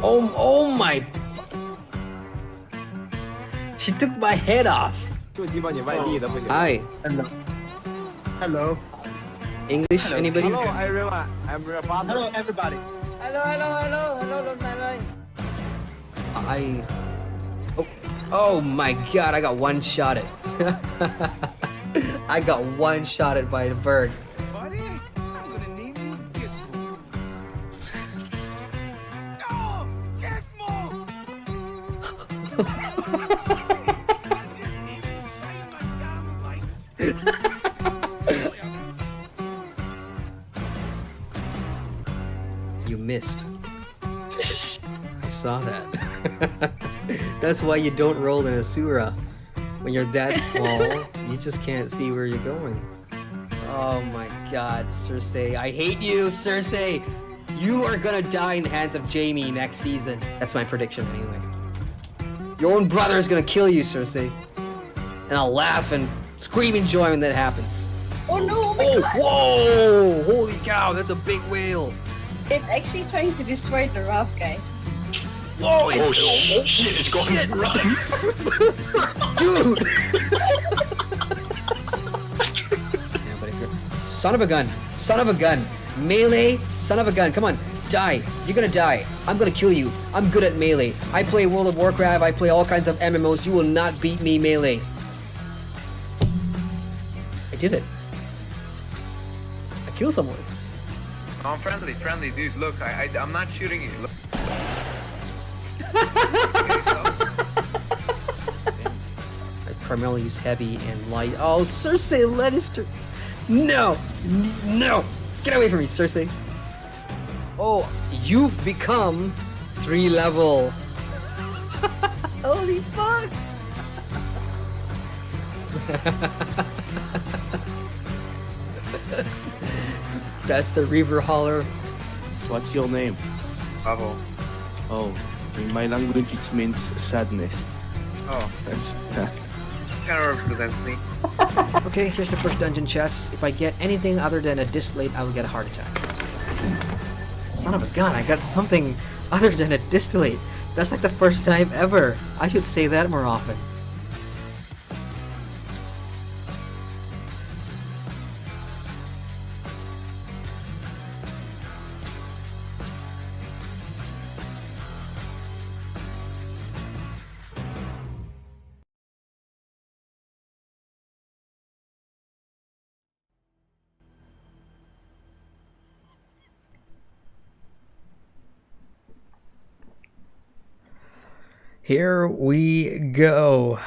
Oh my. She took my head off. Hi. Hello. English, anybody? Hello, everyone. I'm your partner. Hello, everybody. Hello, I... Oh my god, I got one-shotted. I got one-shotted by the bird. Buddy, I'm gonna name you Gizmo. No! Gizmo! Didn't even shine my damn light. You missed. I saw that. That's why you don't roll in Asura. When you're that small, you just can't see where you're going. Oh my god, Cersei. I hate you, Cersei! You are gonna die in the hands of Jaime next season. That's my prediction anyway. Your own brother is gonna kill you, Cersei. And I'll laugh and scream in joy when that happens. Oh no, oh my Oh, god! whoa! Holy cow, that's a big whale. It's actually trying to destroy the raft, guys. Whoa! Oh shit, it's going run! Dude! Yeah, but if you're... Son of a gun! Son of a gun! Melee! Son of a gun! Come on! Die! You're gonna die! I'm gonna kill you! I'm good at melee! I play World of Warcraft, I play all kinds of MMOs, you will not beat me melee! I did it! I killed someone! No, I'm friendly, dude. Look, I'm not shooting you. Look. I primarily use heavy and light. Oh, Cersei Lannister! No! No! Get away from me, Cersei! Oh, you've become 3 level! Holy fuck! That's the Reaver Holler. What's your name? Bravo. Oh, in my language it means sadness. Oh, Thanks. kind of represents me. Okay, here's the first dungeon chest. If I get anything other than a distillate, I will get a heart attack. Son of a gun, I got something other than a distillate. That's like the first time ever. I should say that more often. Here we go.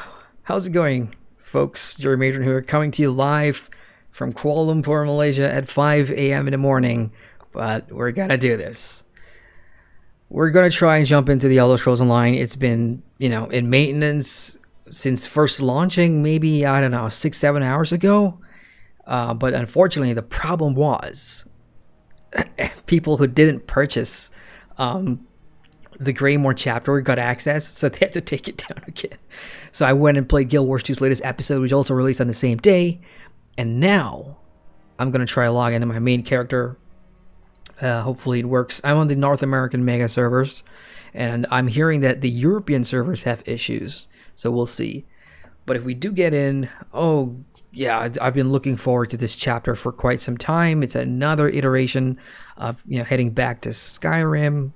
How's it going, folks? Jerry Matron here, coming to you live from Kuala Lumpur, Malaysia at 5 a.m. in the morning. But we're gonna do this. We're gonna try and jump into the Elder Scrolls Online. It's been, in maintenance since first launching, maybe, I don't know, 6-7 hours ago. But unfortunately, the problem was people who didn't purchase the Greymoor chapter got access, so they had to take it down again. So I went and played Guild Wars 2's latest episode, which also released on the same day. And now I'm going to try to log into my main character. Hopefully it works. I'm on the North American mega servers, and I'm hearing that the European servers have issues. So we'll see. But if we do get in, oh yeah, I've been looking forward to this chapter for quite some time. It's another iteration of, heading back to Skyrim.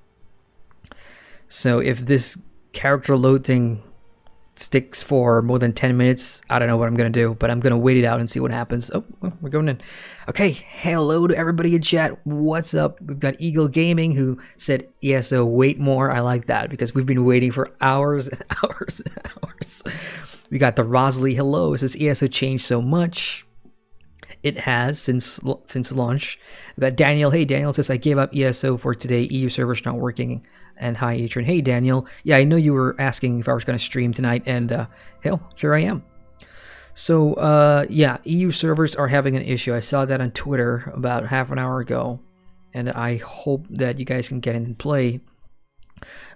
So if this character load thing sticks for more than 10 minutes, I don't know what I'm going to do, but I'm going to wait it out and see what happens. Oh, we're going in. Okay, hello to everybody in chat. What's up? We've got Eagle Gaming who said, ESO, wait more. I like that because we've been waiting for hours and hours and hours. We got the Rosalie, hello. It says ESO changed so much. It has since launch. We got Daniel. Hey, Daniel says, I gave up ESO for today. EU server's not working. And hi, Atron. Hey, Daniel. Yeah, I know you were asking if I was going to stream tonight, and hell, here I am. So, yeah, EU servers are having an issue. I saw that on Twitter about half an hour ago, and I hope that you guys can get in and play.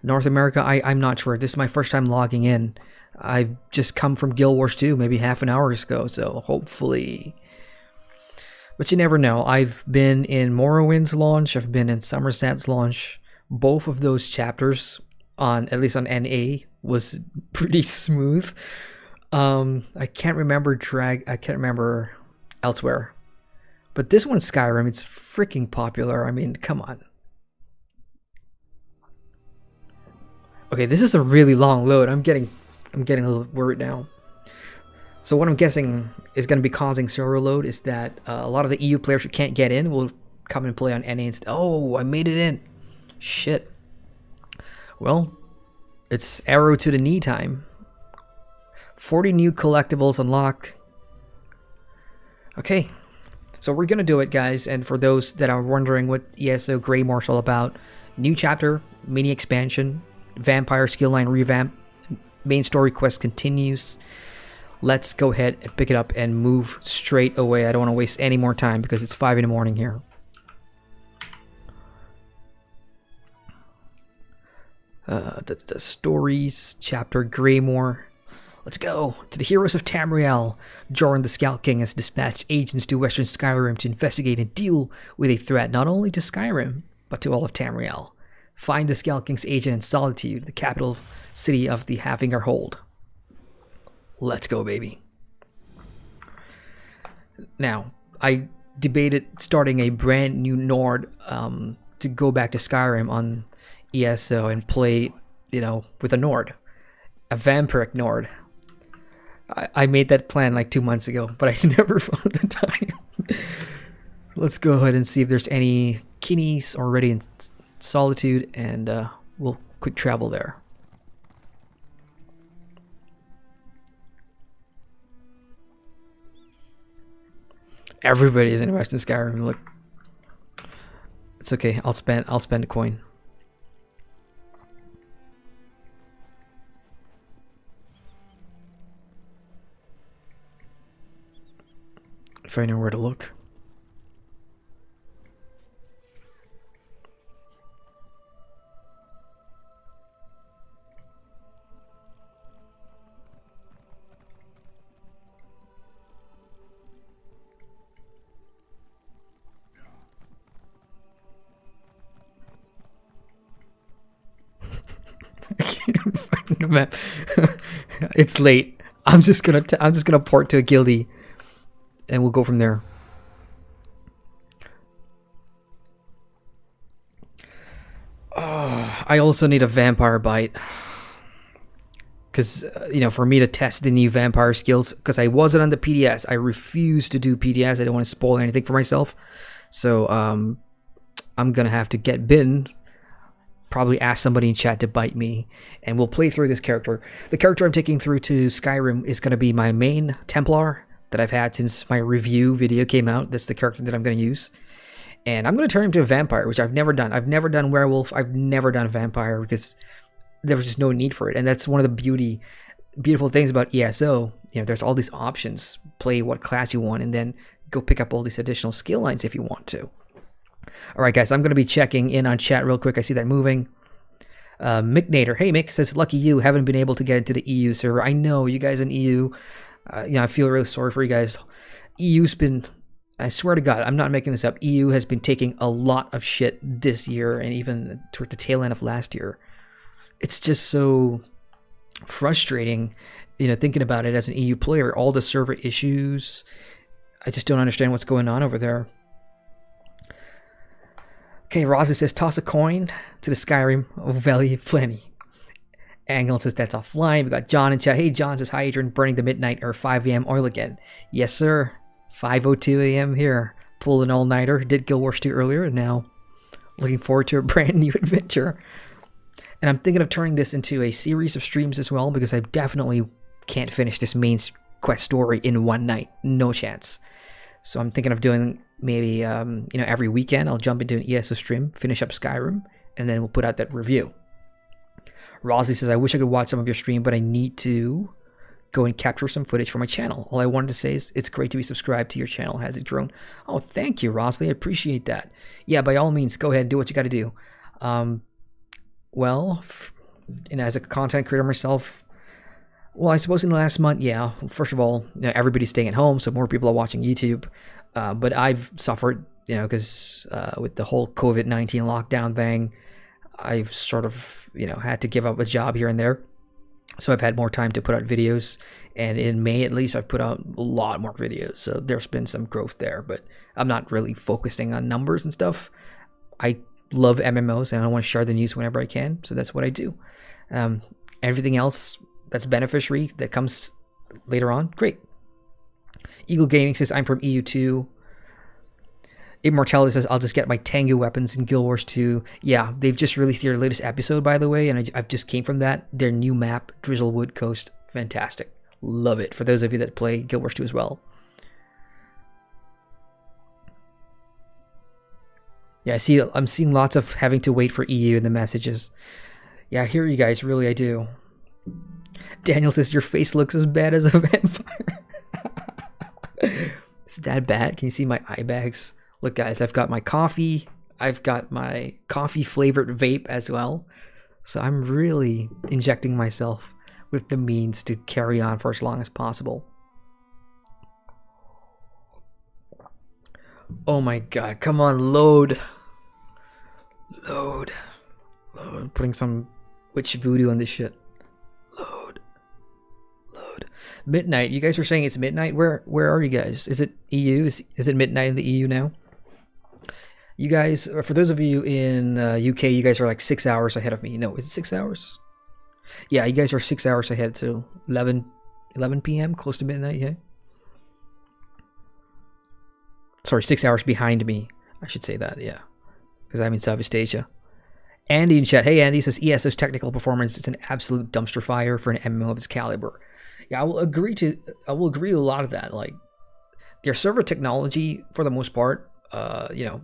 North America, I'm not sure. This is my first time logging in. I've just come from Guild Wars 2 maybe half an hour ago, so hopefully... But you never know. I've been in Morrowind's launch. I've been in Somerset's launch. both of those chapters on, at least on NA, was pretty smooth. I can't remember elsewhere. But this one, Skyrim, it's freaking popular. I mean, come on. Okay, this is a really long load. I'm getting a little worried now. So what I'm guessing is going to be causing server load is that a lot of the EU players who can't get in will come and play on NA instead. Oh, I made it in. Shit. Well, it's arrow to the knee time. 40 new collectibles unlocked. Okay, so we're gonna do it, guys. And for those that are wondering what ESO Greymoor is all about, new chapter, mini expansion, vampire skill line revamp, main story quest continues. Let's go ahead and pick it up and move straight away. I don't want to waste any more time because it's 5 in the morning here. The stories, chapter Greymoor. Let's go to the heroes of Tamriel. Jorn the Scout King has dispatched agents to Western Skyrim to investigate and deal with a threat not only to Skyrim, but to all of Tamriel. Find the Scout King's agent in Solitude, the capital city of the Havinger Hold. Let's go, baby. Now, I debated starting a brand new Nord to go back to Skyrim on ESO and play, you know, with a Nord. A vampiric Nord. I made that plan like 2 months ago, but I never found the time. Let's go ahead and see if there's any Kinnies already in Solitude, and we'll quick travel there. Everybody's in Western Skyrim. Look, it's okay. I'll spend a coin. If I know where to look. I can't find the map. It's late. I'm just gonna port to a guildie. And we'll go from there. Oh, I also need a vampire bite. Because, you know, for me to test the new vampire skills, because I wasn't on the PDS. I refused to do PDS. I didn't want to spoil anything for myself. So, I'm going to have to get bitten. Probably ask somebody in chat to bite me. And we'll play through this character. The character I'm taking through to Skyrim is going to be my main Templar that I've had since my review video came out. That's the character that I'm going to use. And I'm going to turn him into a vampire, which I've never done. I've never done werewolf. I've never done vampire because there was just no need for it. And that's one of the beautiful things about ESO. You know, there's all these options. Play what class you want and then go pick up all these additional skill lines if you want to. All right, guys, I'm going to be checking in on chat real quick. I see that moving. Mick Nader. Hey, Mick says, lucky you, haven't been able to get into the EU server. I know, you guys in EU... you know, I feel really sorry for you guys. EU's been, I swear to God, I'm not making this up. EU has been taking a lot of shit this year and even toward the tail end of last year. It's just so frustrating, you know, thinking about it as an EU player. All the server issues. I just don't understand what's going on over there. Okay, Rosa says, toss a coin to the Skyrim of Villi plenty. Angle says that's offline. We got John in chat. Hey, John says, hi, Adrian, burning the midnight or 5 a.m. oil again. Yes, sir. 5:02 a.m. here. Pulled an all-nighter. Did Guild Wars 2 earlier, and now looking forward to a brand new adventure. And I'm thinking of turning this into a series of streams as well, because I definitely can't finish this main quest story in one night. No chance. So I'm thinking of doing maybe, you know, every weekend I'll jump into an ESO stream, finish up Skyrim, and then we'll put out that review. Rosie says, I wish I could watch some of your stream, but I need to go and capture some footage for my channel. All I wanted to say is it's great to be subscribed to your channel. Has it grown? Oh, thank you, Rosley. I appreciate that. Yeah, by all means, go ahead and do what you got to do. Well, and as a content creator myself, well, I suppose in the last month, yeah, first of all, you know, everybody's staying at home, so more people are watching YouTube. But I've suffered, you know, because with the whole COVID-19 lockdown thing, I've sort of, you know, had to give up a job here and there. So I've had more time to put out videos, and in May at least I've put out a lot more videos. So there's been some growth there, but I'm not really focusing on numbers and stuff. I love MMOs and I want to share the news whenever I can, so that's what I do. Everything else that's beneficiary that comes later on, great. Eagle Gaming says, I'm from EU2. Immortality says, I'll just get my Tengu weapons in Guild Wars 2. Yeah, they've just released their latest episode, by the way, and I've just came from that. Their new map, Drizzlewood Coast, fantastic. Love it, for those of you that play Guild Wars 2 as well. Yeah, I'm seeing lots of having to wait for EU in the messages. Yeah, I hear you guys, really, I do. Daniel says, your face looks as bad as a vampire. Is that bad? Can you see my eye bags? Look, guys, I've got my coffee. I've got my coffee-flavored vape as well. So I'm really injecting myself with the means to carry on for as long as possible. Oh my god, come on, load. Load. Load. Putting some witch voodoo on this shit. Load. Load. Midnight. You guys are saying it's midnight? Where are you guys? Is it EU? Is it midnight in the EU now? You guys, for those of you in UK, you guys are like 6 hours ahead of me. No, is it 6 hours? Yeah, you guys are 6 hours ahead, so 11 p.m., close to midnight, yeah? Sorry, 6 hours behind me. I should say that, yeah. Because I'm in Southeast Asia. Andy in chat. Hey, Andy says, ESO's technical performance is an absolute dumpster fire for an MMO of its caliber. Yeah, I will agree to a lot of that. Like, their server technology, for the most part, you know,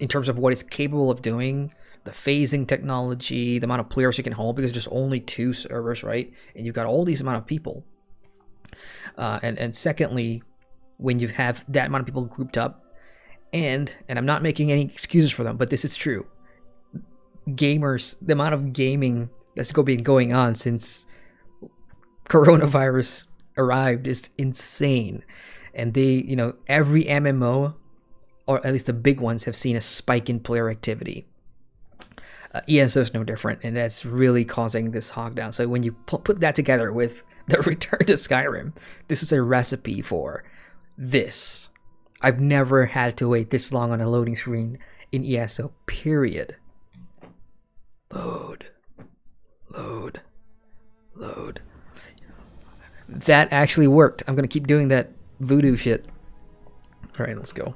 in terms of what it's capable of doing, the phasing technology, the amount of players you can hold, because there's only 2 servers, right? And you've got all these amount of people. And secondly, when you have that amount of people grouped up, and I'm not making any excuses for them, but this is true. Gamers, the amount of gaming that's been going on since coronavirus arrived is insane. And they, you know, every MMO, or at least the big ones, have seen a spike in player activity. ESO is no different, and that's really causing this hog down. So when you put that together with the return to Skyrim, this is a recipe for this. I've never had to wait this long on a loading screen in ESO, period. Load. Load. Load. That actually worked. I'm going to keep doing that voodoo shit. All right, let's go.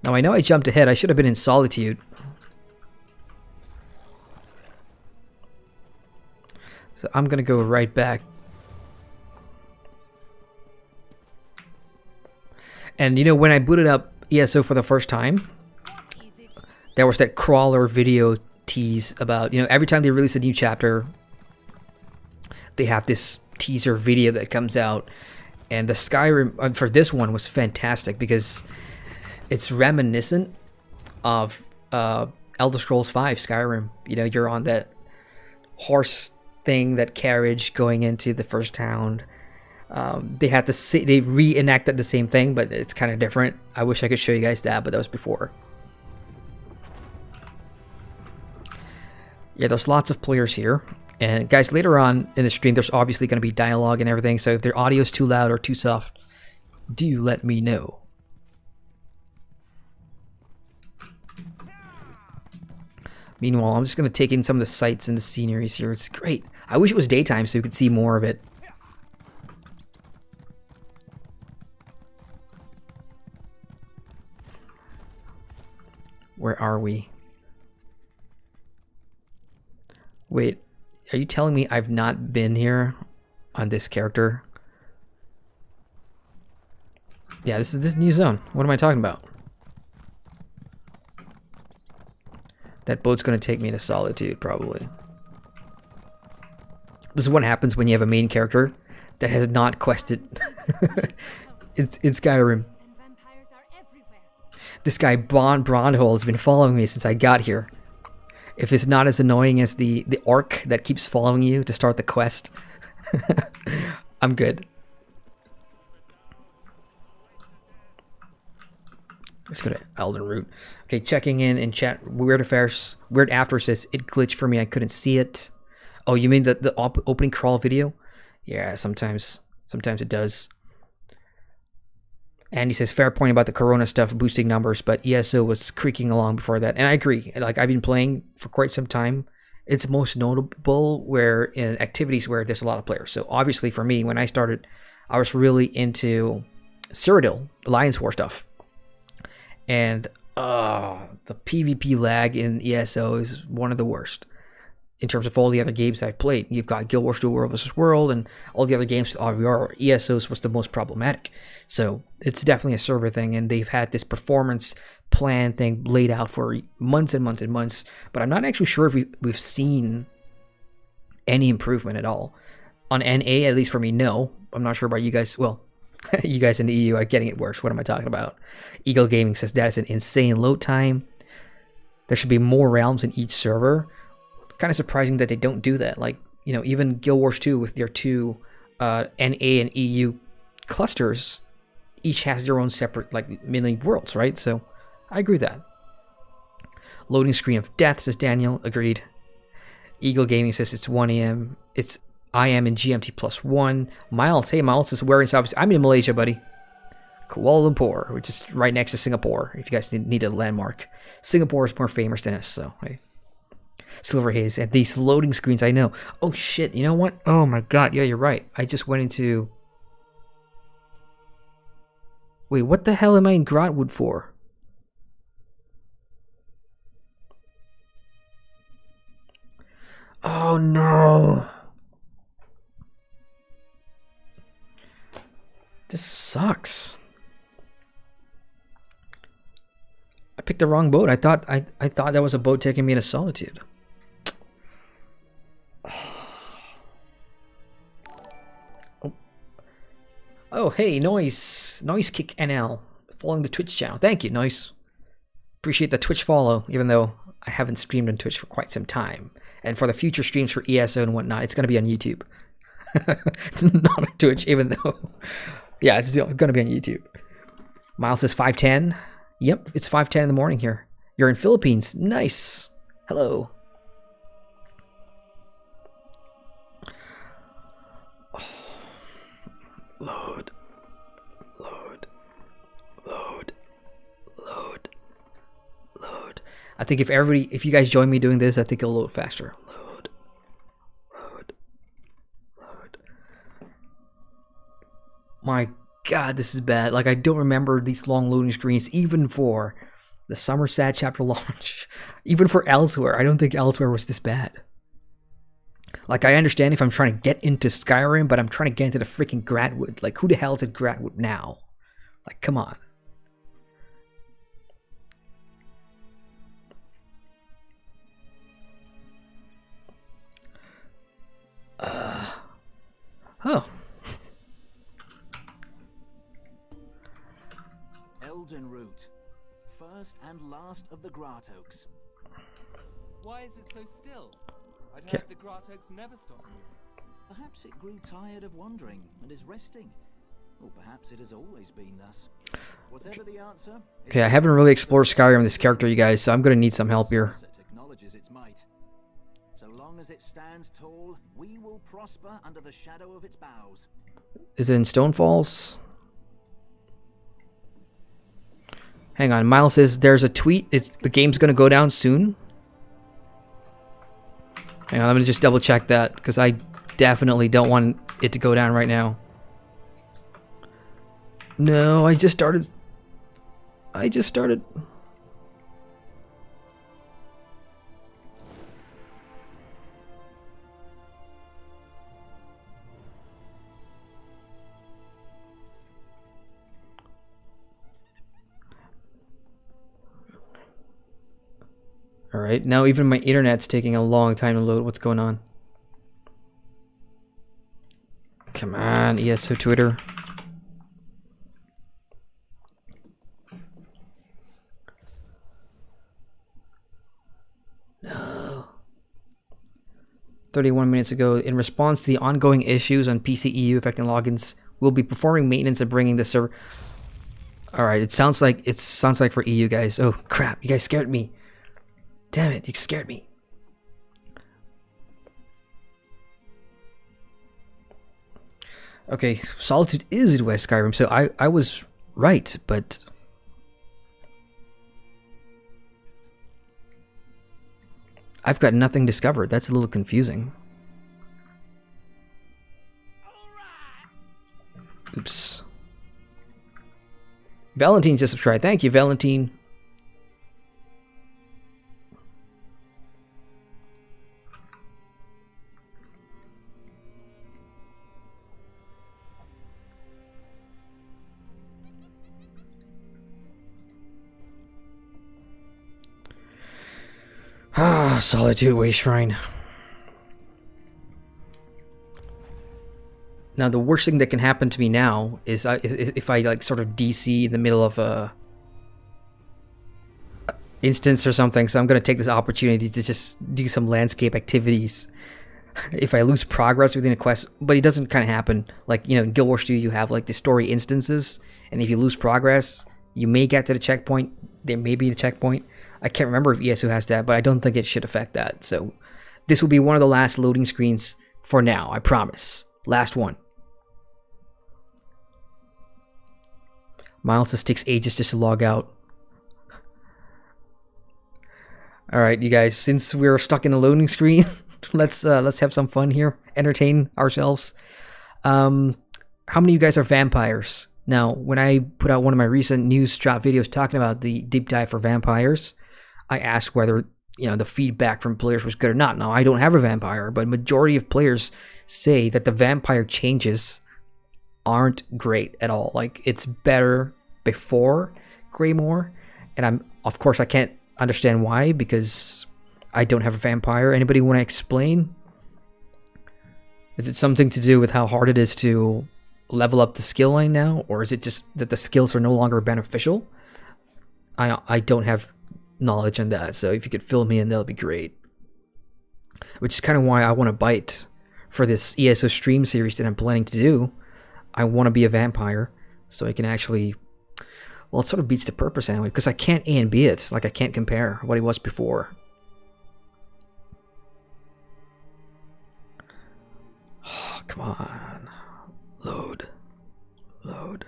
Now, I know I jumped ahead. I should have been in Solitude. So I'm going to go right back. And, you know, when I booted up ESO for the first time, there was that crawler video tease about, you know, every time they release a new chapter, they have this teaser video that comes out. And the Skyrim, for this one, was fantastic because it's reminiscent of Elder Scrolls V Skyrim. You know, you're on that horse thing, that carriage going into the first town. They reenacted the same thing, but it's kind of different. I wish I could show you guys that, but that was before. Yeah, there's lots of players here. And guys, later on in the stream, there's obviously going to be dialogue and everything. So if their audio is too loud or too soft, do let me know. Meanwhile, I'm just going to take in some of the sights and the sceneries here. It's great. I wish it was daytime so you could see more of it. Where are we? Wait, are you telling me I've not been here on this character? Yeah, this is this new zone. What am I talking about? That boat's going to take me to Solitude, probably. This is what happens when you have a main character that has not quested in Skyrim. This guy, Baradhor, has been following me since I got here. If it's not as annoying as the orc that keeps following you to start the quest, I'm good. Let's go to Elden Root. Okay, checking in chat. Weird After says it glitched for me. I couldn't see it. Oh, you mean the opening crawl video? Yeah, sometimes it does. And he says, fair point about the Corona stuff boosting numbers, but ESO was creaking along before that. And I agree. Like, I've been playing for quite some time. It's most notable where in activities where there's a lot of players. So obviously for me, when I started, I was really into Cyrodiil, Alliance War stuff. And the PvP lag in ESO is one of the worst. In terms of all the other games I've played, you've got Guild Wars 2 World vs. World and all the other games, RVR, ESOs was the most problematic. So it's definitely a server thing, and they've had this performance plan thing laid out for months and months and months, but I'm not actually sure if we've seen any improvement at all. On NA, at least for me, no. I'm not sure about you guys. Well, you guys in the EU are getting it worse. What am I talking about? Eagle Gaming says that is an insane load time. There should be more realms in each server. Kind of surprising that they don't do that. Like, you know, even Guild Wars 2 with their two NA and EU clusters, each has their own separate like mini worlds, right? So I agree with that. Loading screen of death, says Daniel. Agreed. Eagle Gaming says it's 1 a.m. It's IM in GMT +1. Miles, hey Miles, is wearing obviously. I'm in Malaysia, buddy. Kuala Lumpur, which is right next to Singapore. If you guys need a landmark, Singapore is more famous than us, so. Hey. Silver Haze, and these loading screens, I know. Oh shit, you know what? Oh my god, yeah, you're right. I just went into... Wait, what the hell am I in Grotwood for? Oh no. This sucks. I picked the wrong boat. I thought that was a boat taking me to Solitude. Oh, hey, Noise Kick NL, following the Twitch channel. Thank you, Noise. Appreciate the Twitch follow, even though I haven't streamed on Twitch for quite some time. And for the future streams for ESO and whatnot, it's going to be on YouTube. Not on Twitch, even though... Yeah, it's going to be on YouTube. Miles says 5:10. Yep, it's 5:10 in the morning here. You're in Philippines. Nice. Hello. Load. I think if you guys join me doing this, I think it'll load faster. Load. My god, this is bad. Like, I don't remember these long loading screens, even for the Summer Sad chapter launch. Even for Elsewhere. I don't think Elsewhere was this bad. Like, I understand if I'm trying to get into Skyrim, but I'm trying to get into the freaking Gradwood. Like, who the hell is at Gradwood now? Like, come on. Oh. Elden Root, first and last of the Gratoaks. Why is it so still? I'd Okay. heard the Gratoaks never stop moving. Perhaps it grew tired of wandering and is resting. Or perhaps it has always been thus. Whatever the answer... Okay, I haven't really explored Skyrim with this character, you guys, so I'm gonna need some help here. Acknowledges its might. So long as it stands tall, we will prosper under the shadow of its boughs. Is it in Stonefalls? Hang on, Miles says there's a tweet. The game's gonna go down soon. Hang on, let me just double check that, because I definitely don't want it to go down right now. No, I just started. Alright, now even my internet's taking a long time to load. What's going on? Come on, ESO Twitter. No. 31 minutes ago, in response to the ongoing issues on PCEU affecting logins, we'll be performing maintenance and bringing the server... All right, it sounds like for EU guys. Oh crap! You guys scared me. Damn it! You scared me. Okay, Solitude is in West Skyrim, so I was right, but I've got nothing discovered. That's a little confusing. Oops. Valentine just subscribed. Thank you, Valentine. Ah, Solitude Way Shrine. Now, the worst thing that can happen to me now is if I like sort of DC in the middle of a instance or something. So I'm gonna take this opportunity to just do some landscape activities. If I lose progress within a quest, but it doesn't kind of happen. Like, you know, in Guild Wars 2, you have like the story instances, and if you lose progress, you may get to the checkpoint. There may be a checkpoint. I can't remember if ESO has that, but I don't think it should affect that. So this will be one of the last loading screens for now, I promise. Last one. Miles, this takes ages just to log out. Alright, you guys, since we're stuck in the loading screen, let's have some fun here. Entertain ourselves. How many of you guys are vampires? Now, when I put out one of my recent news drop videos talking about the deep dive for vampires, I asked whether, you know, the feedback from players was good or not. Now, I don't have a vampire, but majority of players say that the vampire changes aren't great at all. Like, it's better before Greymoor, and of course I can't understand why, because I don't have a vampire. Anybody want to explain? Is it something to do with how hard it is to level up the skill line now, or is it just that the skills are no longer beneficial? I don't have knowledge on that, so if you could fill me in, that'll be great. Which is kind of why I want to bite for this ESO stream series that I'm planning to do. I want to be a vampire, so I can actually... Well, it sort of beats the purpose anyway, because I can't A and B it. Like, I can't compare what he was before. Oh, come on. Load. Load.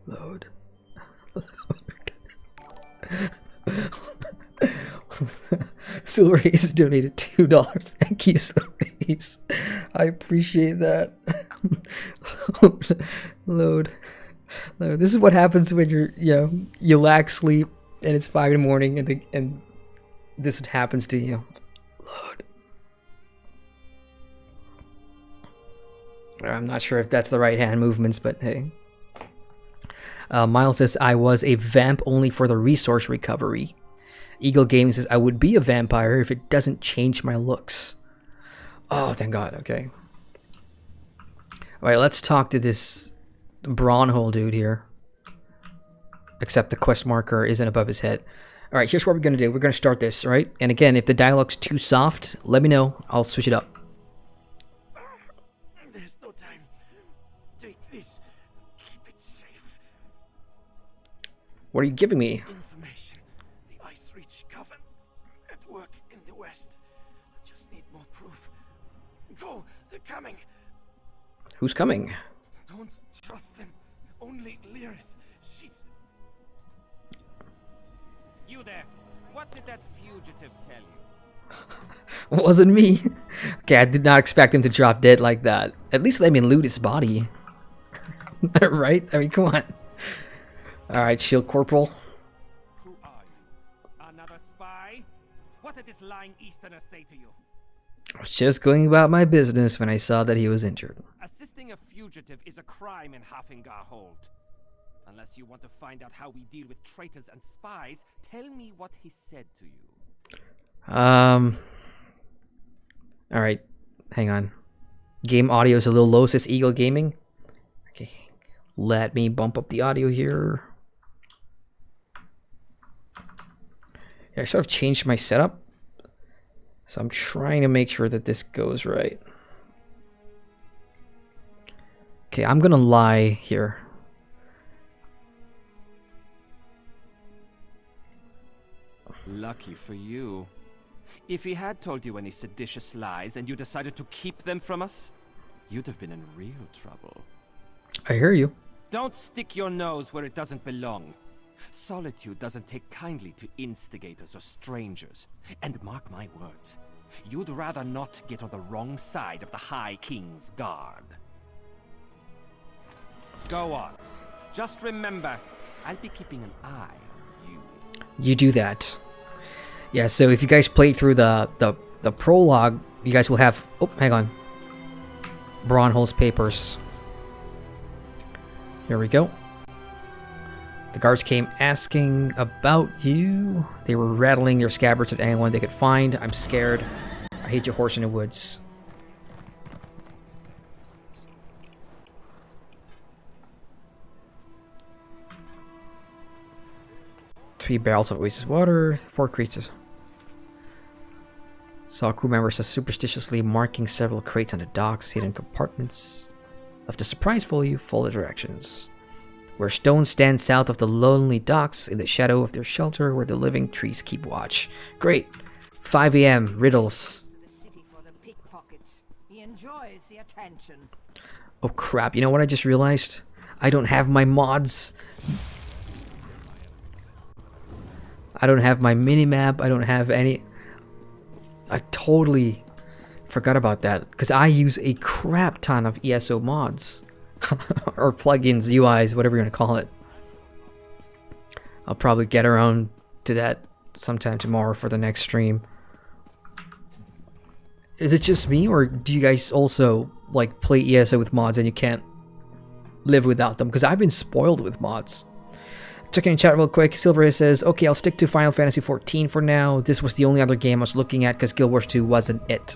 Load. Silverhaze donated $2. Thank you, Silverhaze. I appreciate that. Load. Load. This is what happens when you lack sleep and it's 5 in the morning and this happens to you. Load. I'm not sure if that's the right hand movements, but hey. Miles says, I was a vamp only for the resource recovery. Eagle Gaming says, I would be a vampire if it doesn't change my looks. Oh, thank God. Okay. Alright, let's talk to this Baradhor dude here. Except the quest marker isn't above his head. Alright, here's what we're going to do. We're going to start this, right? And again, if the dialogue's too soft, let me know. I'll switch it up. There's no time. Take this. Keep it safe. What are you giving me? Information. The Ice Reach coven at work in the west. I just need more proof. Go. They're coming. Who's coming? Don't trust them. Only Lyris. She's... You there. What did that fugitive tell you? It wasn't me. Okay, I did not expect him to drop dead like that. At least let me loot his body. Right? I mean, come on. Alright, Shield Corporal. Who are you? Another spy? What did this lying Easterner say to you? I was just going about my business when I saw that he was injured. Assisting a fugitive is a crime in Hafengarhold. Unless you want to find out how we deal with traitors and spies, tell me what he said to you. Alright, hang on. Game audio is a little low, says Eagle Gaming. Okay, let me bump up the audio here. Yeah, I sort of changed my setup. So I'm trying to make sure that this goes right. Okay, I'm gonna lie here. Lucky for you. If he had told you any seditious lies and you decided to keep them from us, you'd have been in real trouble. I hear you. Don't stick your nose where it doesn't belong. Solitude doesn't take kindly to instigators or strangers. And mark my words, you'd rather not get on the wrong side of the High King's guard. Go on. Just remember, I'll be keeping an eye on you. You do that. Yeah, so if you guys play through the prologue, you guys will have... Oh, hang on. Baradhor's papers. Here we go. The guards came asking about you. They were rattling your scabbards at anyone they could find. I'm scared. I hate your horse in the woods. Three barrels of oasis water, 4 crates. Saw crew members superstitiously marking several crates on the docks, hidden compartments. Left a surprise for you, follow the directions. Where stones stand south of the lonely docks, in the shadow of their shelter, where the living trees keep watch. Great. 5 a.m. Riddles. The city for the pickpockets. He enjoys the attention. Oh crap, you know what I just realized? I don't have my mods. I don't have my minimap. I don't have any... I totally forgot about that. Because I use a crap ton of ESO mods. Or plugins, UIs, whatever you want to call it. I'll probably get around to that sometime tomorrow for the next stream. Is it just me, or do you guys also like play ESO with mods and you can't live without them? Because I've been spoiled with mods. Checking in chat real quick, Silver says, okay, I'll stick to Final Fantasy XIV for now. This was the only other game I was looking at because Guild Wars 2 wasn't it.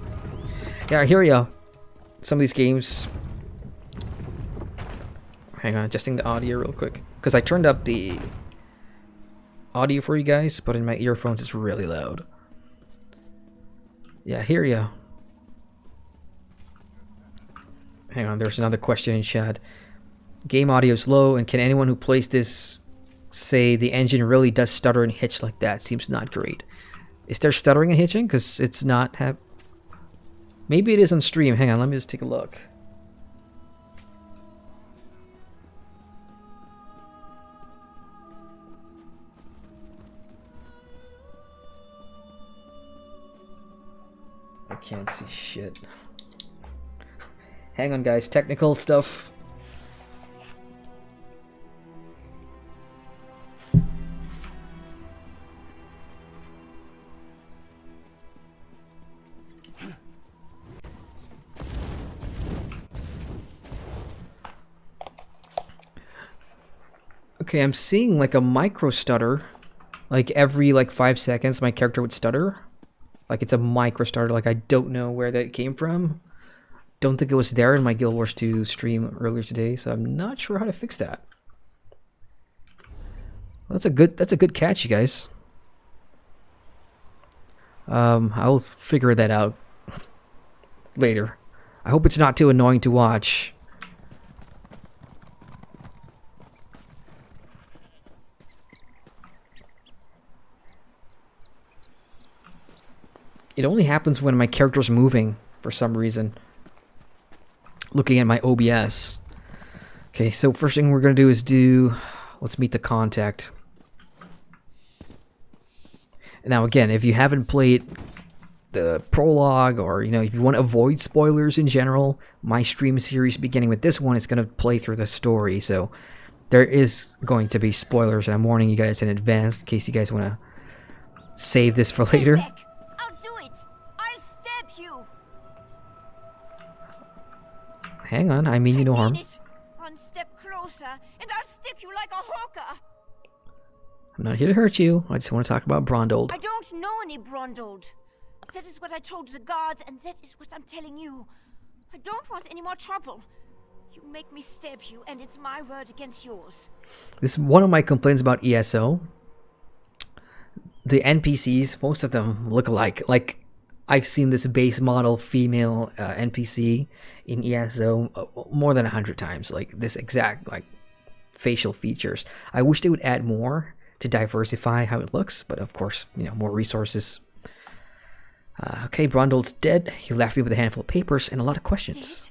Yeah, I hear ya. Some of these games... Hang on, adjusting the audio real quick. Because I turned up the audio for you guys, but in my earphones it's really loud. Yeah, I hear ya. Hang on, there's another question in chat. Game audio is low, and can anyone who plays this say the engine really does stutter and hitch like that? Seems not great. Is there stuttering and hitching? Because it's not... Maybe it is on stream. Hang on, let me just take a look. I can't see shit. Hang on, guys. Technical stuff. Okay, I'm seeing like a micro stutter. Like every 5 seconds my character would stutter. Like it's a micro stutter, like I don't know where that came from. Don't think it was there in my Guild Wars 2 stream earlier today, so I'm not sure how to fix that. Well, that's a good catch, you guys. I'll figure that out later. I hope it's not too annoying to watch. It only happens when my character's moving for some reason. Looking at my OBS. Okay, so first thing we're gonna do is let's meet the contact. Now again, if you haven't played the prologue, or if you want to avoid spoilers in general, my stream series beginning with this one is gonna play through the story, so there is going to be spoilers, and I'm warning you guys in advance in case you guys want to save this for later. Hang on, I mean you no harm. One step closer, and I'll stick you like a hawker. I'm not here to hurt you. I just want to talk about Brondoled. I don't know any Brondoled. That is what I told the guards, and that is what I'm telling you. I don't want any more trouble. You make me stab you, and it's my word against yours. This is one of my complaints about ESO. The NPCs, most of them look alike. Like, I've seen this base model female NPC in ESO more than 100 times. Like this exact facial features. I wish they would add more. to diversify how it looks, but of course, you know, more resources. Okay, Brondol's dead. He left me with a handful of papers and a lot of questions. Dead?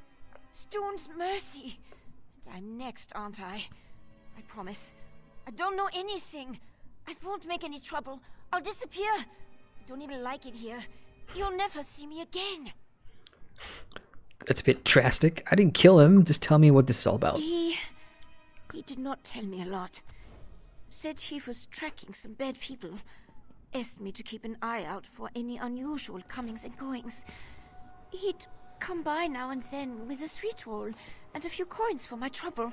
Stone's mercy. And I'm next, aren't I? I promise. I don't know anything. I won't make any trouble. I'll disappear. I don't even like it here. You'll never see me again. That's a bit drastic. I didn't kill him. Just tell me what this is all about. He did not tell me a lot. Said he was tracking some bad people. Asked me to keep an eye out for any unusual comings and goings. He'd come by now and then with a sweet roll and a few coins for my trouble.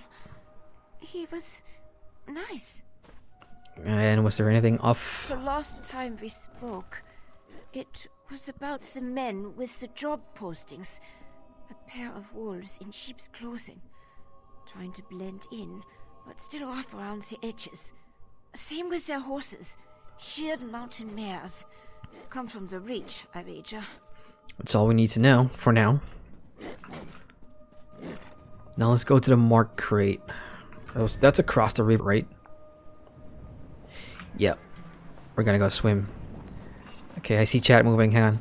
He was nice. And was there anything off? The last time we spoke, it was about the men with the job postings. A pair of wolves in sheep's clothing. Trying to blend in, but still off around the edges. Same with their horses. Sheared mountain mares. Come from the Reach, I wager. That's all we need to know for now. Now let's go to the Mark Crate. That's across the river, right? Yep. We're gonna go swim. Okay, I see chat moving. Hang on.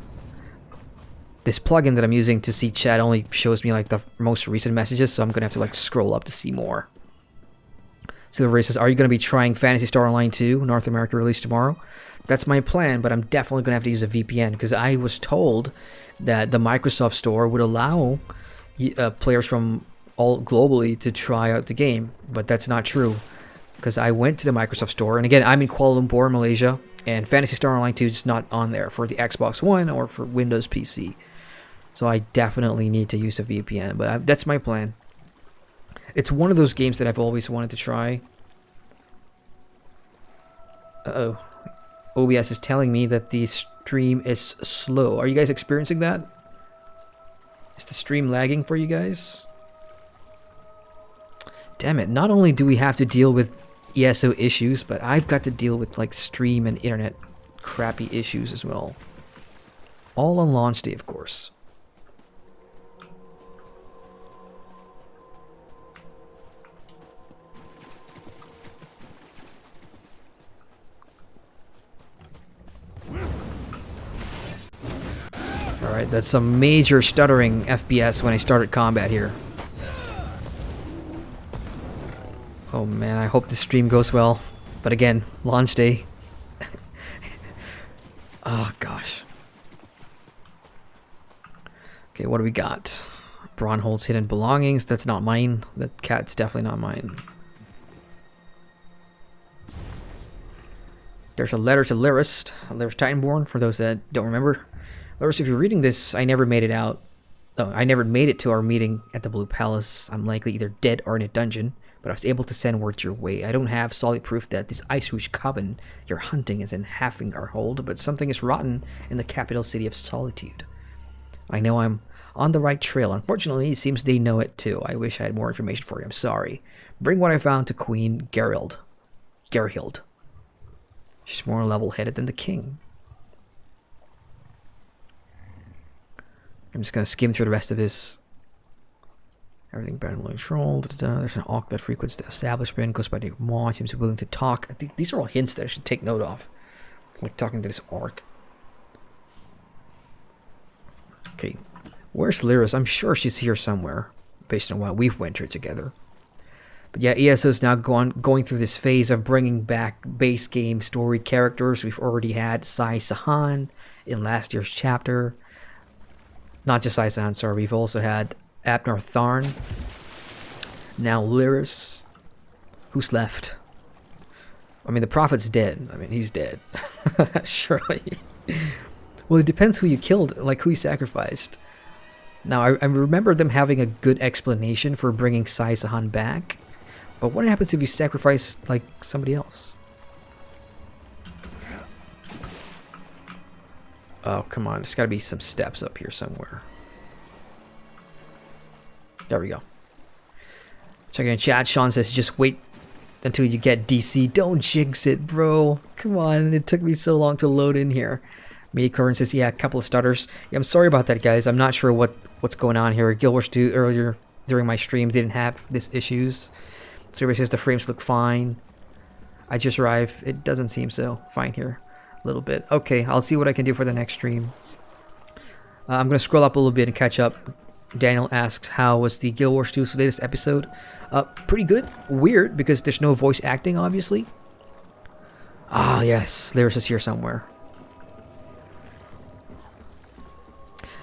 This plugin that I'm using to see chat only shows me like the most recent messages, so I'm gonna have to like scroll up to see more. Silver says, are you going to be trying Phantasy Star Online 2, North America release tomorrow? That's my plan, but I'm definitely going to have to use a VPN because I was told that the Microsoft Store would allow players from all globally to try out the game, but that's not true because I went to the Microsoft Store, and again, I'm in Kuala Lumpur, Malaysia, and Phantasy Star Online 2 is not on there for the Xbox One or for Windows PC. So I definitely need to use a VPN, but that's my plan. It's one of those games that I've always wanted to try. Uh-oh. OBS is telling me that the stream is slow. Are you guys experiencing that? Is the stream lagging for you guys? Damn it. Not only do we have to deal with ESO issues, but I've got to deal with like stream and internet crappy issues as well. All on launch day, of course. Alright, that's some major stuttering FPS when I started combat here. Oh man, I hope the stream goes well. But again, launch day. Oh gosh. Okay, what do we got? Bronholt's hidden belongings. That's not mine. That cat's definitely not mine. There's a letter to Lyris Titanborn, for those that don't remember. Lyris, if you're reading this, I never made it out. Oh, I never made it to our meeting at the Blue Palace. I'm likely either dead or in a dungeon, but I was able to send word your way. I don't have solid proof that this Ice Rouge coven you're hunting is in Halfingar hold, but something is rotten in the capital city of Solitude. I know I'm on the right trail. Unfortunately, it seems they know it too. I wish I had more information for you. I'm sorry. Bring what I found to Queen Gerhilde. She's more level-headed than the king. I'm just going to skim through the rest of this. Everything better than control. There's an orc that frequents the establishment, goes by the maw, seems willing to talk. I think these are all hints that I should take note of. Like talking to this orc. Okay, where's Lyris? I'm sure she's here somewhere, based on what we've went through together. But yeah, ESO is now going through this phase of bringing back base game story characters. We've already had Sai Sahan in last year's chapter. Not just Sai Sahan, sorry. We've also had Abner Tharn. Now Lyris. Who's left? I mean, the Prophet's dead. I mean, he's dead. Surely. Well, it depends who you killed, like who you sacrificed. Now, I remember them having a good explanation for bringing Sai Sahan back. But what happens if you sacrifice, like, somebody else? Oh, come on. There's got to be some steps up here somewhere. There we go. Checking in chat. Sean says, just wait until you get DC. Don't jinx it, bro. Come on. It took me so long to load in here. Mediacurrent says, yeah, a couple of stutters. Yeah, I'm sorry about that, guys. I'm not sure what's going on here. Guildwars earlier during my stream didn't have this issues. So everybody says the frames look fine. I just arrived. It doesn't seem so. Fine here. A little bit. Okay, I'll see what I can do for the next stream. I'm going to scroll up a little bit and catch up. Daniel asks, how was the Guild Wars 2's latest episode? Pretty good. Weird, because there's no voice acting, obviously. Ah, yes. Lyris is here somewhere.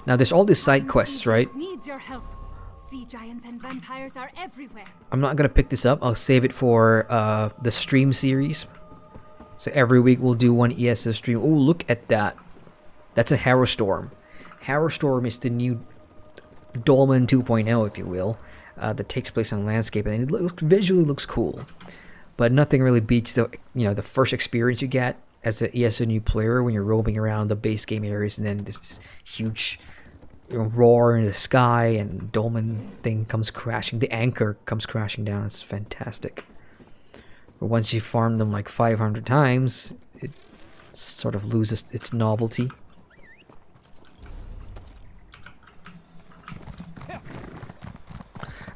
Now, there's all these side quests, right? Needs your help. Sea giants and vampires are everywhere. I'm not going to pick this up. I'll save it for the stream series. So every week we'll do one ESO stream. Oh, look at that. That's a Harrowstorm. Harrowstorm is the new Dolmen 2.0, if you will, that takes place on landscape, and it looks visually looks cool. But nothing really beats the the first experience you get as an ESO new player when you're roaming around the base game areas, and then this huge roar in the sky and dolmen thing comes crashing. The anchor comes crashing down. It's fantastic. But once you farm them like 500 times, it sort of loses its novelty.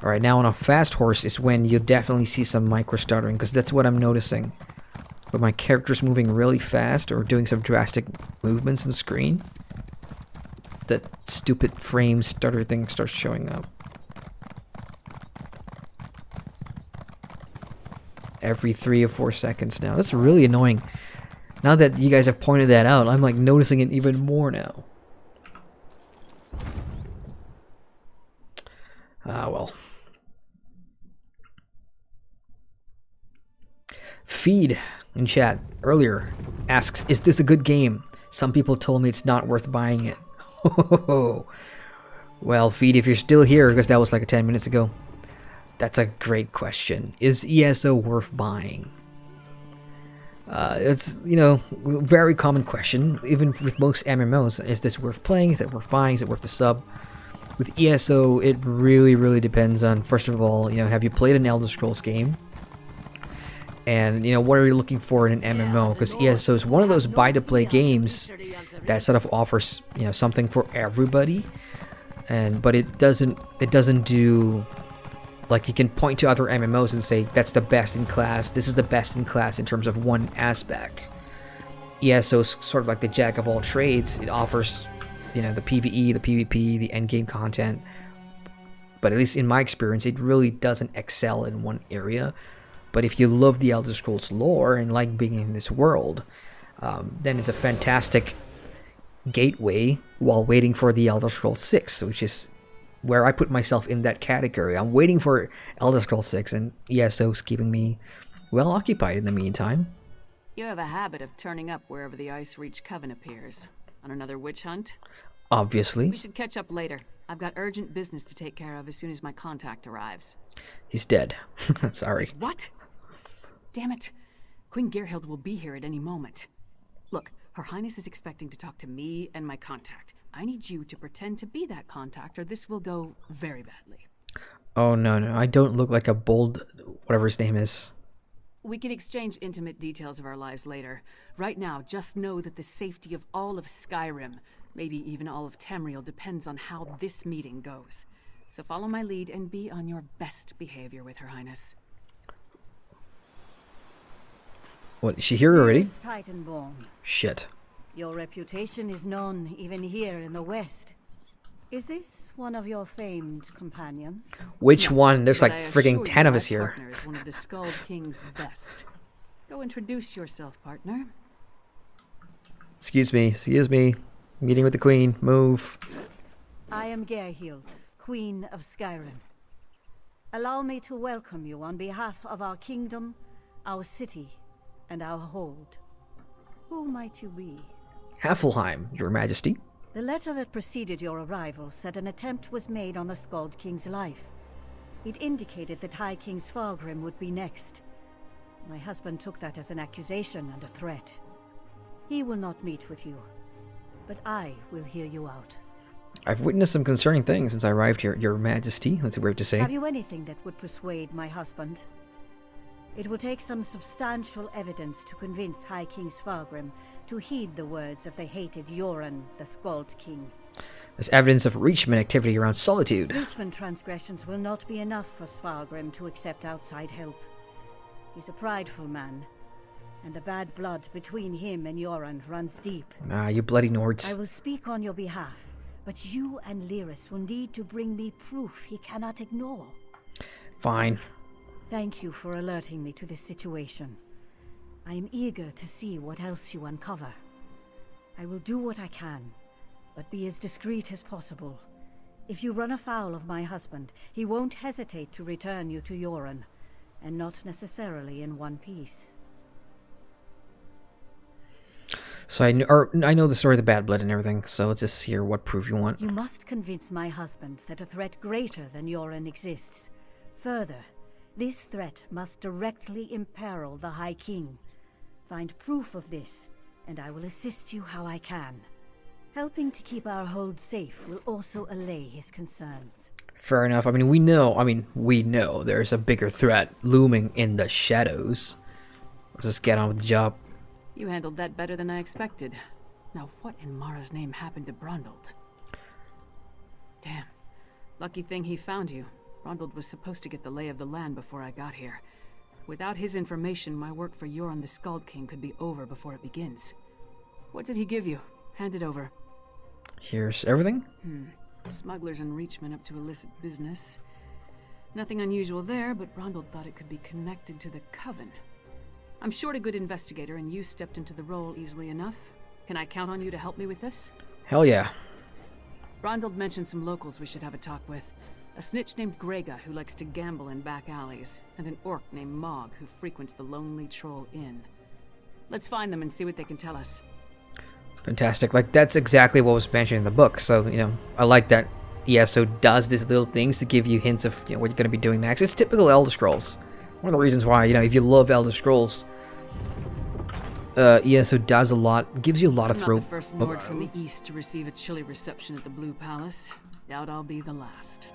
Alright, now on a fast horse is when you definitely see some micro stuttering, because that's what I'm noticing. When my character's moving really fast or doing some drastic movements on the screen, that stupid frame stutter thing starts showing up. Every 3 or 4 seconds now. That's really annoying. Now that you guys have pointed that out, I'm like noticing it even more now. Ah, well. Feed in chat earlier asks, is this a good game? Some people told me it's not worth buying it. Well, Feed, if you're still here, because that was like 10 minutes ago, that's a great question. Is ESO worth buying? It's, very common question, even with most MMOs. Is this worth playing? Is it worth buying? Is it worth the sub? With ESO, it really, really depends on, first of all, have you played an Elder Scrolls game? And, what are you looking for in an MMO? Because ESO is one of those buy-to-play games that sort of offers, something for everybody. But it doesn't do, like, you can point to other MMOs and say, that's the best in class, this is the best in class in terms of one aspect. ESO is sort of like the jack of all trades. It offers, the PvE, the PvP, the endgame content. But at least in my experience, it really doesn't excel in one area. But if you love the Elder Scrolls lore and like being in this world, then it's a fantastic gateway while waiting for the Elder Scrolls 6, which is where I put myself in that category. I'm waiting for Elder Scrolls 6, and ESO's keeping me well occupied in the meantime. You have a habit of turning up wherever the Ice Reach Coven appears. On another witch hunt? Obviously. We should catch up later. I've got urgent business to take care of as soon as my contact arrives. He's dead. Sorry. What? Damn it. Queen Gerhilde will be here at any moment. Look, Her Highness is expecting to talk to me and my contact. I need you to pretend to be that contact, or this will go very badly. Oh, no. I don't look like a bold, whatever his name is. We can exchange intimate details of our lives later. Right now, just know that the safety of all of Skyrim, maybe even all of Tamriel, depends on how this meeting goes. So follow my lead and be on your best behavior with Her Highness. What, is she here already? Titanborn. Shit. Your reputation is known even here in the West. Is this one of your famed companions? Which one? There's But like I friggin' assure 10 you of my us here. partner is one of the Skull King's best. Go introduce yourself, partner. Excuse me. Meeting with the Queen. Move. I am Gerhilde, Queen of Skyrim. Allow me to welcome you on behalf of our kingdom, our city, and our hold. Who might you be? Heffelheim, Your Majesty. The letter that preceded your arrival said an attempt was made on the Skald King's life. It indicated that High King Svargrim would be next. My husband took that as an accusation and a threat. He will not meet with you, but I will hear you out. I've witnessed some concerning things since I arrived here, Your Majesty. That's weird to say. Have you anything that would persuade my husband? It will take some substantial evidence to convince High King Svargrim to heed the words of the hated Yoren, the Skald King. There's evidence of Reachman activity around Solitude. Reachman transgressions will not be enough for Svargrim to accept outside help. He's a prideful man, and the bad blood between him and Yoren runs deep. Ah, you bloody Nords. I will speak on your behalf, but you and Lyris will need to bring me proof he cannot ignore. Fine. Thank you for alerting me to this situation. I am eager to see what else you uncover. I will do what I can, but be as discreet as possible. If you run afoul of my husband, he won't hesitate to return you to Yoren, and not necessarily in one piece. So I know the story of the bad blood and everything, so let's just hear what proof you want. You must convince my husband that a threat greater than Yoren exists. Further, this threat must directly imperil the High King. Find proof of this, and I will assist you how I can. Helping to keep our hold safe will also allay his concerns. Fair enough. I mean, we know there's a bigger threat looming in the shadows. Let's just get on with the job. You handled that better than I expected. Now, what in Mara's name happened to Brondald? Damn. Lucky thing he found you. Brondald was supposed to get the lay of the land before I got here. Without his information, my work for Yoren the Skald King could be over before it begins. What did he give you? Hand it over. Here's everything. Smugglers and Reachmen up to illicit business. Nothing unusual there, but Brondald thought it could be connected to the coven. I'm short a good investigator, and you stepped into the role easily enough. Can I count on you to help me with this? Hell yeah. Brondald mentioned some locals we should have a talk with. A snitch named Grega who likes to gamble in back alleys, and an orc named Mog who frequents the Lonely Troll Inn. Let's find them and see what they can tell us. Fantastic. Like, that's exactly what was mentioned in the book, so, you know, I like that ESO does these little things to give you hints of, you know, what you're going to be doing next. It's typical Elder Scrolls. One of the reasons why, you know, if you love Elder Scrolls, ESO does a lot, gives you a lot of throw. I'm not the first Nord from the east to receive a chilly reception at the Blue Palace. Doubt I'll be the last.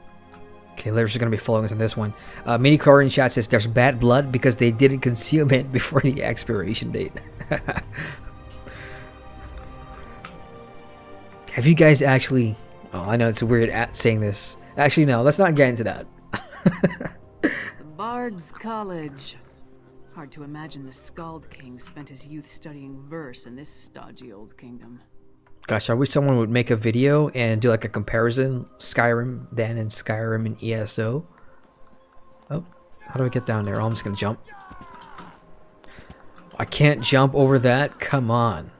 Okay, Lyris is going to be following us on this one. Mini Chlor in chat says there's bad blood because they didn't consume it before the expiration date. Have you guys actually... Oh, I know it's weird at saying this. Actually, no, let's not get into that. The Bard's College. Hard to imagine the Skald King spent his youth studying verse in this stodgy old kingdom. Gosh, I wish someone would make a video and do like a comparison. Skyrim then and Skyrim and ESO. Oh, how do I get down there? Oh, I'm just gonna jump. I can't jump over that? Come on.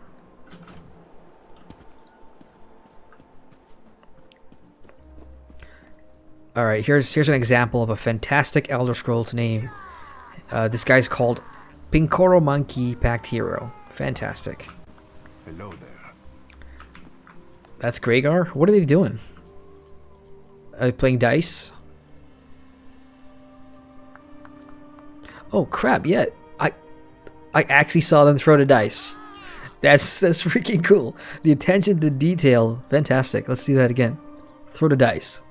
Alright, here's an example of a fantastic Elder Scrolls name. This guy's called Pinkoro Monkey Pact Hero. Fantastic. Hello there. That's Greymoor? What are they doing? Are they playing dice? Oh crap, yeah. I actually saw them throw the dice. That's freaking cool. The attention to detail, fantastic. Let's see that again. Throw the dice.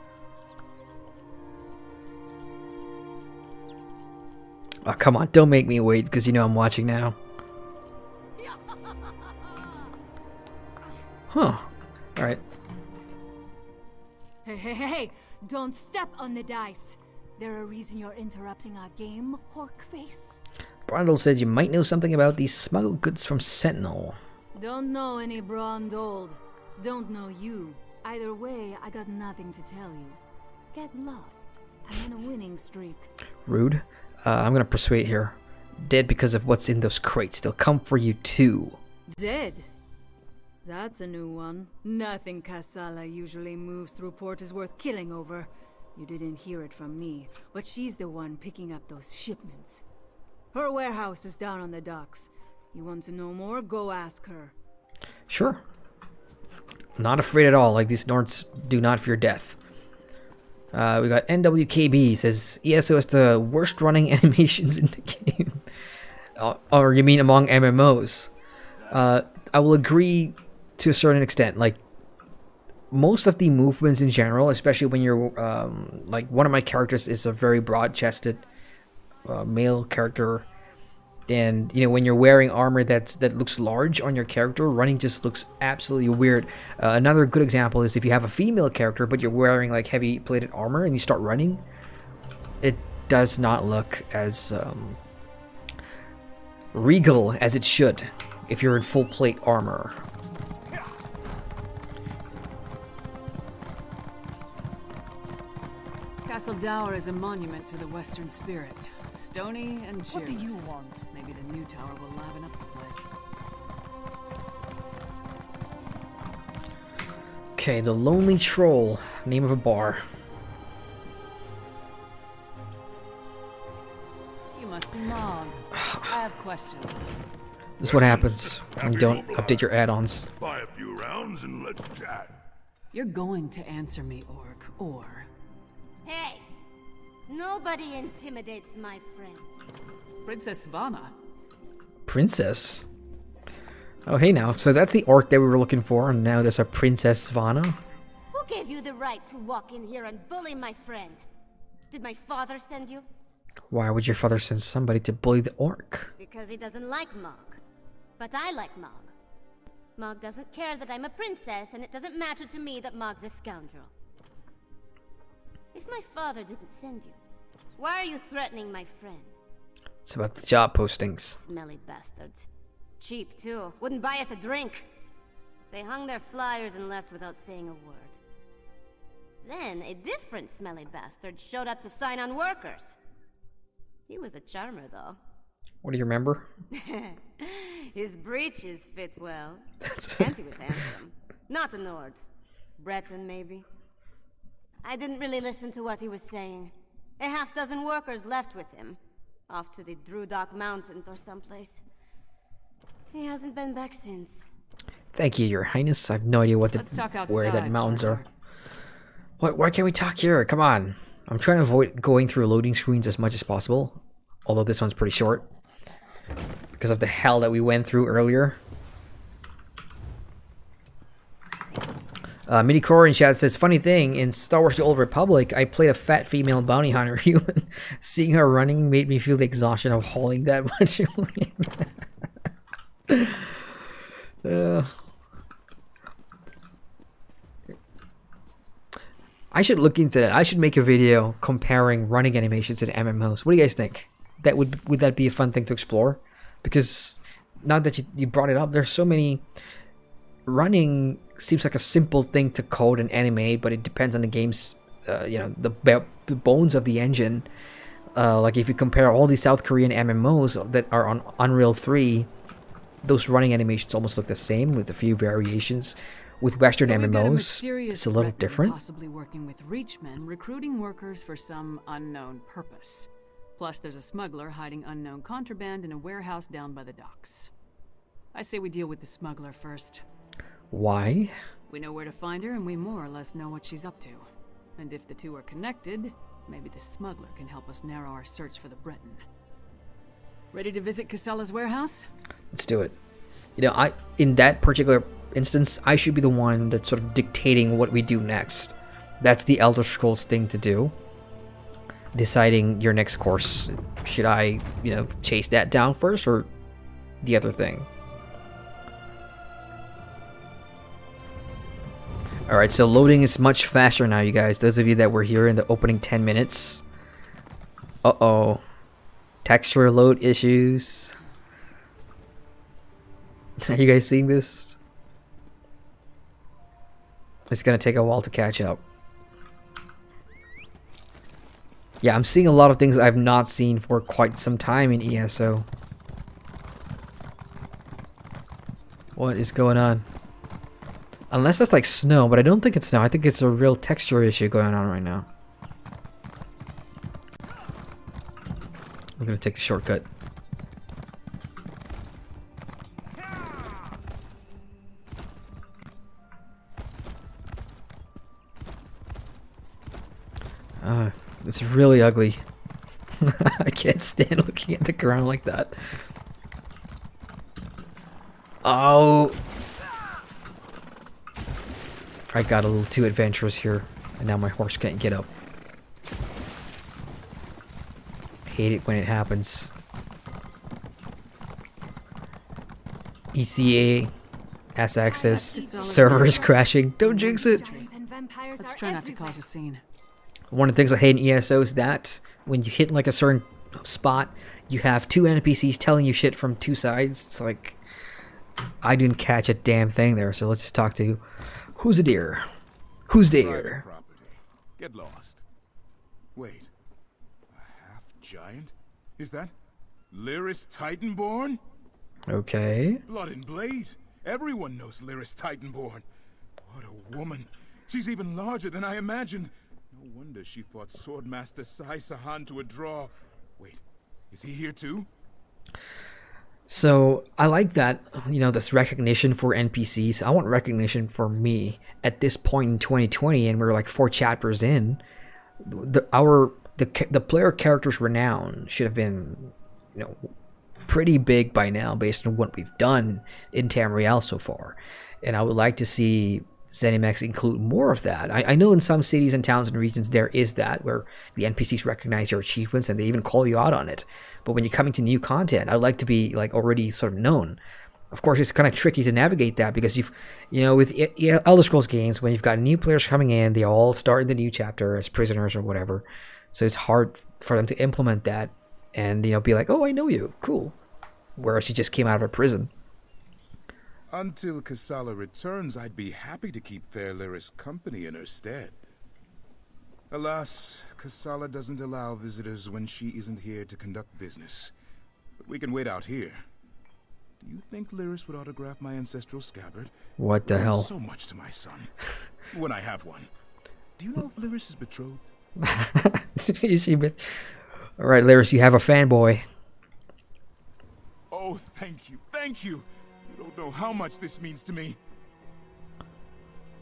Oh, come on, don't make me wait, because you know I'm watching now. Huh. Alright. Hey, don't step on the dice. There a reason you're interrupting our game, Horkface? Brondald said you might know something about these smuggled goods from Sentinel. Don't know any Brondald. Don't know you. Either way, I got nothing to tell you. Get lost. I'm on a winning streak. Rude. I'm gonna persuade here. Dead because of what's in those crates. They'll come for you too. Dead? That's a new one. Nothing Kasala usually moves through port is worth killing over. You didn't hear it from me, but she's the one picking up those shipments. Her warehouse is down on the docks. You want to know more? Go ask her. Sure. Not afraid at all. Like, these Nords do not fear death. We got NWKB says ESO has the worst running animations in the game. Or you mean among MMOs? I will agree to a certain extent. Like, most of the movements in general, especially when you're like, one of my characters is a very broad-chested male character, and you know, when you're wearing armor that looks large on your character, running just looks absolutely weird. Another good example is if you have a female character but you're wearing like heavy plated armor and you start running, it does not look as regal as it should if you're in full plate armor. Castle Dower is a monument to the Western spirit. Stony and cheerless. What do you want? Maybe the new tower will liven up the place. Okay, the Lonely Troll. Name of a bar. You must be Mog. I have questions. This is what happens when you don't update your add-ons. Buy a few rounds and let's chat. You're going to answer me, Orc, or... Hey! Nobody intimidates my friends. Princess Svanna. Princess? Oh, hey now. So that's the orc that we were looking for, and now there's a Princess Svanna? Who gave you the right to walk in here and bully my friend? Did my father send you? Why would your father send somebody to bully the orc? Because he doesn't like Mog. But I like Mog. Mog doesn't care that I'm a princess, and it doesn't matter to me that Mog's a scoundrel. If my father didn't send you, why are you threatening my friend? It's about the job postings. Smelly bastards. Cheap, too. Wouldn't buy us a drink. They hung their flyers and left without saying a word. Then, a different smelly bastard showed up to sign on workers. He was a charmer, though. What do you remember? His breeches fit well. And he was handsome. Not a Nord. Breton, maybe. I didn't really listen to what he was saying. A half-dozen workers left with him. Off to the Drudok Mountains or someplace. He hasn't been back since. Thank you, Your Highness. I have no idea what where that mountains are. What? Why can't we talk here? Come on. I'm trying to avoid going through loading screens as much as possible. Although this one's pretty short. Because of the hell that we went through earlier. Midicor in chat says, funny thing, in Star Wars The Old Republic, I played a fat female bounty hunter human. Seeing her running made me feel the exhaustion of hauling that much. I should look into that. I should make a video comparing running animations in MMOs. What do you guys think? Would that be a fun thing to explore? Because now that you brought it up, there's so many. Running seems like a simple thing to code and animate, but it depends on the game's, the bones of the engine. Like if you compare all these South Korean MMOs that are on Unreal 3, those running animations almost look the same with a few variations. With Western MMOs, it's a little different. Possibly working with Reachmen, recruiting workers for some unknown purpose. Plus, there's a smuggler hiding unknown contraband in a warehouse down by the docks. I say we deal with the smuggler first. Why? We know where to find her, and we more or less know what she's up to. And if the two are connected, maybe the smuggler can help us narrow our search for the Breton. Ready to visit Casella's warehouse? Let's do it. In that particular instance, I should be the one that's sort of dictating what we do next. That's the Elder Scrolls thing to do. Deciding your next course. Should I, chase that down first or the other thing? Alright, so loading is much faster now, you guys. Those of you that were here in the opening 10 minutes. Uh-oh. Texture load issues. Are you guys seeing this? It's gonna take a while to catch up. Yeah, I'm seeing a lot of things I've not seen for quite some time in ESO. What is going on? Unless that's like snow, but I don't think it's snow. I think it's a real texture issue going on right now. I'm gonna take the shortcut. It's really ugly. I can't stand looking at the ground like that. Oh! I got a little too adventurous here, and now my horse can't get up. Hate it when it happens. ECA, S-Access, server is crashing. Don't jinx it! Let's try not to cause a scene. One of the things I hate in ESO is that when you hit like a certain spot, you have two NPCs telling you shit from two sides. It's like, I didn't catch a damn thing there, so let's just talk to who's a deer? Who's there? Get lost. Wait. A half-giant? Is that Lyris Titanborn? Okay. Blood and Blade. Everyone knows Lyris Titanborn. What a woman. She's even larger than I imagined. No wonder she fought Swordmaster Sai Sahan to a draw. Wait, is he here too? So I like that, you know, this recognition for NPCs. I want recognition for me at this point in 2020, and we're like 4 chapters in. The player character's renown should have been, you know, pretty big by now based on what we've done in Tamriel so far. And I would like to see ZeniMax include more of that. I know in some cities and towns and regions there is that, where the NPCs recognize your achievements and they even call you out on it. But when you're coming to new content, I'd like to be like already sort of known. Of course, it's kind of tricky to navigate that because with Elder Scrolls games, when you've got new players coming in, they all start in the new chapter as prisoners or whatever. So it's hard for them to implement that and, you know, be like, oh, I know you, cool. Whereas you just came out of a prison. Until Kassala returns, I'd be happy to keep fair Lyris company in her stead. Alas, Kassala doesn't allow visitors when she isn't here to conduct business. But we can wait out here. Do you think Lyris would autograph my ancestral scabbard? What the hell? So much to my son. When I have one. Do you know if Lyris is betrothed? Alright, Lyris, you have a fanboy. Oh, thank you, thank you. You don't know how much this means to me.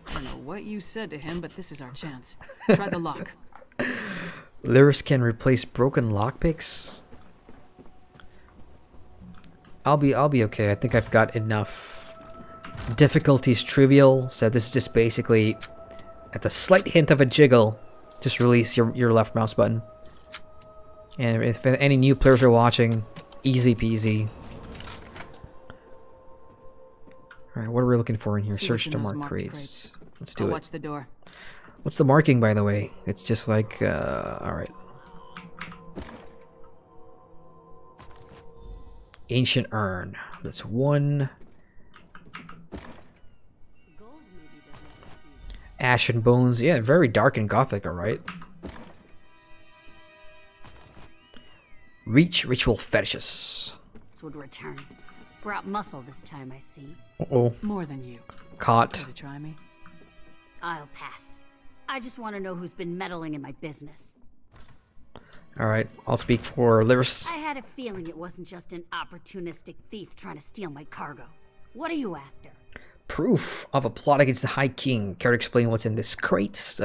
I don't know what you said to him, but this is our chance. Try the lock. Lyris can replace broken lockpicks. I'll be okay. I think I've got enough. Difficulty's trivial, so this is just basically at the slight hint of a jiggle, just release your left mouse button. And if any new players are watching, easy peasy. Alright, what are we looking for in here? Search to mark crates. Let's do it. Watch the door. What's the marking, by the way? It's just like, alright. Ancient urn. That's one. Ashen bones. Yeah, very dark and gothic, alright. Reach ritual fetishes. This would return. Brought muscle this time, I see. Uh-oh. More than you. Caught. Care to try me? I'll pass. I just want to know who's been meddling in my business. Alright, I'll speak for Lyris. I had a feeling it wasn't just an opportunistic thief trying to steal my cargo. What are you after? Proof of a plot against the High King. Care to explain what's in this crate?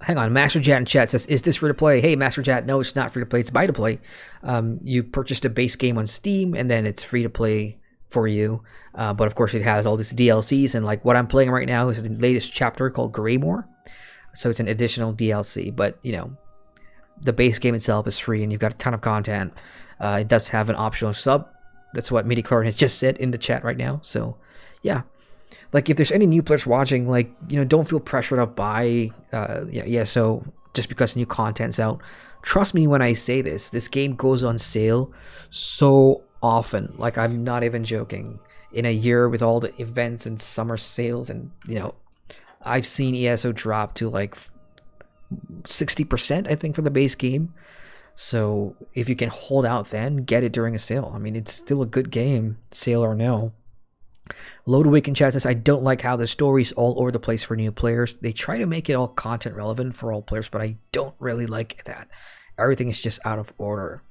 Hang on, Master Jat in chat says, is this free to play? Hey, Master Jat, no, it's not free to play, it's buy to play. You purchased a base game on Steam, and then it's free to play for you. But of course, it has all these DLCs, and like what I'm playing right now is the latest chapter called Greymoor. So it's an additional DLC, but you know, the base game itself is free, and you've got a ton of content. It does have an optional sub. That's what MediClorian has just said in the chat right now. So, yeah. Like, if there's any new players watching, like, you know, don't feel pressured to buy so just because new content's out. Trust me when I say this. This game goes on sale so often. Like, I'm not even joking. In a year with all the events and summer sales and, you know, I've seen ESO drop to, like, 60%, I think, for the base game. So, if you can hold out then, get it during a sale. I mean, it's still a good game, sale or no. Load Awaken chat says, I don't like how the story's all over the place for new players. They try to make it all content relevant for all players, but I don't really like that. Everything is just out of order.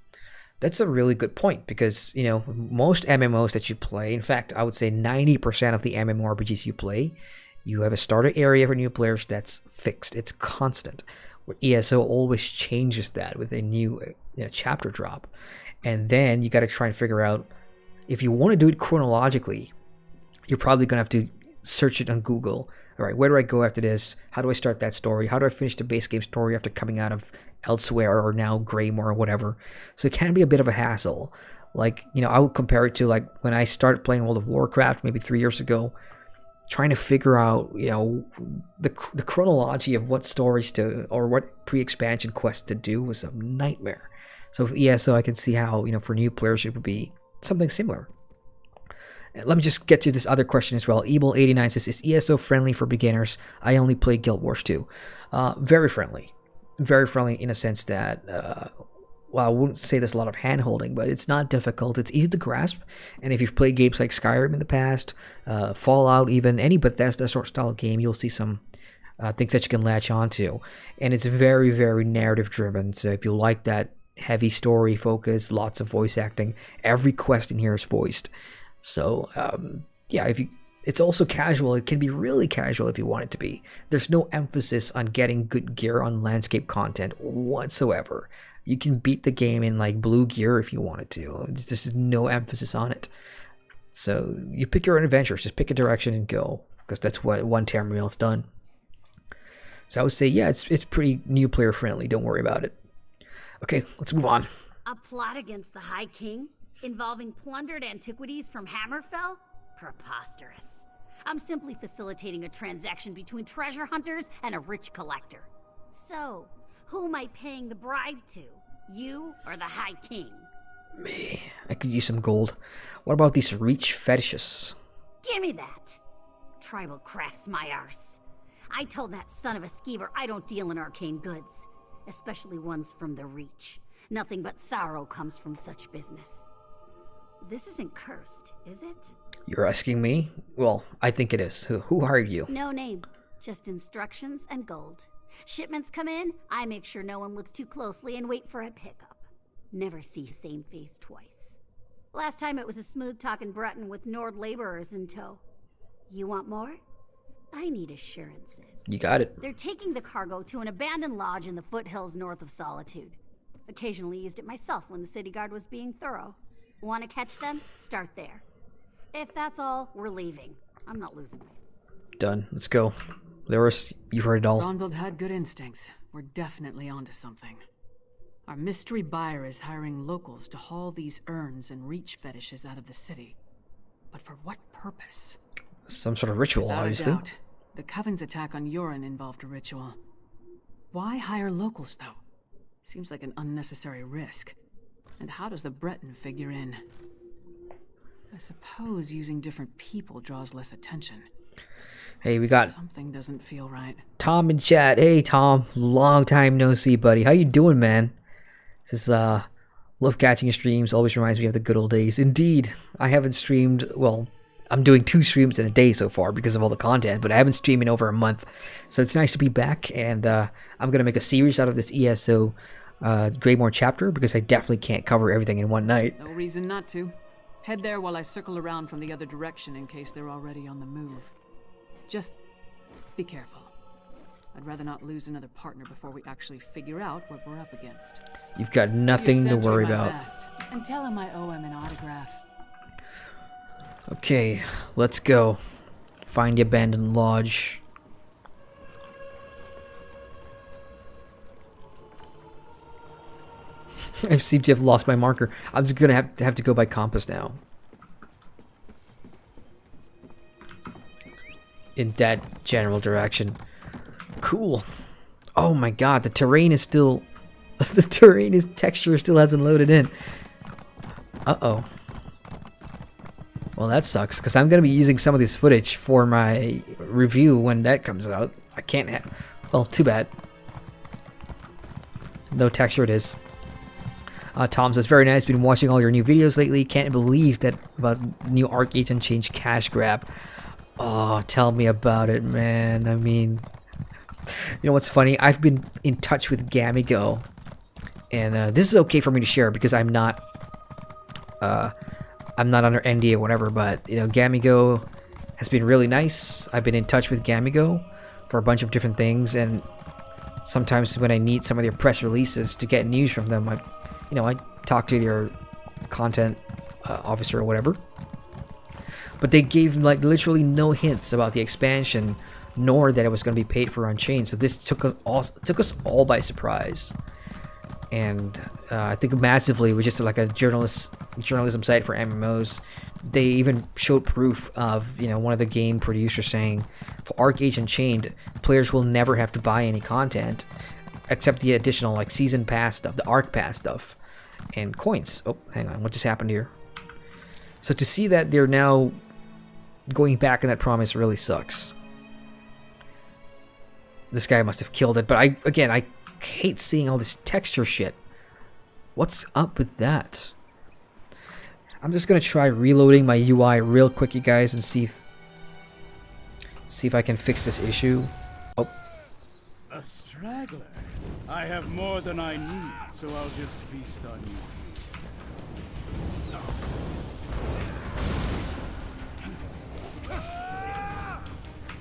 That's a really good point because, you know, most MMOs that you play, in fact, I would say 90% of the MMORPGs you play, you have a starter area for new players that's fixed. It's constant. Where ESO always changes that with a new chapter drop. And then you got to try and figure out, if you want to do it chronologically, you're probably going to have to search it on Google. All right, where do I go after this? How do I start that story? How do I finish the base game story after coming out of Elsewhere or now Greymoor or whatever? So it can be a bit of a hassle. Like, you know, I would compare it to like when I started playing World of Warcraft maybe 3 years ago, trying to figure out, you know, the chronology of what stories to, or what pre-expansion quests to do was a nightmare. So with ESO, I can see how, for new players it would be something similar. And let me just get to this other question as well. Ebel89 says, is ESO friendly for beginners? I only play Guild Wars 2. Very friendly. Very friendly in a sense that, well, I wouldn't say there's a lot of hand-holding, but it's not difficult. It's easy to grasp. And if you've played games like Skyrim in the past, Fallout, even any Bethesda sort of style game, you'll see some things that you can latch onto. And it's very, very narrative-driven. So if you like that heavy story focus, lots of voice acting, every quest in here is voiced. So, yeah, it's also casual. It can be really casual if you want it to be. There's no emphasis on getting good gear on landscape content whatsoever. You can beat the game in like blue gear if you wanted to. There's just no emphasis on it. So you pick your own adventures. Just pick a direction and go, because that's what one Tamriel's done. So I would say, yeah, it's pretty new player friendly. Don't worry about it. Okay, let's move on. A plot against the High King? Involving plundered antiquities from Hammerfell? Preposterous. I'm simply facilitating a transaction between treasure hunters and a rich collector. So, who am I paying the bribe to? You or the High King? Me. I could use some gold. What about these reach fetishes? Give me that. Tribal crafts my arse. I told that son of a skeever I don't deal in arcane goods, especially ones from the Reach. Nothing but sorrow comes from such business. This isn't cursed, is it? You're asking me? Well, I think it is. Who hired you? No name. Just instructions and gold. Shipments come in, I make sure no one looks too closely and wait for a pickup. Never see the same face twice. Last time it was a smooth-talking Breton with Nord laborers in tow. You want more? I need assurances. You got it. They're taking the cargo to an abandoned lodge in the foothills north of Solitude. Occasionally used it myself when the city guard was being thorough. Want to catch them? Start there. If that's all, we're leaving. I'm not losing it. Done. Let's go. Lyris, you've heard it all. Ronald had good instincts. We're definitely onto something. Our mystery buyer is hiring locals to haul these urns and reach fetishes out of the city. But for what purpose? Some sort of ritual, Without obviously. a doubt. The Coven's attack on Yoren involved a ritual. Why hire locals, though? Seems like an unnecessary risk. And how does the Breton figure in? I suppose using different people draws less attention. Hey, we got something doesn't feel right. Tom in chat. Hey, Tom. Long time no see, buddy. How you doing, man? This is, love catching your streams. Always reminds me of the good old days. Indeed, I haven't streamed, well, I'm doing 2 streams in a day so far because of all the content, but I haven't streamed in over a month. So it's nice to be back, and I'm going to make a series out of this ESO Greymoor chapter because I definitely can't cover everything in one night. No reason not to. Head there while I circle around from the other direction in case they're already on the move. Just be careful. I'd rather not lose another partner before we actually figure out what we're up against. You've got nothing to worry about. And tell him I owe him an autograph. Okay, let's go. Find the abandoned lodge. I seem to have lost my marker. I'm just gonna have to go by compass now. In that general direction. Cool. Oh my god, the terrain is still... the texture still hasn't loaded in. Uh-oh. Well, that sucks, because I'm going to be using some of this footage for my review when that comes out. I can't have... Well, too bad. No texture it is. Tom says, very nice, been watching all your new videos lately. Can't believe that about new Archagent change cash grab. Oh, tell me about it, man. I mean... You know what's funny? I've been in touch with Gamigo, and this is okay for me to share because I'm not under NDA or whatever. But you know, Gamigo has been really nice. I've been in touch with Gamigo for a bunch of different things, and sometimes when I need some of their press releases to get news from them, I talk to their content officer or whatever. But they gave like literally no hints about the expansion, nor that it was going to be paid for Unchained. So this took us all by surprise, and I think massively. We're just like a journalism site for MMOs. They even showed proof of one of the game producers saying, for Archagent Chained, players will never have to buy any content except the additional like season pass stuff, the Arc Pass stuff. and coins. Oh, hang on. What just happened here? So to see that they're now going back on that promise really sucks. This guy must have killed it. But I hate seeing all this texture shit. What's up with that? I'm just going to try reloading my UI real quick, you guys, and see if I can fix this issue. Oh. A straggler. I have more than I need, so I'll just feast on you.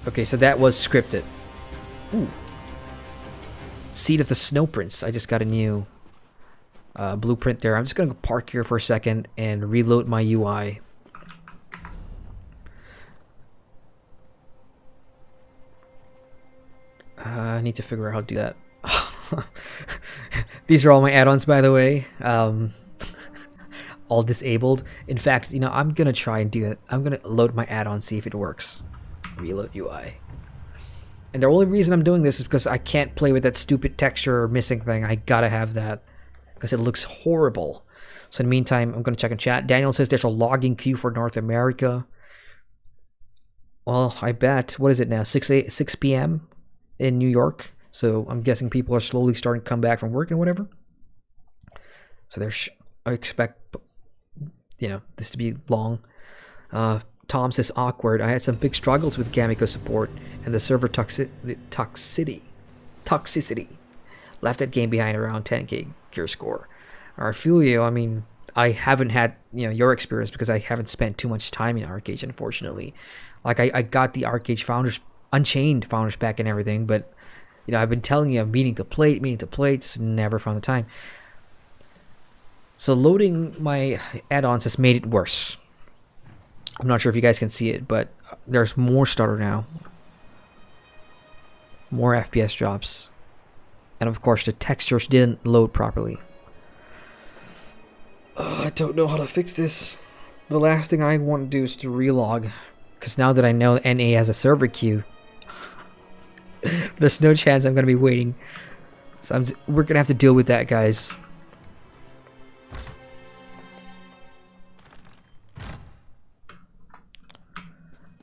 Okay, so that was scripted. Ooh. Seed of the Snow Prince. I just got a new blueprint there. I'm just gonna park here for a second and reload my UI. I need to figure out how to do that. These are all my add-ons, by the way. All disabled. In fact, you know, I'm gonna try and do it. I'm gonna load my add-on, see if it works. Reload UI. And the only reason I'm doing this is because I can't play with that stupid texture or missing thing. I gotta have that because it looks horrible. So in the meantime, I'm gonna check in chat. Daniel says there's a logging queue for North America. Well, I bet. What is it now? 6 p.m. in New York. So I'm guessing people are slowly starting to come back from work and whatever. So I expect, you know, this to be long. Tom says awkward. I had some big struggles with Gamiko support and the server toxicity left that game behind around 10k gear score. I feel you. I mean, I haven't had, you know, your experience because I haven't spent too much time in Arcade, unfortunately. Like I got the Arcade founders, Unchained founders back and everything, but you know, I've been telling you I'm meaning to play, just never found the time. So loading my add-ons has made it worse. I'm not sure if you guys can see it, but there's more stutter now. More FPS drops. And of course the textures didn't load properly. I don't know how to fix this. The last thing I want to do is to relog. Because now that I know NA has a server queue, there's no chance I'm going to be waiting. So we're going to have to deal with that, guys.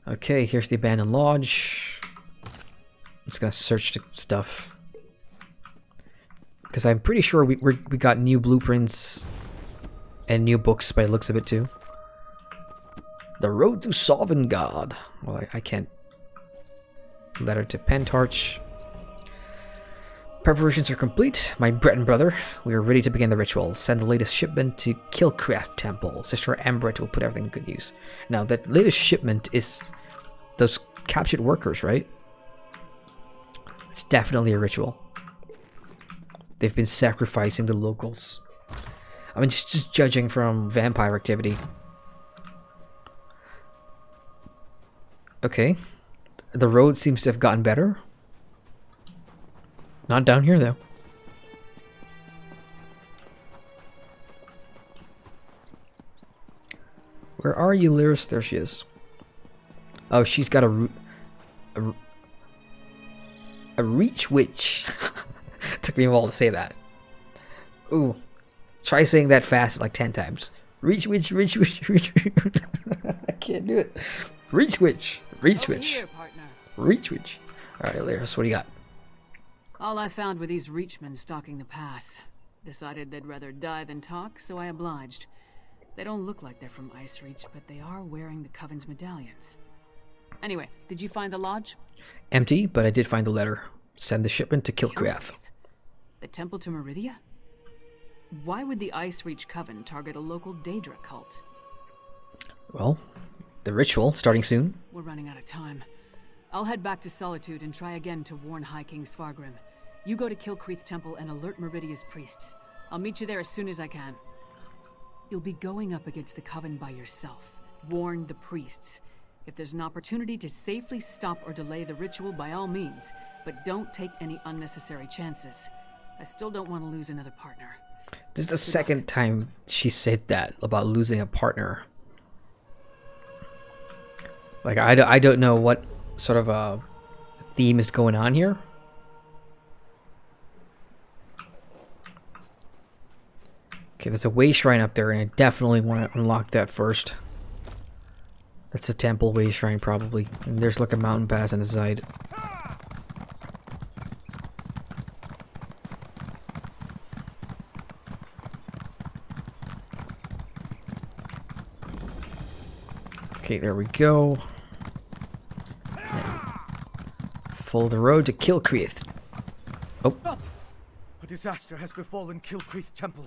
Okay, here's the abandoned lodge. I'm just gonna search the stuff because I'm pretty sure we got new blueprints and new books by the looks of it too. The Road to Sovngarde. Well, I can't. Letter to Pentarch. Preparations are complete. My Breton brother, we are ready to begin the ritual. Send the latest shipment to Killkreath Temple. Sister Ambret will put everything in good use. Now, that latest shipment is those captured workers, right? It's definitely a ritual. They've been sacrificing the locals. I mean, just judging from vampire activity. Okay. The road seems to have gotten better. Not down here, though. Where are you, Lyris? There she is. Oh, she's got a reach witch. Took me a while to say that. Ooh. Try saying that fast like 10 times. Reach witch, reach witch, reach witch. I can't do it. Reach witch, reach witch. Reach witch. Alright, Lyris, what do you got? All I found were these reachmen stalking the pass. Decided they'd rather die than talk, so I obliged. They don't look like they're from Icereach, but they are wearing the Coven's medallions. Anyway, did you find the lodge? Empty, but I did find the letter. Send the shipment to Killkreath. The temple to Meridia? Why would the Icereach Coven target a local Daedra cult? Well, the ritual starting soon. We're running out of time. I'll head back to Solitude and try again to warn High King Svargrim. You go to Killkreath Temple and alert Meridia's priests. I'll meet you there as soon as I can. You'll be going up against the Coven by yourself. Warn the priests. If there's an opportunity to safely stop or delay the ritual, by all means, but don't take any unnecessary chances. I still don't want to lose another partner. This is the second time she said that about losing a partner. Like, I don't know what sort of a theme is going on here. Okay, Okay, there's a way shrine up there, and I definitely want to unlock that first. That's a temple way shrine, probably. And there's like a mountain pass on the side. Okay, there we go. Yeah. Follow the road to Killkreath. Oh. A disaster has befallen Killkreath Temple.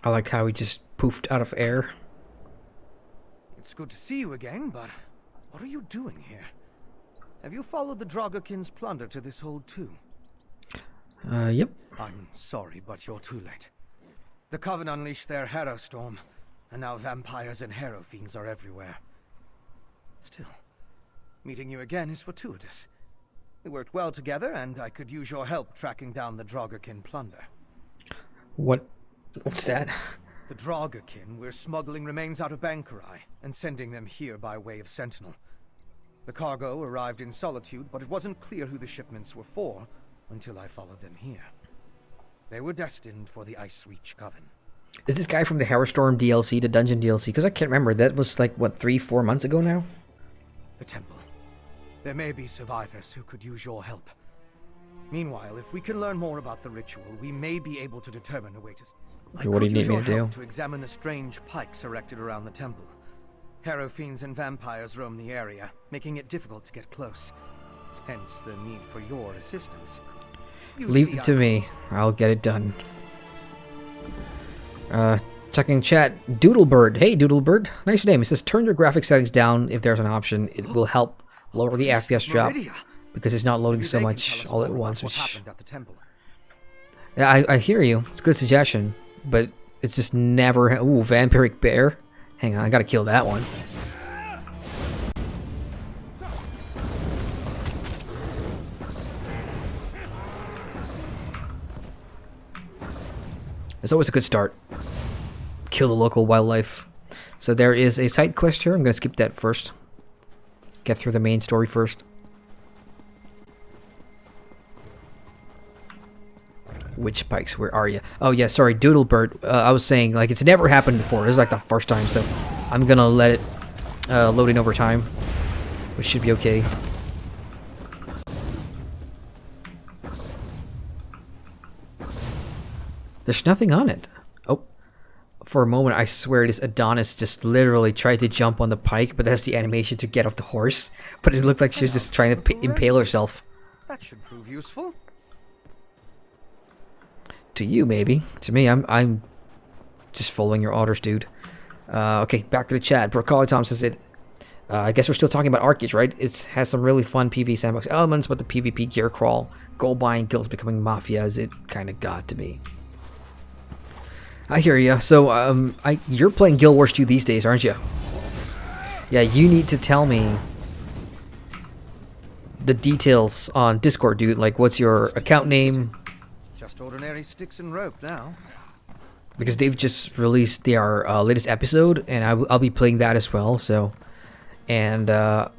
I like how he just poofed out of air. It's good to see you again, but what are you doing here? Have you followed the Draugr-kin's plunder to this hold too? Yep. I'm sorry, but you're too late. The Coven unleashed their Harrowstorm, and now vampires and harrow fiends are everywhere. Still, meeting you again is fortuitous. We worked well together, and I could use your help tracking down the Draugr-kin plunder. What's that? The Draugr-kin were smuggling remains out of Bankarai and sending them here by way of Sentinel. The cargo arrived in Solitude, but it wasn't clear who the shipments were for until I followed them here. They were destined for the Icereach Coven. Is this guy from the Harrowstorm DLC, the dungeon DLC? Because I can't remember. That was like, what, 3-4 months ago now? The temple. There may be survivors who could use your help. Meanwhile, if we can learn more about the ritual, we may be able to determine a way to... What do you need me to do? To examine the strange pikes erected around the temple. Harrow fiends and vampires roam the area, making it difficult to get close. Hence the need for your assistance. Leave it to me. I'll get it done. Checking chat. Doodlebird. Hey, Doodlebird. Nice name. It says turn your graphic settings down if there's an option. It will help lower the FPS drop because it's not loading so much all at once. Which... Yeah, I hear you. It's a good suggestion, but it's just never... Ooh, vampiric bear. Hang on, I gotta kill that one. It's always a good start. Kill the local wildlife. So there is a side quest here. I'm gonna skip that first. Get through the main story first. Which pikes? Where are you? Oh yeah, sorry, Doodlebird. I was saying, like, it's never happened before. This is like the first time, so I'm gonna let it load in over time, which should be okay. There's nothing on it. Oh, for a moment I swear this Adonis just literally tried to jump on the pike, but that's the animation to get off the horse. But it looked like she was just trying to impale herself. That should prove useful. To you, maybe. To me, I'm just following your orders, dude. Okay, back to the chat. Broccoli Tom says it. I guess we're still talking about Arcade, right? It has some really fun PvE sandbox elements, but the PvP gear crawl, gold buying, guilds becoming mafias, it kind of got to me. I hear ya. So, you're playing Guild Wars 2 these days, aren't you? Yeah, you need to tell me the details on Discord, dude. Like, what's your account name? Just ordinary sticks and rope now. Because they've just released their latest episode, and I'll be playing that as well. So, and I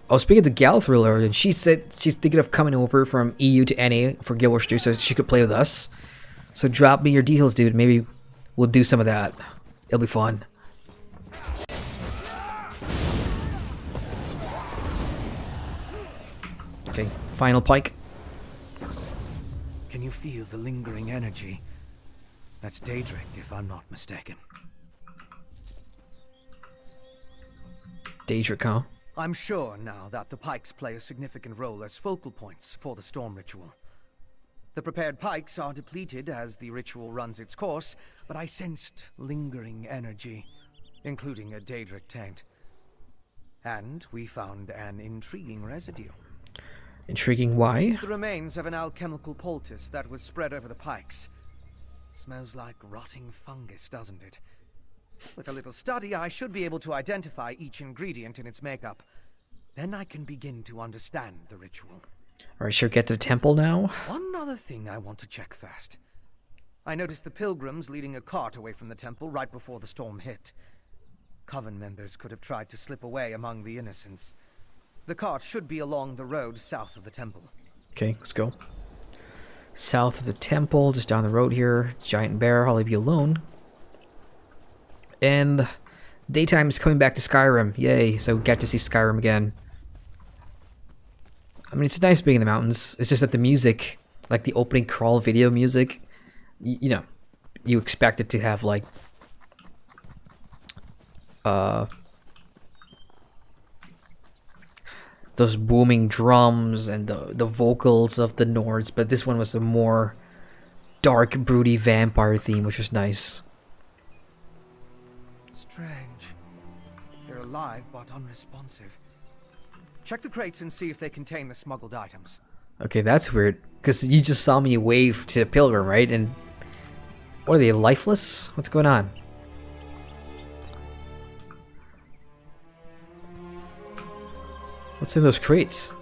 was speaking to Gal Thriller, and she said she's thinking of coming over from EU to NA for Guild Wars 2, so she could play with us. So drop me your details, dude. Maybe we'll do some of that. It'll be fun. Okay, final pike. Can you feel the lingering energy? That's Daedric, if I'm not mistaken. Daedric, huh? I'm sure now that the pikes play a significant role as focal points for the storm ritual. The prepared pikes are depleted as the ritual runs its course, but I sensed lingering energy, including a Daedric taint. And we found an intriguing residue. Intriguing why? It's the remains of an alchemical poultice that was spread over the pikes. Smells like rotting fungus, doesn't it? With a little study, I should be able to identify each ingredient in its makeup. Then I can begin to understand the ritual. Alright, should we get to the temple now? One other thing I want to check first. I noticed the pilgrims leading a cart away from the temple right before the storm hit. Coven members could have tried to slip away among the innocents. The cart should be along the road south of the temple. Okay, let's go. south of the temple, just down the road here. Giant bear, I'll leave you alone. And daytime is coming back to Skyrim. Yay, so we get to see Skyrim again. I mean, it's nice being in the mountains. It's just that the music, like the opening crawl video music, you know, you expect it to have like those booming drums and the vocals of the Nords, but this one was a more dark, broody vampire theme, which was nice. Strange. They're alive but unresponsive. Check the crates and see if they contain the smuggled items. Okay, that's weird, because you just saw me wave to the pilgrim, right? And what are they, lifeless? What's going on? What's in those crates?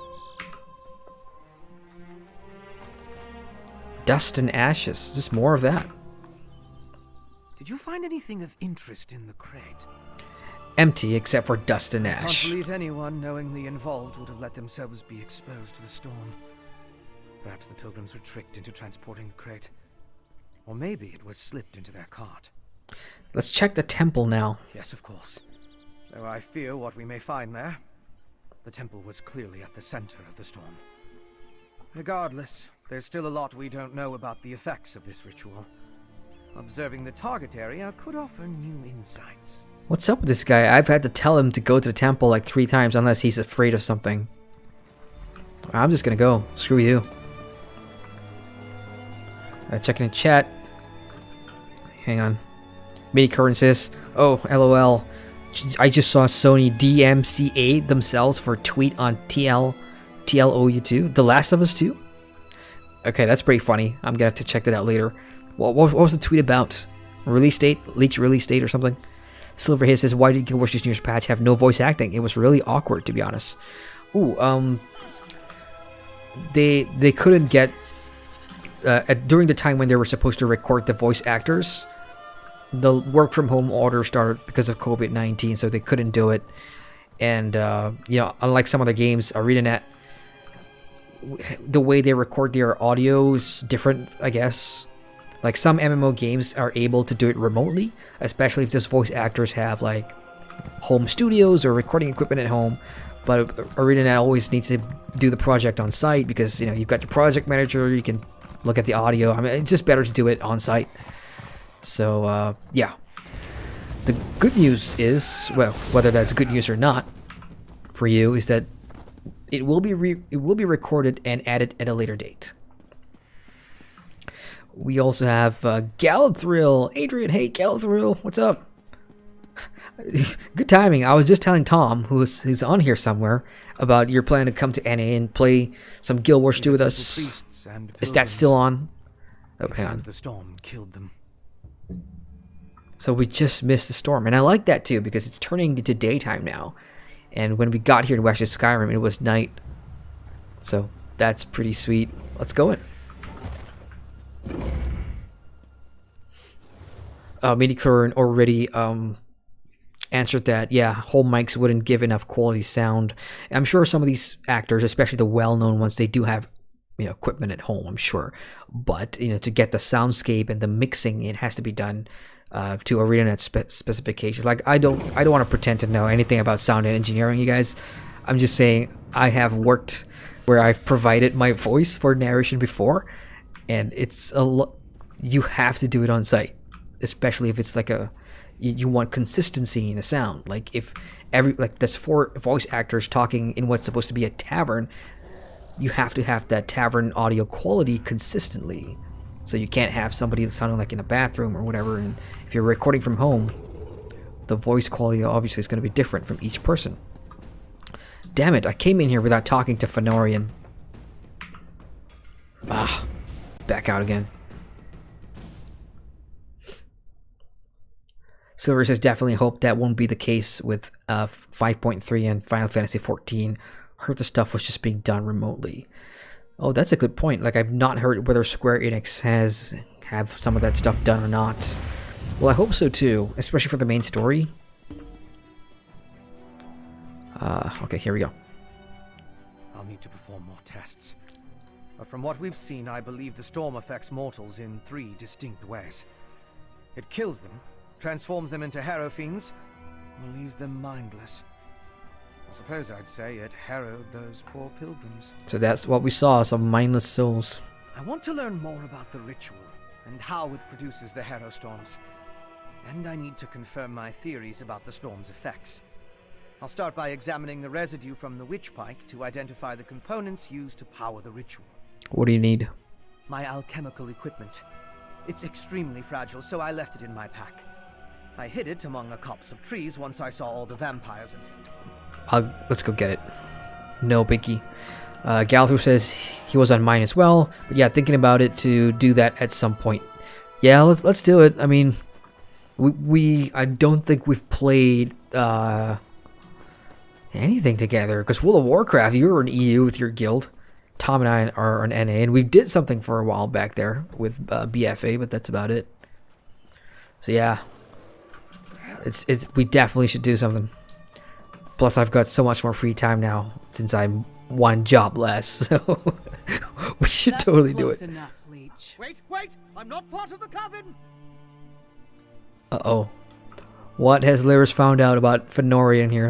Dust and ashes. Just more of that. Did you find anything of interest in the crate? Empty except for dust and I ash. can't believe anyone knowingly involved would have let themselves be exposed to the storm. Perhaps the pilgrims were tricked into transporting the crate. Or maybe it was slipped into their cart. Let's check the temple now. Yes, of course. Though I fear what we may find there. The temple was clearly at the center of the storm. Regardless, there's still a lot we don't know about the effects of this ritual. Observing the target area could offer new insights. What's up with this guy? I've had to tell him to go to the temple like 3 times unless he's afraid of something. I'm just gonna go. Screw you. Checking the chat. Hang on. Mini occurrences. Oh, LOL. I just saw Sony DMCA themselves for a tweet on TLOU2. The Last of Us 2? Okay, that's pretty funny. I'm gonna have to check that out later. What was the tweet about? Release date? Leaked release date or something? Silverhead says, why did Guild Wars this year's patch have no voice acting? It was really awkward, to be honest. Ooh, they couldn't get... during the time when they were supposed to record the voice actors, the work from home order started because of COVID-19, so they couldn't do it. And, you know, unlike some other games, ArenaNet, the way they record their audio is different, I guess. Like, some MMO games are able to do it remotely, especially if those voice actors have, like, home studios or recording equipment at home. But ArenaNet always needs to do the project on site because, you know, you've got your project manager, you can look at the audio. I mean, it's just better to do it on site. So, yeah. The good news is, well, whether that's good news or not for you, is that it will be recorded and added at a later date. We also have Galadriel. Adrian, hey Galadriel, what's up? Good timing. I was just telling Tom, who's on here somewhere, about your plan to come to NA and play some Guild Wars 2 with us. Is that still on? Oh, hang on. The storm killed them. So we just missed the storm, and I like that too because it's turning into daytime now. And when we got here to Western Skyrim, it was night. So that's pretty sweet. Let's go in. Midichlorian already answered that, yeah, home mics wouldn't give enough quality sound. I'm sure some of these actors, especially the well-known ones, they do have, you know, equipment at home, I'm sure. But, you know, to get the soundscape and the mixing, it has to be done to ArenaNet specifications. Like, I don't want to pretend to know anything about sound and engineering, you guys. I'm just saying I have worked where I've provided my voice for narration before, and it's you have to do it on site, especially if it's like you want consistency in the sound. Like if there's 4 voice actors talking in what's supposed to be a tavern, you have to have that tavern audio quality consistently. So you can't have somebody that's sounding like in a bathroom or whatever. And if you're recording from home, the voice quality obviously is going to be different from each person. Damn it, I came in here without talking to Fëanorian. Ah, back out again. Silver says, definitely hope that won't be the case with 5.3 and Final Fantasy 14. Heard the stuff was just being done remotely. Oh, that's a good point. Like, I've not heard whether Square Enix have some of that stuff done or not. Well, I hope so too, especially for the main story. Okay, here we go. I'll need to perform more tests. But from what we've seen, I believe the storm affects mortals in 3 distinct ways. It kills them, transforms them into harrow fiends, or leaves them mindless. I suppose I'd say it harrowed those poor pilgrims. So that's what we saw, some mindless souls. I want to learn more about the ritual and how it produces the Harrowstorms. And I need to confirm my theories about the storm's effects. I'll start by examining the residue from the witch pike to identify the components used to power the ritual. What do you need? My alchemical equipment. It's extremely fragile, so I left it in my pack. I hid it among a copse of trees once I saw all the vampires in it. Let's go get it. No biggie. Galthor says he was on mine as well, but yeah, thinking about it to do that at some point. Yeah, let's do it. I mean, I don't think we've played anything together, because World of Warcraft, you were an EU with your guild. Tom and I are an NA, and we did something for a while back there with BFA, but that's about it. So yeah, we definitely should do something. Plus, I've got so much more free time now since I'm one job less, so we should totally do it. Enough, Leech. Wait! I'm not part of the coven! Uh-oh. What has Lyris found out about Fenori in here?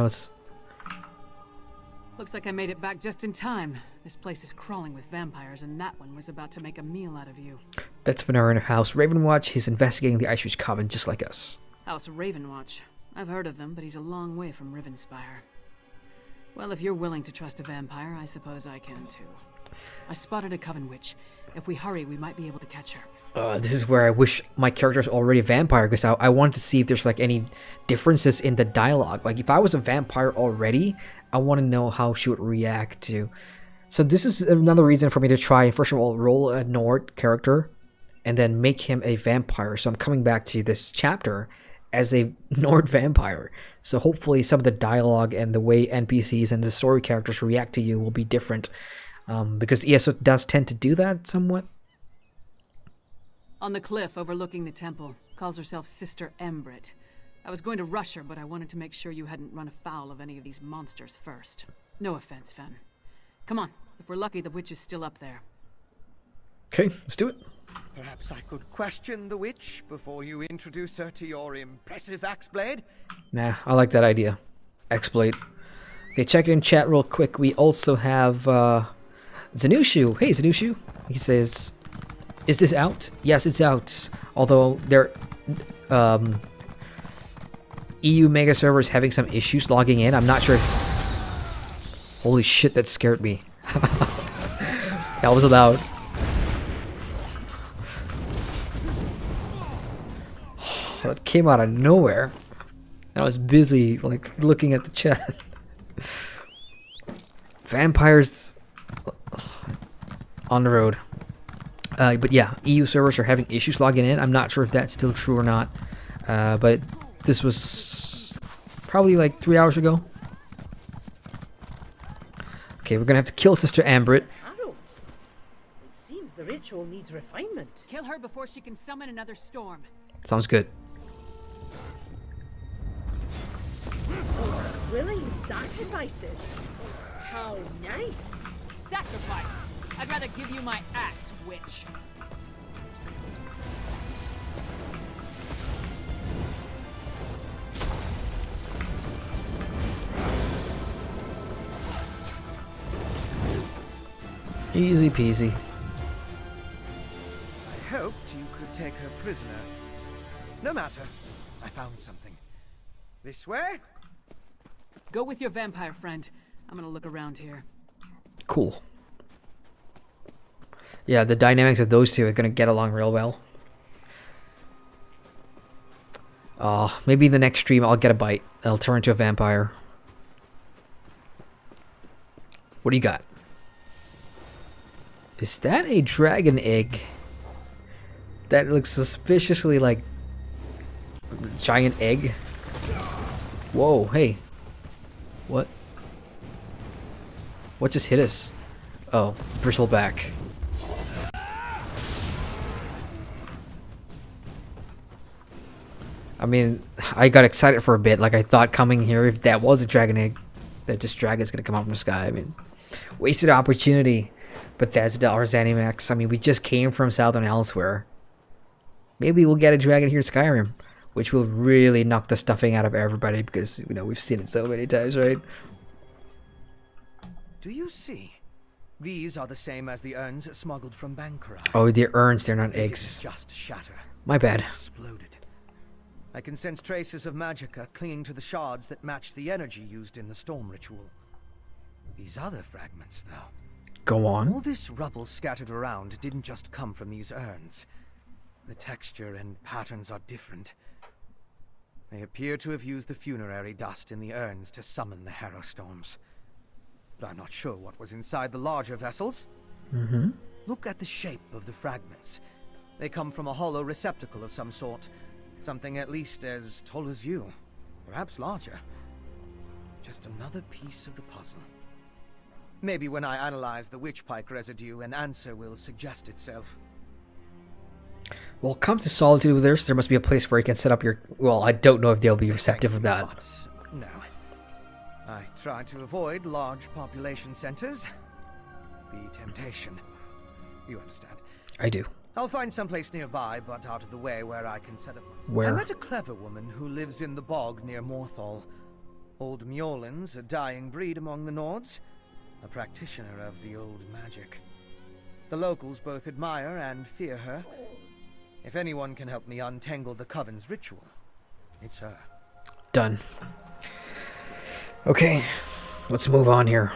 Looks like I made it back just in time. This place is crawling with vampires, and that one was about to make a meal out of you. That's Fenori in House Ravenwatch. He's investigating the Ice Reach Coven just like us. House Ravenwatch. I've heard of them, but he's a long way from Rivenspire. Well, if you're willing to trust a vampire, I suppose I can too. I spotted a coven witch. If we hurry, we might be able to catch her. This is where I wish my character was already a vampire, because I wanted to see if there's like any differences in the dialogue. Like if I was a vampire already, I want to know how she would react to. So this is another reason for me to try, first of all, roll a Nord character and then make him a vampire. So I'm coming back to this chapter as a Nord vampire. So hopefully some of the dialogue and the way NPCs and the story characters react to you will be different. Because ESO does tend to do that somewhat. On the cliff overlooking the temple, calls herself Sister Embrit. I was going to rush her, but I wanted to make sure you hadn't run afoul of any of these monsters first. No offense, Fen. Come on, if we're lucky, the witch is still up there. Okay, let's do it. Perhaps I could question the witch before you introduce her to your impressive axe blade? Nah, I like that idea. X-Blade. Okay, check it in chat real quick. We also have Zanushu. Hey, Zanushu. He says, is this out? Yes, it's out. Although their EU mega server is having some issues logging in. I'm not sure. Holy shit, that scared me. That was loud. That came out of nowhere. I was busy like looking at the chat. Vampires on the road. But yeah, EU servers are having issues logging in. I'm not sure if that's still true or not. But this was probably like 3 hours ago. Okay, we're gonna have to kill Sister Ambrit. It seems the ritual needs refinement. Kill her before she can summon another storm. Sounds good. Willing sacrifices. How nice. Sacrifice. I'd rather give you my axe, witch. Easy peasy. I hoped you could take her prisoner. No matter. I found something. This way? Go with your vampire friend. I'm gonna look around here. Cool. Yeah, the dynamics of those two are gonna get along real well. Maybe the next stream I'll get a bite. I'll turn into a vampire. What do you got? Is that a dragon egg? That looks suspiciously like giant egg. Whoa, hey. What? What just hit us? Oh, bristleback. I mean, I got excited for a bit. Like, I thought coming here, if that was a dragon egg, that this dragon's gonna come out from the sky. I mean, wasted opportunity. Bethesda or ZeniMax. I mean, we just came from Southern Elsewhere. Maybe we'll get a dragon here in Skyrim, which will really knock the stuffing out of everybody because, you know, we've seen it so many times, right? Do you see? These are the same as the urns smuggled from Bankara. Oh, they're urns, they're not eggs. Just shatter. My bad. They exploded. I can sense traces of magicka clinging to the shards that match the energy used in the storm ritual. These other fragments, though. Go on. All this rubble scattered around didn't just come from these urns. The texture and patterns are different. They appear to have used the funerary dust in the urns to summon the Harrowstorms. But I'm not sure what was inside the larger vessels. Mm-hmm. Look at the shape of the fragments. They come from a hollow receptacle of some sort. Something at least as tall as you. Perhaps larger. Just another piece of the puzzle. Maybe when I analyze the witchpike residue, an answer will suggest itself. Well, come to Solitude with this. There must be a place where you can set up your... Well, I don't know if they'll be receptive of that. But no. I try to avoid large population centers. The temptation. You understand. I do. I'll find someplace nearby, but out of the way where I can set up... Where? I met a clever woman who lives in the bog near Morthal. Old Mjolnir's a dying breed among the Nords. A practitioner of the old magic. The locals both admire and fear her. If anyone can help me untangle the coven's ritual, it's her. Done. Okay, let's move on here.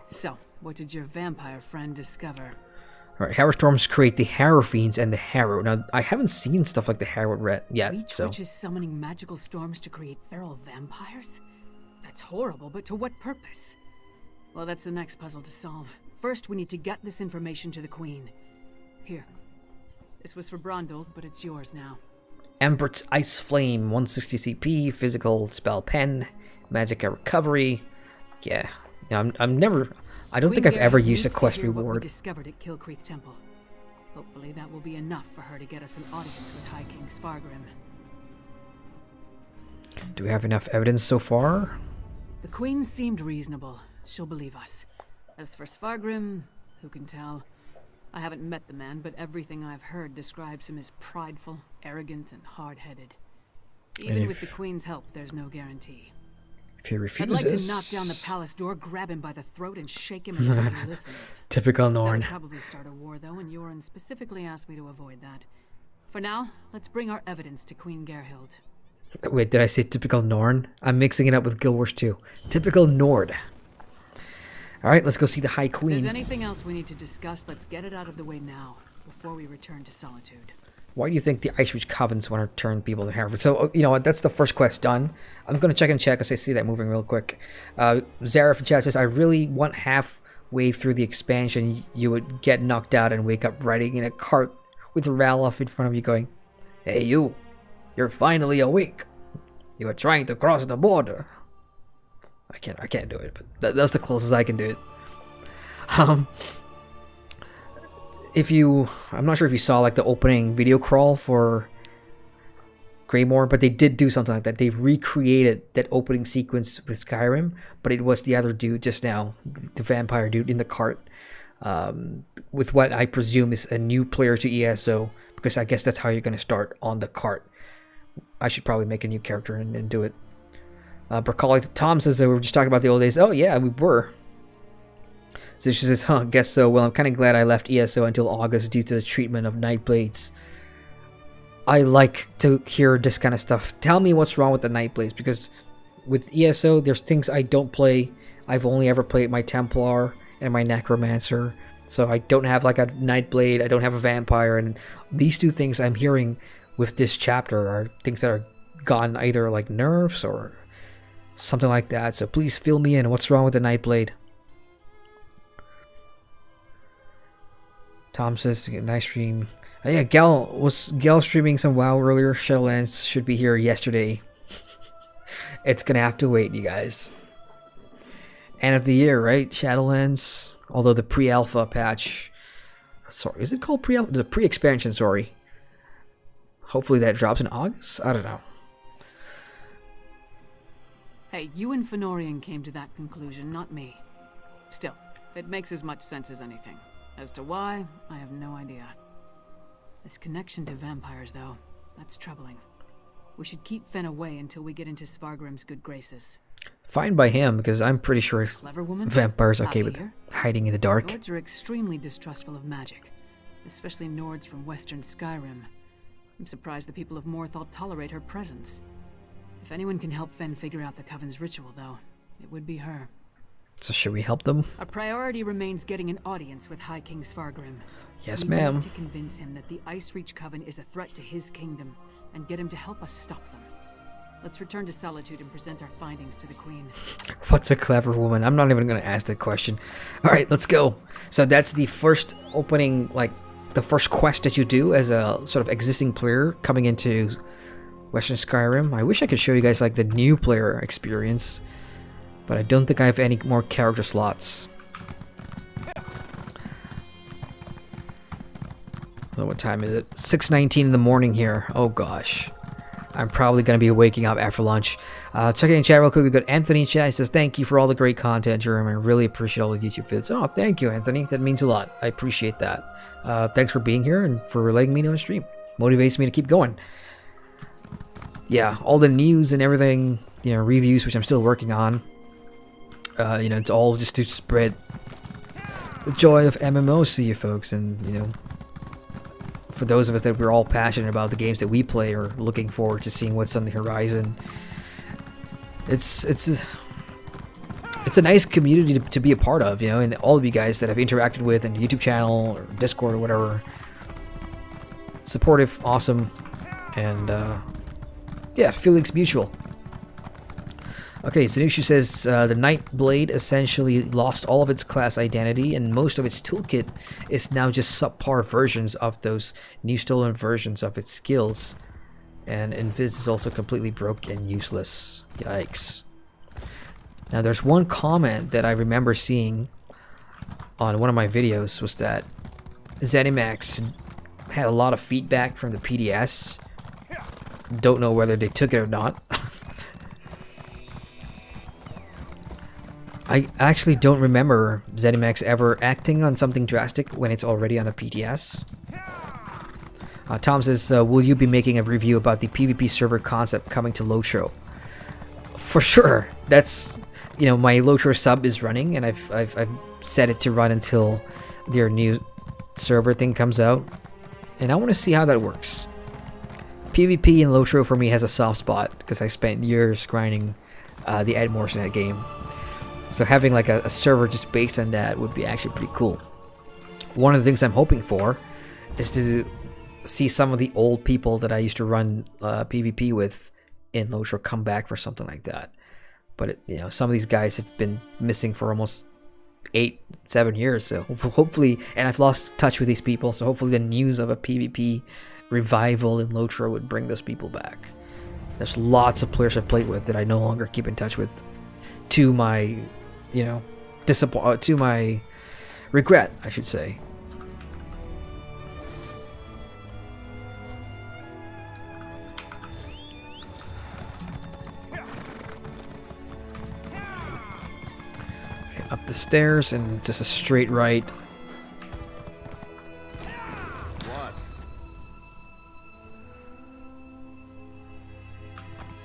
So, what did your vampire friend discover? Alright, Harrowstorms create the Harrow Fiends and the Harrow. Now, I haven't seen stuff like the Harrow yet, so... Witches summoning magical storms to create feral vampires? That's horrible, but to what purpose? Well, that's the next puzzle to solve. First, we need to get this information to the Queen. Here. This was for Brondel, but it's yours now. Embert's Ice Flame, 160 CP, physical spell pen, magicka recovery. Yeah, I'm never... I don't think I've ever used a quest reward. What we discovered at Killkreath Temple. Hopefully that will be enough for her to get us an audience with High King Sfargrim. Do we have enough evidence so far? The Queen seemed reasonable. She'll believe us. As for Sfargrim, who can tell? I haven't met the man, but everything I've heard describes him as prideful, arrogant, and hard-headed. Even with the Queen's help, there's no guarantee. If he refuses... I'd like to knock down the palace door, grab him by the throat, and shake him until he listens. Typical Norn. That would probably start a war, though, and Yoren specifically asked me to avoid that. For now, let's bring our evidence to Queen Gerhilde. Wait, did I say typical Norn? I'm mixing it up with Guild Wars 2. Typical Nord. Alright, let's go see the High Queen. If there's anything else we need to discuss, let's get it out of the way now, before we return to Solitude. Why do you think the Ice Reach Covens want to turn people to Harvard? So, you know what, that's the first quest done. I'm going to check because I see that moving real quick. Zareth in chat says, I really want halfway through the expansion, you would get knocked out and wake up riding in a cart with Ralof in front of you going, hey you, you're finally awake. You are trying to cross the border. I can't do it, but that's the closest I can do it. I'm not sure if you saw like the opening video crawl for Greymoor, but they did do something like that. They've recreated that opening sequence with Skyrim, but it was the other dude just now, the vampire dude in the cart, with what I presume is a new player to ESO, because I guess that's how you're going to start on the cart. I should probably make a new character and do it. Broccoli Tom says that we were just talking about the old days. Oh yeah, we were. So she says, huh, guess so. Well, I'm kind of glad I left ESO until August due to the treatment of Nightblades. I like to hear this kind of stuff. Tell me what's wrong with the Nightblades, because with ESO, there's things I don't play. I've only ever played my Templar and my Necromancer, so I don't have like a Nightblade, I don't have a Vampire, and these two things I'm hearing with this chapter are things that are gone either like nerfs or something like that, so please fill me in. What's wrong with the Nightblade? Tom says to get a nice stream. Yeah, Gal streaming some WoW earlier. Shadowlands should be here yesterday. It's gonna have to wait, you guys. End of the year, right? Shadowlands. Although the pre-alpha patch, sorry, is it called pre-alpha? The pre-expansion, sorry. Hopefully that drops in August. I don't know. Hey, you and Fenorian came to that conclusion, not me. Still, It makes as much sense as anything. As to why, I have no idea. This connection to vampires, though, that's troubling. We should keep Fen away until we get into Svargrim's good graces. Fine by him, because I'm pretty sure Clever woman? vampires are okay Happy with here? hiding in the dark. Nords are extremely distrustful of magic, especially Nords from western Skyrim. I'm surprised the people of Morthal tolerate her presence. If anyone can help Fen figure out the Coven's ritual, though, it would be her. So should we help them? Our priority remains getting an audience with High King Svargrim. Yes, We ma'am. need to convince him that the Ice Reach Coven is a threat to his kingdom, and get him to help us stop them. Let's return to Solitude and present our findings to the Queen. What's a clever woman? I'm not even going to ask that question. Alright, let's go. So that's the first opening, like, the first quest that you do as a sort of existing player coming into Western Skyrim. I wish I could show you guys, like, the new player experience, but I don't think I have any more character slots. So what time is it? 6:19 in the morning here. Oh gosh. I'm probably going to be waking up after lunch. Checking in chat real quick. We got Anthony in chat. He says, thank you for all the great content, Jeremy. I really appreciate all the YouTube vids. Oh, thank you, Anthony. That means a lot. I appreciate that. Thanks for being here and for letting me know on stream. Motivates me to keep going. Yeah, all the news and everything, you know, reviews, which I'm still working on. You know, it's all just to spread the joy of MMOs to you folks, and, you know, for those of us that we're all passionate about the games that we play or looking forward to seeing what's on the horizon. It's a nice community to be a part of, you know, and all of you guys that I've interacted with in the YouTube channel or Discord or whatever. Supportive, awesome, and yeah, feelings mutual. Okay, Zanushu says the Nightblade essentially lost all of its class identity, and most of its toolkit is now just subpar versions of those new stolen versions of its skills. And Invis is also completely broke and useless. Yikes. Now there's one comment that I remember seeing on one of my videos was that ZeniMax had a lot of feedback from the PDS. Don't know whether they took it or not. I actually don't remember ZeniMax ever acting on something drastic when it's already on a PTS. Tom says, will you be making a review about the PvP server concept coming to Lotro? For sure. That's, you know, my Lotro sub is running, and I've set it to run until their new server thing comes out. And I want to see how that works. PvP in Lotro for me has a soft spot because I spent years grinding the Edmores in that game. So having like a server just based on that would be actually pretty cool. One of the things I'm hoping for is to see some of the old people that I used to run PvP with in Lotro come back for something like that. But you know, some of these guys have been missing for almost 8-7 years, so hopefully, and I've lost touch with these people, so hopefully the news of a PvP revival in Lotro would bring those people back. There's lots of players I've played with that I no longer keep in touch with, to my, you know, to my regret, I should say. Okay, up the stairs and just a straight right.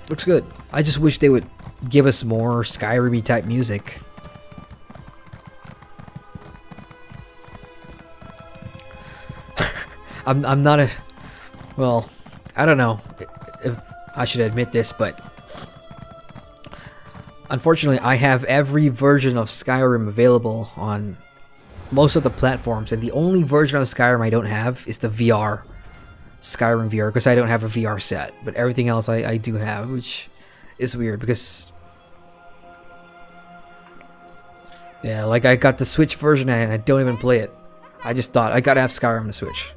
Looks good. I just wish they would give us more Skyrim type music. I'm not a, well, I don't know if I should admit this, but unfortunately I have every version of Skyrim available on most of the platforms, and the only version of Skyrim I don't have is the VR Skyrim VR, because I don't have a VR set, but everything else I do have, which is weird because, yeah, like I got the Switch version and I don't even play it. I just thought I gotta have Skyrim on the Switch.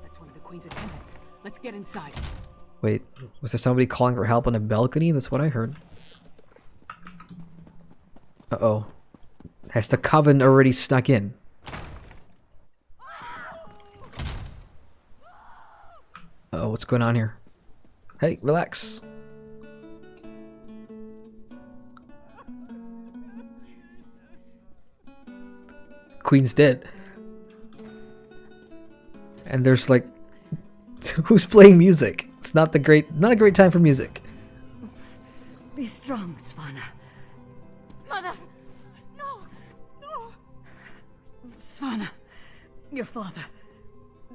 That's one of the Queen's attendants. Let's get inside. Wait, was there somebody calling for help on a balcony? That's what I heard. Uh-oh. Has the coven already snuck in? Uh-oh, what's going on here? Hey, relax. Queen's dead. And there's like, who's playing music? It's not a great time for music. Be strong, Svanna. Mother! No! No! Svanna, your father,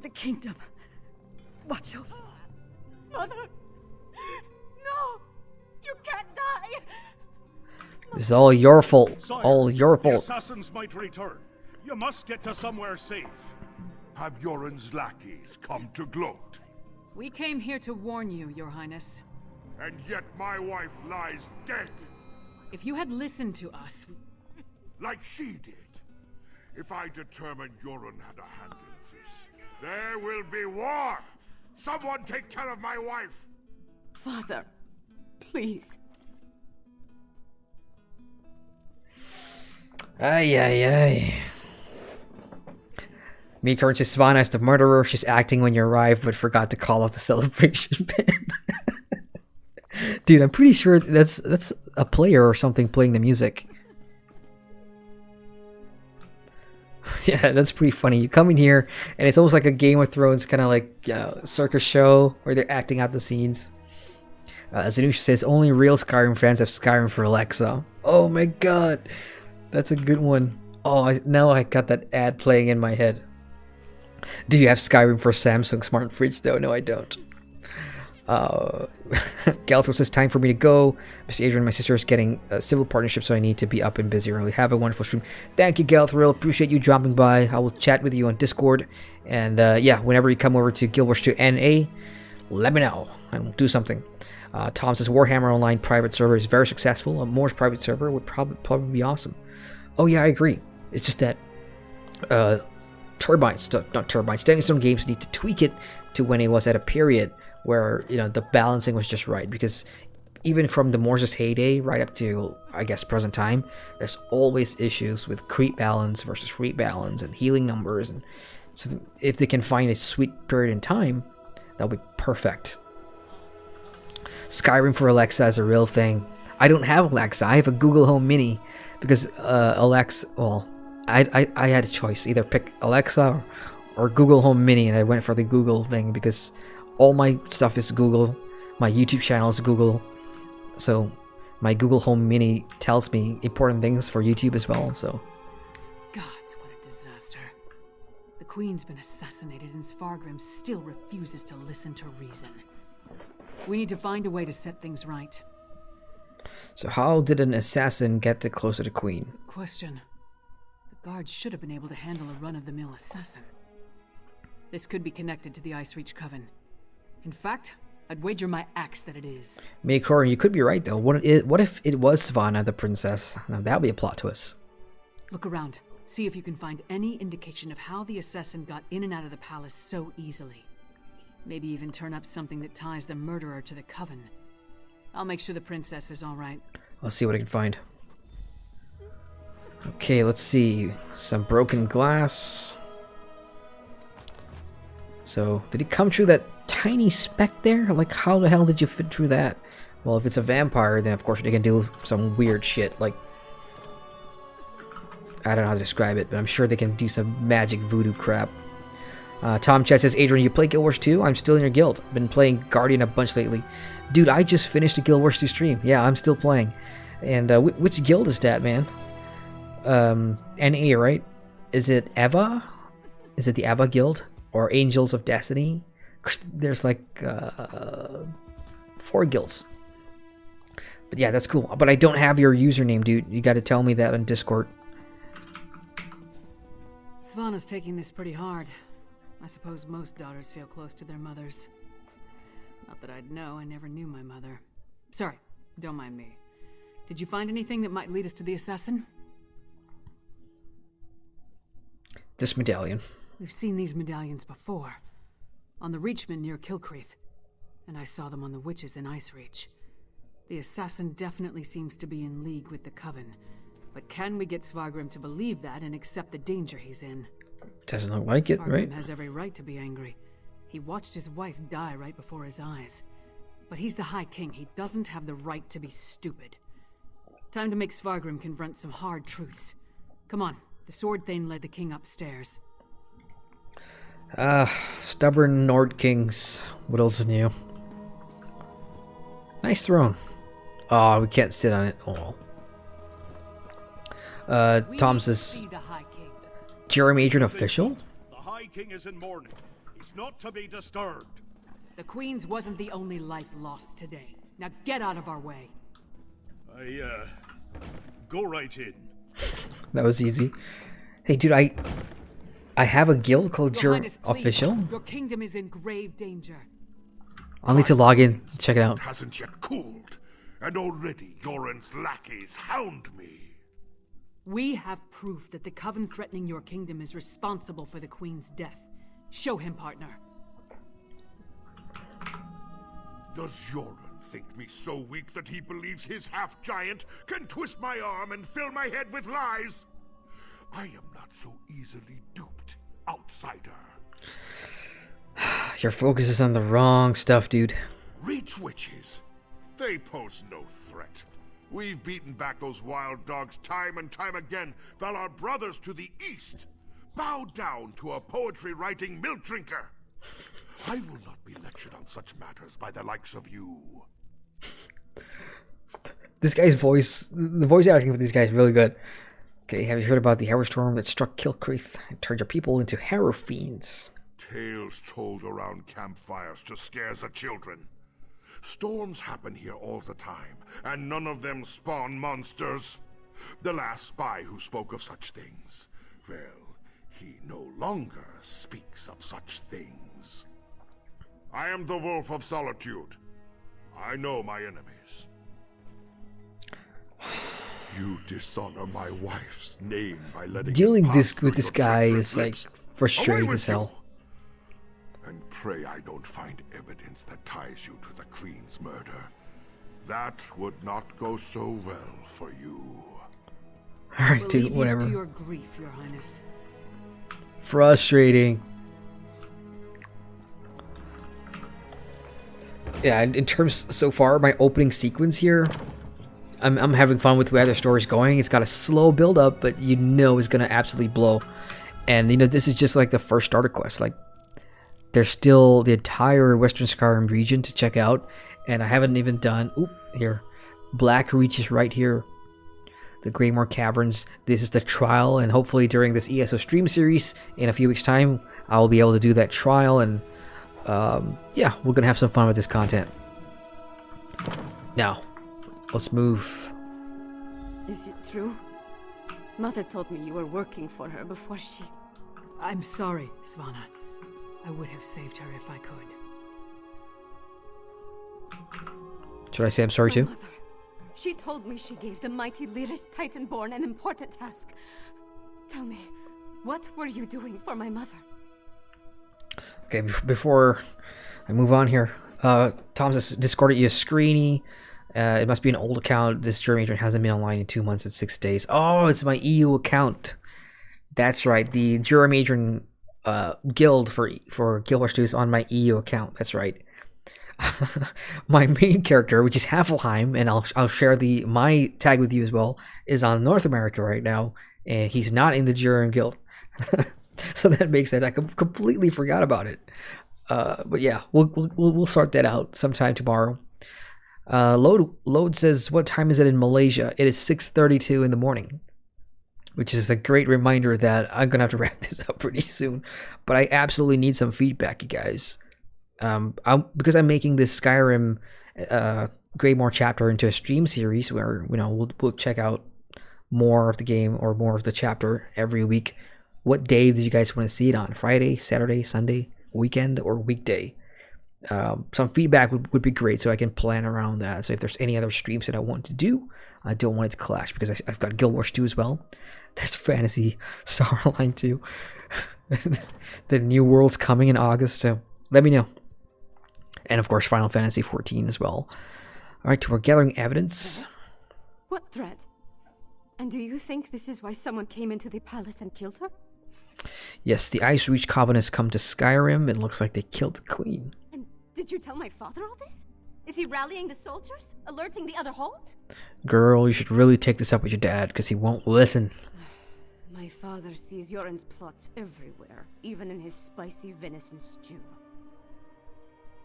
the kingdom. Watch over. Mother! No! You can't die! This is all your fault. Sire, All your fault. The assassins might return. You must get to somewhere safe. Have Yoren's lackeys come to gloat? We came here to warn you, Your Highness. And yet my wife lies dead. If you had listened to us... Like she did. If I determined Yoren had a hand in this, there will be war! Someone take care of my wife! Father, please. Ay, ay, ay. Me currently Svanna as the murderer. She's acting when you arrived, but forgot to call off the celebration band. Dude, I'm pretty sure that's a player or something playing the music. Yeah, that's pretty funny. You come in here, and it's almost like a Game of Thrones kind of like circus show where they're acting out the scenes. Zanusha says, only real Skyrim fans have Skyrim for Alexa. Oh my god. That's a good one. Oh, now I got that ad playing in my head. Do you have Skyrim for Samsung Smart Fridge though? No, I don't. Galthro says, time for me to go. Mr. Adrian, my sister is getting a civil partnership, so I need to be up and busy early. Have a wonderful stream. Thank you, Galthro. Appreciate you dropping by. I will chat with you on Discord. And yeah, whenever you come over to Guild Wars 2 NA, let me know and we'll do something. Tom says, Warhammer Online private server is very successful. A Moore's private server would probably be awesome. Oh yeah, I agree. It's just that Standing Stone Games need to tweak it to when it was at a period where, you know, the balancing was just right. Because even from the Morse's heyday right up to, I guess, present time, there's always issues with creep balance versus free balance and healing numbers. And so if they can find a sweet period in time, that'll be perfect. Skyrim for Alexa is a real thing. I don't have Alexa. I have a Google Home Mini because Alexa, well, I had a choice, either pick Alexa or Google Home Mini, and I went for the Google thing because all my stuff is Google. My YouTube channel is Google, so my Google Home Mini tells me important things for YouTube as well. So, Gods, what a disaster! The Queen's been assassinated, and Svargrim still refuses to listen to reason. We need to find a way to set things right. So how did an assassin get the closer to Queen? Question. The guards should have been able to handle a run-of-the-mill assassin. This could be connected to the Icereach Coven. In fact, I'd wager my axe that it is. Maycorin, you could be right though. What if it was Svanna the princess? Now that would be a plot twist. Look around. See if you can find any indication of how the assassin got in and out of the palace so easily. Maybe even turn up something that ties the murderer to the Coven. I'll make sure the princess is all right. I'll see what I can find. Okay, let's see. Some broken glass. So, did he come through that tiny speck there? Like, how the hell did you fit through that? Well, if it's a vampire, then of course they can do some weird shit. Like, I don't know how to describe it, but I'm sure they can do some magic voodoo crap. Tom Chat says, Adrian, you play Guild Wars 2? I'm still in your guild. Been playing Guardian a bunch lately. Dude, I just finished a Guild Wars 2 stream. Yeah, I'm still playing. And which guild is that, man? NA, right? Is it Eva? Is it the Eva guild? Or Angels of Destiny? There's like 4 guilds. But yeah, that's cool. But I don't have your username, dude. You gotta tell me that on Discord. Svanna's taking this pretty hard. I suppose most daughters feel close to their mothers. Not that I'd know, I never knew my mother. Sorry, don't mind me. Did you find anything that might lead us to the assassin? This medallion. We've seen these medallions before. On the Reachman near Killkreath. And I saw them on the witches in Icereach. The assassin definitely seems to be in league with the Coven. But can we get Svargrim to believe that and accept the danger he's in? Doesn't look like it, right? Svargrim has every right to be angry. He watched his wife die right before his eyes. But he's the High King. He doesn't have the right to be stupid. Time to make Svargrim confront some hard truths. Come on, The Sword Thane led the king upstairs. Stubborn Nord Kings. What else is new? Nice throne. Oh, we can't sit on it. Oh. Tom says, Jeremy Adrian official? The High King is in mourning. He's not to be disturbed. The Queen's wasn't the only life lost today. Now get out of our way. Go right in. That was easy. Hey, dude, I have a guild called Jeremy Official. Your kingdom is in grave danger. I'll need to log in, check it out. Hasn't yet cooled, and already Yoren's lackeys hound me. We have proof that the coven threatening your kingdom is responsible for the Queen's death. Show him, partner. Does Yoren think me so weak that he believes his half-giant can twist my arm and fill my head with lies? I am not so easily duped, outsider. Your focus is on the wrong stuff, dude. Reach witches. They pose no threat. We've beaten back those wild dogs time and time again, while our brothers to the east bow down to a poetry-writing milk drinker. I will not be lectured on such matters by the likes of you. This guy's voice, the voice acting for these guys is really good. Okay, have you heard about the Harrowstorm that struck Killkreath and turned your people into harrow fiends? Tales told around campfires to scare the children. Storms happen here all the time, and none of them spawn monsters. The last spy who spoke of such things, well, he no longer speaks of such things. I am the Wolf of Solitude. I know my enemies. You dishonor my wife's name by letting dealing with this guy is like frustrating as hell. And pray I don't find evidence that ties you to the Queen's murder. That would not go so well for you. Alright, dude, whatever. To your grief, Your Highness. Frustrating. Yeah, in terms so far, my opening sequence here, I'm having fun with where the story's going. It's got a slow build up, but you know it's gonna absolutely blow. And you know, this is just like the first starter quest. Like, there's still the entire Western Skyrim region to check out, and I haven't even done. Oop, here, Black Reach is right here. The Greymoor Caverns. This is the trial, and hopefully during this ESO stream series in a few weeks' time, I'll be able to do that trial, and yeah, we're gonna have some fun with this content. Now, let's move. Is it true? Mother told me you were working for her before she... I'm sorry, Svanna. I would have saved her if I could. Should I say I'm sorry too? Mother. She told me she gave the mighty Lyris Titanborn an important task. Tell me, what were you doing for my mother? Okay, before I move on here, Tom says discarded you a screeny. It must be an old account. This Jeremy Adrian hasn't been online in 2 months and 6 days. Oh, it's my EU account. That's right. The Jeremy Adrian guild for Guild Wars 2 is on my EU account. That's right. My main character, which is Havelheim, and I'll share my tag with you as well, is on North America right now, and he's not in the Jeremy guild. So that makes sense. I completely forgot about it. But yeah, we'll sort that out sometime tomorrow. Load says, what time is it in Malaysia? It is 6:32 in the morning, which is a great reminder that I'm gonna have to wrap this up pretty soon. But I absolutely need some feedback, you guys. Because I'm making this Skyrim Greymoor chapter into a stream series where, you know, we'll check out more of the game or more of the chapter every week. What day do you guys want to see it on? Friday, Saturday, Sunday, weekend, or weekday? Some feedback would be great so I can plan around that. So if there's any other streams that I want to do, I don't want it to clash because I've got Guild Wars 2 as well. There's Fantasy Star Online 2. The new world's coming in August, so let me know. And of course, Final Fantasy 14 as well. All right, we're gathering evidence. What threat? And do you think this is why someone came into the palace and killed her? Yes, the Ice Reach Coven has come to Skyrim. It looks like they killed the queen. And did you tell my father all this? Is he rallying the soldiers? Alerting the other holds? Girl, you should really take this up with your dad, because he won't listen. My My father sees Yoren's plots everywhere, even in his spicy venison stew.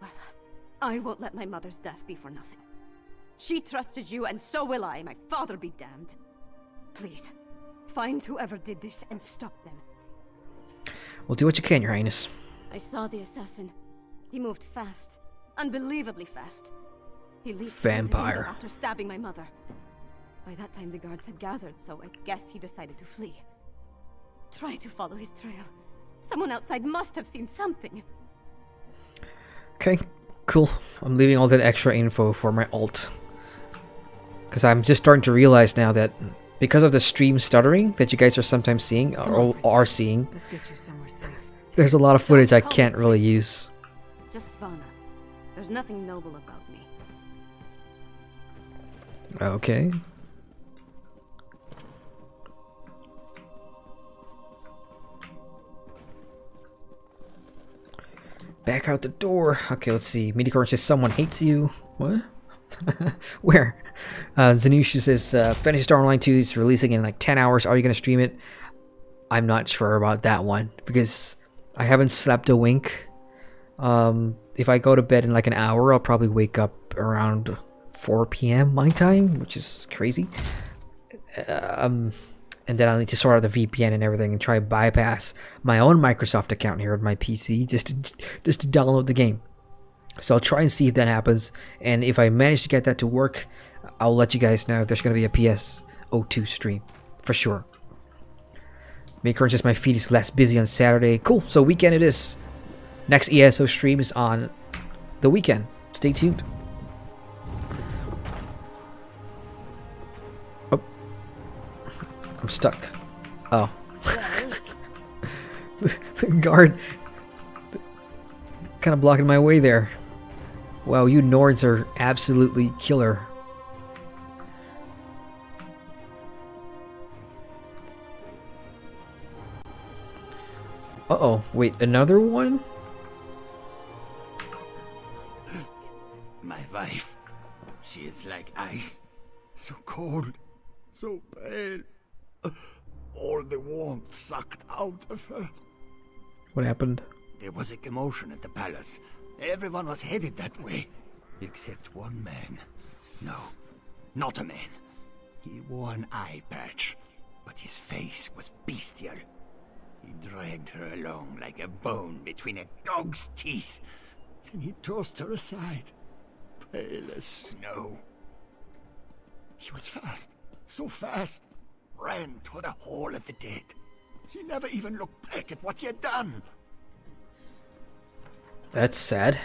Well, I won't let my mother's death be for nothing. She trusted you, and so will I. My father be damned. Please, find whoever did this and stop them. Well, do what you can, Your Highness. I saw the assassin. He moved fast. Unbelievably fast. He leaped Vampire. after stabbing my mother. By that time, the guards had gathered, so I guess he decided to flee. Try to follow his trail. Someone outside must have seen something. Okay, cool. I'm leaving all that extra info for my alt. Because I'm just starting to realize now that because of the stream stuttering that you guys are sometimes seeing, or are seeing, Let's get you somewhere safe. there's a lot of footage I can't really use. Just Svana. There's nothing noble about me. Okay. Back out the door. Okay, let's see. Medicorn says someone hates you. What? Where? Zanushu says Fantasy Star Online 2 is releasing in like 10 hours. Are you going to stream it? I'm not sure about that one because I haven't slept a wink. If I go to bed in like an hour, I'll probably wake up around 4 p.m. my time, which is crazy. And then I'll need to sort out the VPN and everything and try to bypass my own Microsoft account here on my PC just to download the game. So I'll try and see if that happens, and if I manage to get that to work, I'll let you guys know if there's going to be a PS02 stream, for sure. Make just my feed is less busy on Saturday. Cool, so weekend it is. Next ESO stream is on the weekend. Stay tuned. Oh. I'm stuck. Oh. The guard kind of blocking my way there. Wow, you Nords are absolutely killer. Uh-oh, wait, another one? My wife, she is like ice, so cold, so pale. All the warmth sucked out of her. What happened? There was a commotion at the palace. Everyone was headed that way, except one man. No, not a man. He wore an eye patch, but his face was bestial. He dragged her along like a bone between a dog's teeth. Then he tossed her aside, pale as snow. He was fast, so fast, ran toward the Hall of the Dead. He never even looked back at what he had done. That's sad.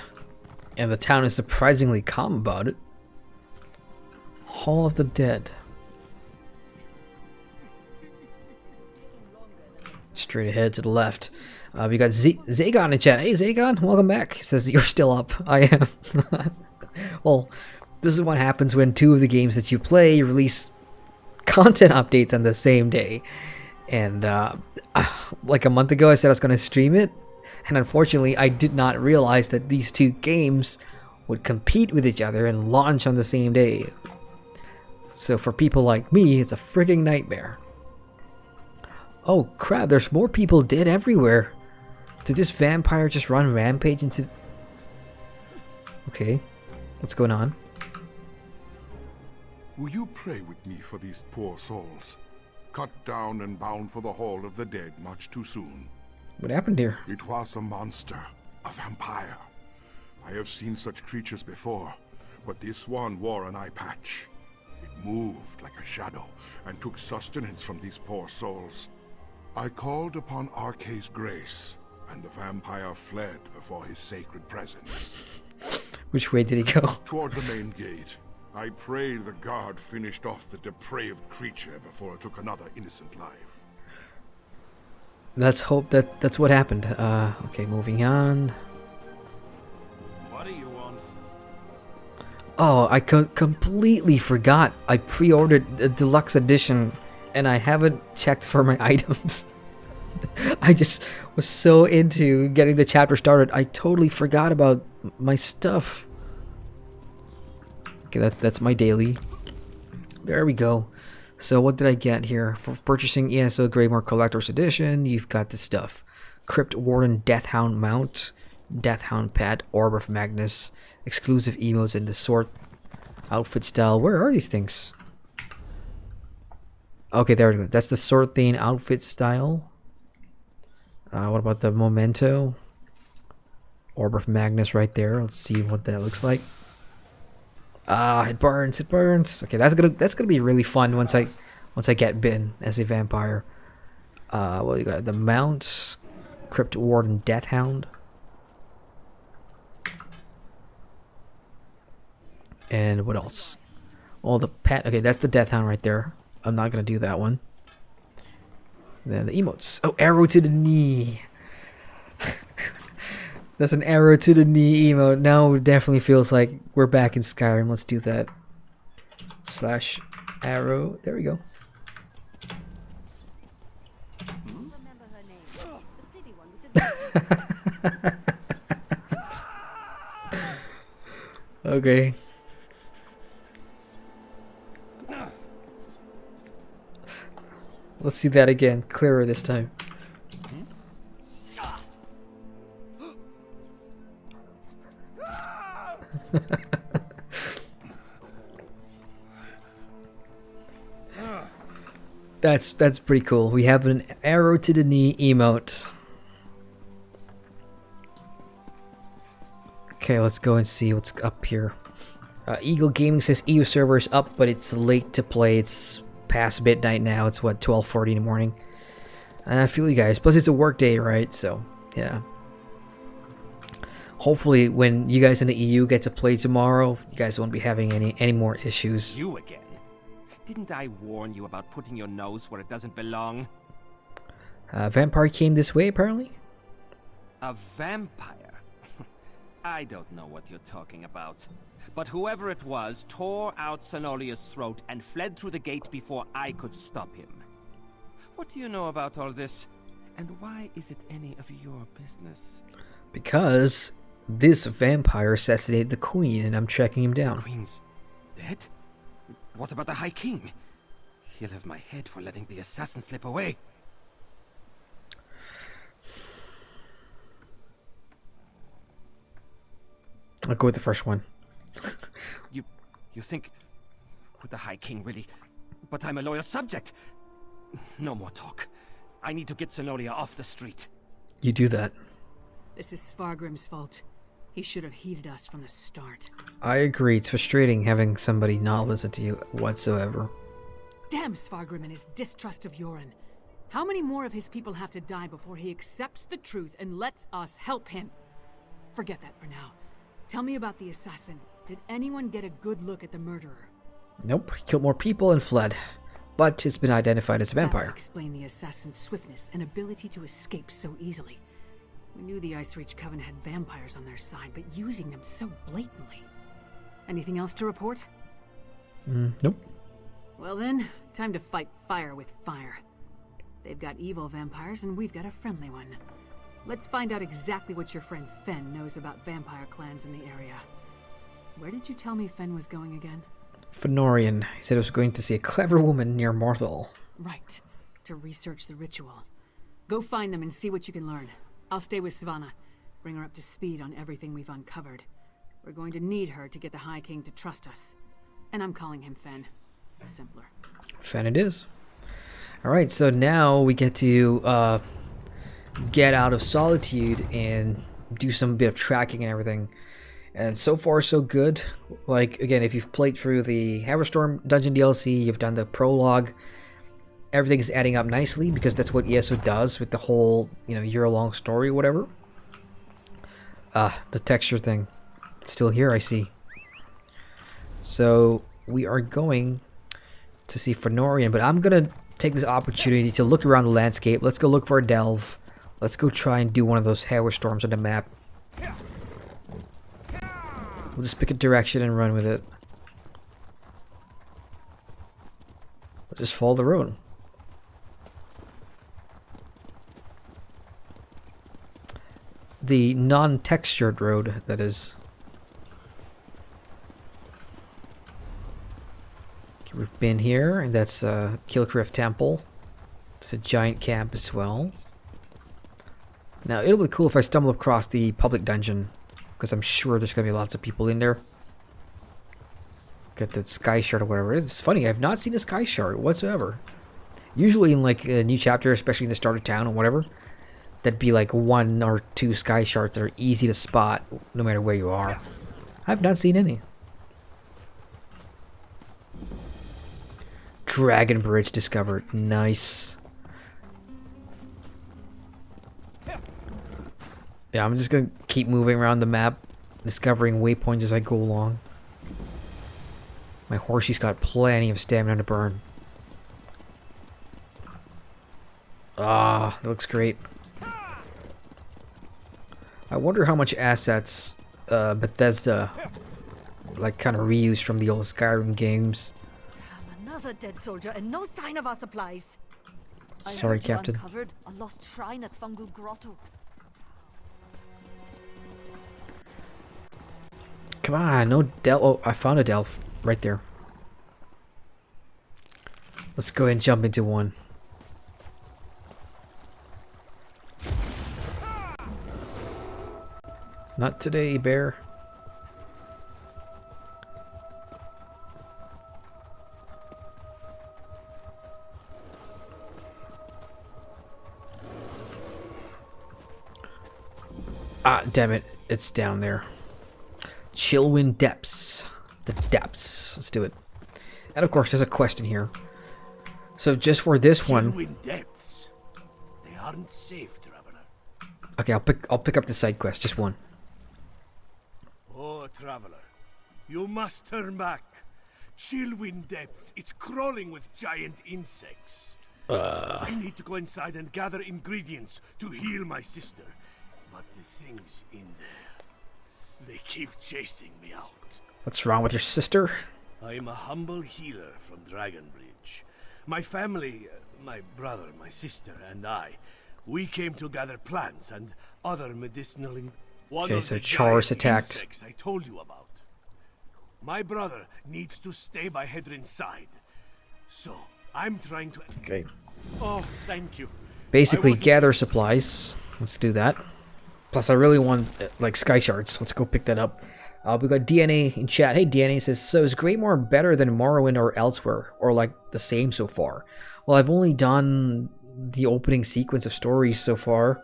And the town is surprisingly calm about it. Hall of the Dead. Straight ahead to the left. We got Zagon in chat. Hey Zagon, welcome back. He says you're still up. I am. Well, this is what happens when two of the games that you play release content updates on the same day. And like a month ago I said I was going to stream it. And unfortunately I did not realize that these two games would compete with each other and launch on the same day. So for people like me, it's a frigging nightmare. Oh crap, there's more people dead everywhere. Did this vampire just run rampage into... Okay, what's going on? Will you pray with me for these poor souls? Cut down and bound for the Hall of the Dead much too soon. What happened here? It was a monster, a vampire. I have seen such creatures before, but this one wore an eye patch. It moved like a shadow and took sustenance from these poor souls. I called upon Arcae's grace, and the vampire fled before his sacred presence. Which way did he go? Toward the main gate. I pray the guard finished off the depraved creature before it took another innocent life. Let's hope that that's what happened. Okay, moving on. What do you want? Oh, I completely forgot. I pre-ordered the deluxe edition and I haven't checked for my items. I just was so into getting the chapter started, I totally forgot about my stuff. Okay, that's my daily. There we go. So what did I get here? For purchasing ESO Greymoor Collector's Edition, you've got this stuff. Crypt Warden Deathhound Mount, Deathhound Pet, Orb of Magnus, exclusive emotes in the sword outfit style. Where are these things? Okay, there we go. That's the sword theme outfit style. What about the memento? Orb of Magnus right there. Let's see what that looks like. It burns, it burns. Okay, that's gonna be really fun once I get bitten as a vampire. What you got? The mount, Crypt Warden Deathhound. And what else? Oh, the pet. Okay, that's the Deathhound right there. I'm not gonna do that one. Then the emotes. Oh, arrow to the knee. That's an arrow to the knee emote. Now it definitely feels like we're back in Skyrim. Let's do that. Slash arrow. There we go. Okay. Let's see that again. Clearer this time. That's pretty cool. We have an arrow to the knee emote. Okay, let's go and see what's up here. Eagle Gaming says EU server is up, but it's late to play. It's past midnight now. It's what, 12:40 in the morning. And I feel you guys. Plus it's a work day, right? So yeah. Hopefully, when you guys in the EU get to play tomorrow, you guys won't be having any more issues. You again? Didn't I warn you about putting your nose where it doesn't belong? Vampire came this way, apparently. A vampire? I don't know what you're talking about. But whoever it was tore out Cenolia's throat and fled through the gate before I could stop him. What do you know about all this? And why is it any of your business? Because this vampire assassinated the queen, and I'm tracking him down. The queen's dead? What about the High King? He'll have my head for letting the assassin slip away. I'll go with the first one. You think with the High King, really? But I'm a loyal subject. No more talk. I need to get Senolia off the street. You do that. This is Svargrim's fault. He should have heeded us from the start. I agree. It's frustrating having somebody not listen to you whatsoever. Damn Svargrim and his distrust of Yoren. How many more of his people have to die before he accepts the truth and lets us help him? Forget that for now. Tell me about the assassin. Did anyone get a good look at the murderer? Nope. He killed more people and fled. But it's been identified as a vampire. That would explain the assassin's swiftness and ability to escape so easily. We knew the Icereach Coven had vampires on their side, but using them so blatantly. Anything else to report? Nope. Well then, time to fight fire with fire. They've got evil vampires and we've got a friendly one. Let's find out exactly what your friend Fen knows about vampire clans in the area. Where did you tell me Fen was going again? Fenorian. He said he was going to see a clever woman near Morthal. Right. To research the ritual. Go find them and see what you can learn. I'll stay with Savannah. Bring her up to speed on everything we've uncovered. We're going to need her to get the High King to trust us. And I'm calling him Fen. It's simpler. Fen it is. Alright, so now we get to get out of Solitude and do some bit of tracking and everything. And so far so good. Like, again, if you've played through the Harrowstorm dungeon DLC, you've done the prologue, everything is adding up nicely because that's what ESO does with the whole, year-long story or whatever. The texture thing. It's still here, I see. So, we are going to see Fenorian, but I'm going to take this opportunity to look around the landscape. Let's go look for a delve. Let's go try and do one of those Harrowstorms on the map. We'll just pick a direction and run with it. Let's just follow the road. The non-textured road, that is. we've been here, and that's Killkreath Temple. It's a giant camp as well. Now, it'll be cool if I stumble across the public dungeon, because I'm sure there's going to be lots of people in there. Get that sky shard or whatever it is. It's funny, I've not seen a sky shard whatsoever. Usually in like a new chapter, especially in the start of town or whatever, that'd be like 1 or 2 sky shards that are easy to spot no matter where you are. I've not seen any. Dragon Bridge discovered. Nice. Yeah, I'm just gonna keep moving around the map, discovering waypoints as I go along. My horsey's got plenty of stamina to burn. Ah, that looks great. I wonder how much assets Bethesda like kind of reused from the old Skyrim games. Another dead soldier and no sign of our supplies. Sorry, Captain. Uncovered a lost shrine at Fungal Grotto. Come on, no delf. Oh, I found a delf right there. Let's go ahead and jump into one. Not today, bear. Ah, damn it. It's down there. Chillwind depths. The depths. Let's do it. And of course, there's a question here. So just for this one. Chillwind depths. They aren't safe, traveler. Okay, I'll pick up the side quest, just one. Oh, traveler, you must turn back. Chillwind depths. It's crawling with giant insects. I need to go inside and gather ingredients to heal my sister. But the things in there, they keep chasing me out. What's wrong with your sister? I'm a humble healer from Dragonbridge. My family, my brother, my sister, and I, we came to gather plants and other medicinal. Okay, so Char's attacked. Insects I told you about. My brother needs to stay by Hedrin's side, so I'm trying to. Okay. Oh, thank you. Basically, gather supplies. Let's do that. Plus, I really want like sky shards. Let's go pick that up. We got DNA in chat. Hey, DNA says, so is Greymoor better than Morrowind or elsewhere, or like the same so far? Well, I've only done the opening sequence of stories so far.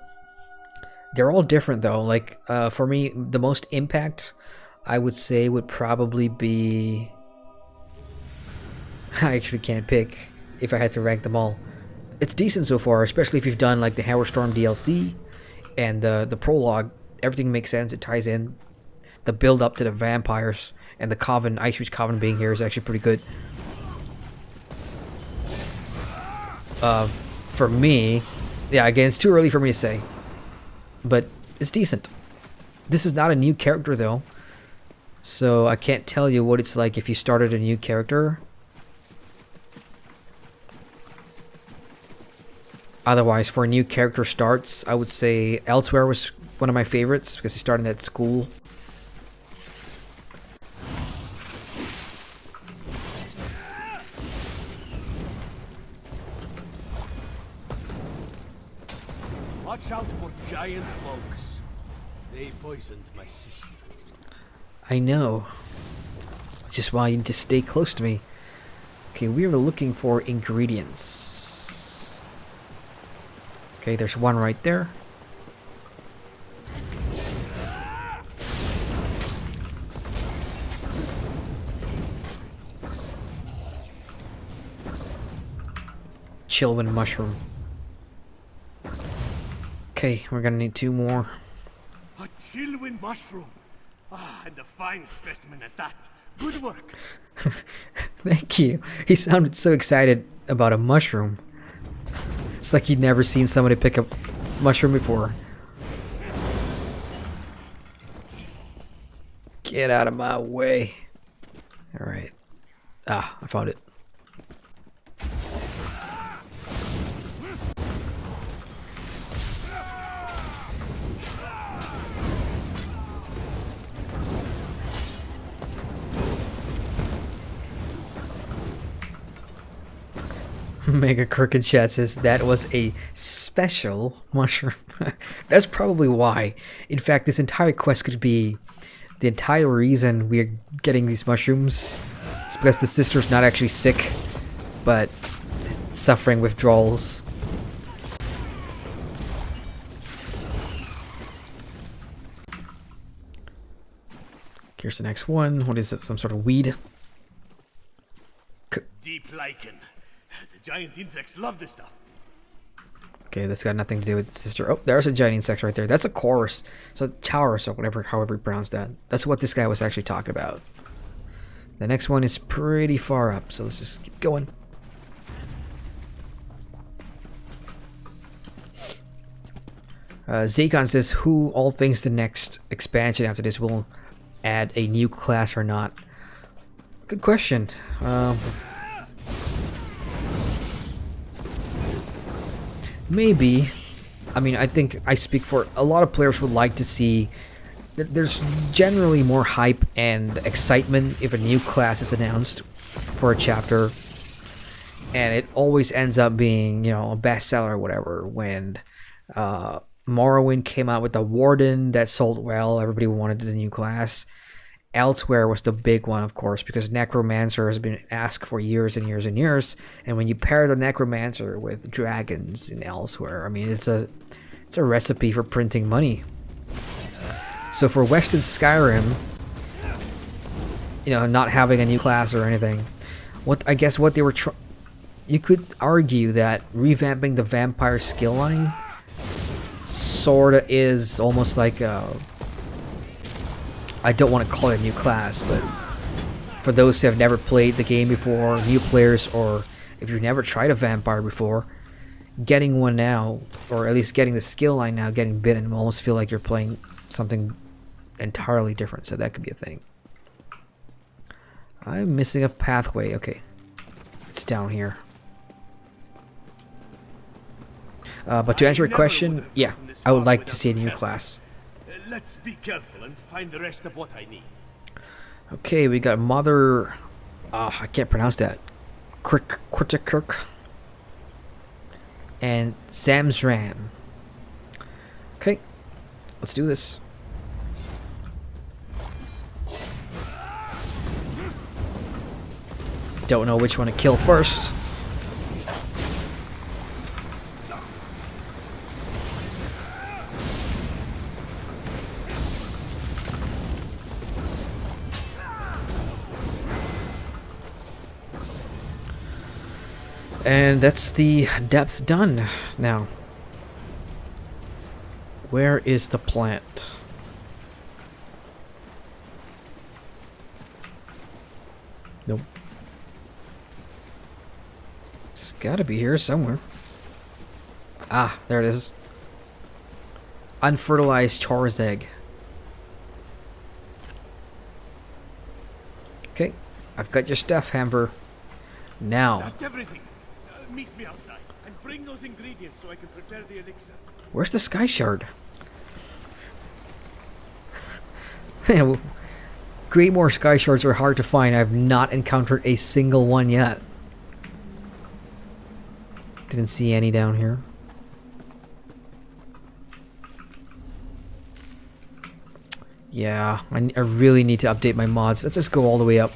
They're all different though. Like for me, the most impact I would say would probably be. I actually can't pick if I had to rank them all. It's decent so far, especially if you've done like the Harrowstorm DLC and the prologue. Everything makes sense. It ties in. The build up to the vampires and the coven, Icereach Coven being here is actually pretty good. For me, yeah, again, it's too early for me to say, but it's decent. This is not a new character though, so I can't tell you what it's like if you started a new character. Otherwise, for new character starts, I would say Elsewhere was one of my favorites because you start in that school. Watch out for giant bugs. They poisoned my sister. I know. Which is why you need to stay close to me. Okay, we are looking for ingredients. Okay, there's one right there. Chillwind mushroom. Okay, we're gonna need 2 more. A Chillwind mushroom. Ah, and a fine specimen at that. Good work. Thank you. He sounded so excited about a mushroom. It's like he'd never seen somebody pick up mushroom before. Get out of my way. Alright. Ah, I found it. Mega Crooked Chat says that was a special mushroom. That's probably why. In fact, this entire quest could be the entire reason we're getting these mushrooms. It's because the sister's not actually sick, but suffering withdrawals. Here's the next one. What is it? Some sort of weed? Deep lichen. The giant insects love this stuff. Okay, that's got nothing to do with the sister. Oh, there's a giant insect right there. That's a chorus. So Taurus or whatever, however you pronounce that. That's what this guy was actually talking about. The next one is pretty far up, so let's just keep going. Zakon says, who all thinks the next expansion after this will add a new class or not? Good question. Maybe. I mean, I think I speak for a lot of players would like to see. There's generally more hype and excitement if a new class is announced for a chapter, and it always ends up being, you know, a bestseller or whatever. When Morrowind came out with the Warden, that sold well, everybody wanted the new class. Elsewhere was the big one, of course, because Necromancer has been asked for years and years and years, and when you pair the Necromancer with dragons in Elsewhere, I mean, it's a recipe for printing money. So for Western Skyrim, you know, not having a new class or anything, I guess what they were you could argue that revamping the vampire skill line sorta is almost like I don't want to call it a new class, but for those who have never played the game before, new players, or if you've never tried a vampire before, getting one now, or at least getting the skill line now, getting bitten, will almost feel like you're playing something entirely different, so that could be a thing. I'm missing a pathway. Okay, it's down here. But to answer your question, yeah, I would like to see a new class. Let's be careful and find the rest of what I need. Okay, we got Mother... I can't pronounce that. Kritikirk. And Zamzram. Okay, let's do this. Don't know which one to kill first. And that's the depth done now. Where is the plant? Nope. It's gotta be here somewhere. Ah, there it is. Unfertilized Chor's egg. Okay, I've got your stuff, Hamver. Now. That's everything. Meet me outside and bring those ingredients so I can prepare the elixir. Where's the Sky Shard? Man, Greymoor Sky Shards are hard to find. I've not encountered a single one yet. Didn't see any down here. Yeah, I really need to update my mods. Let's just go all the way up.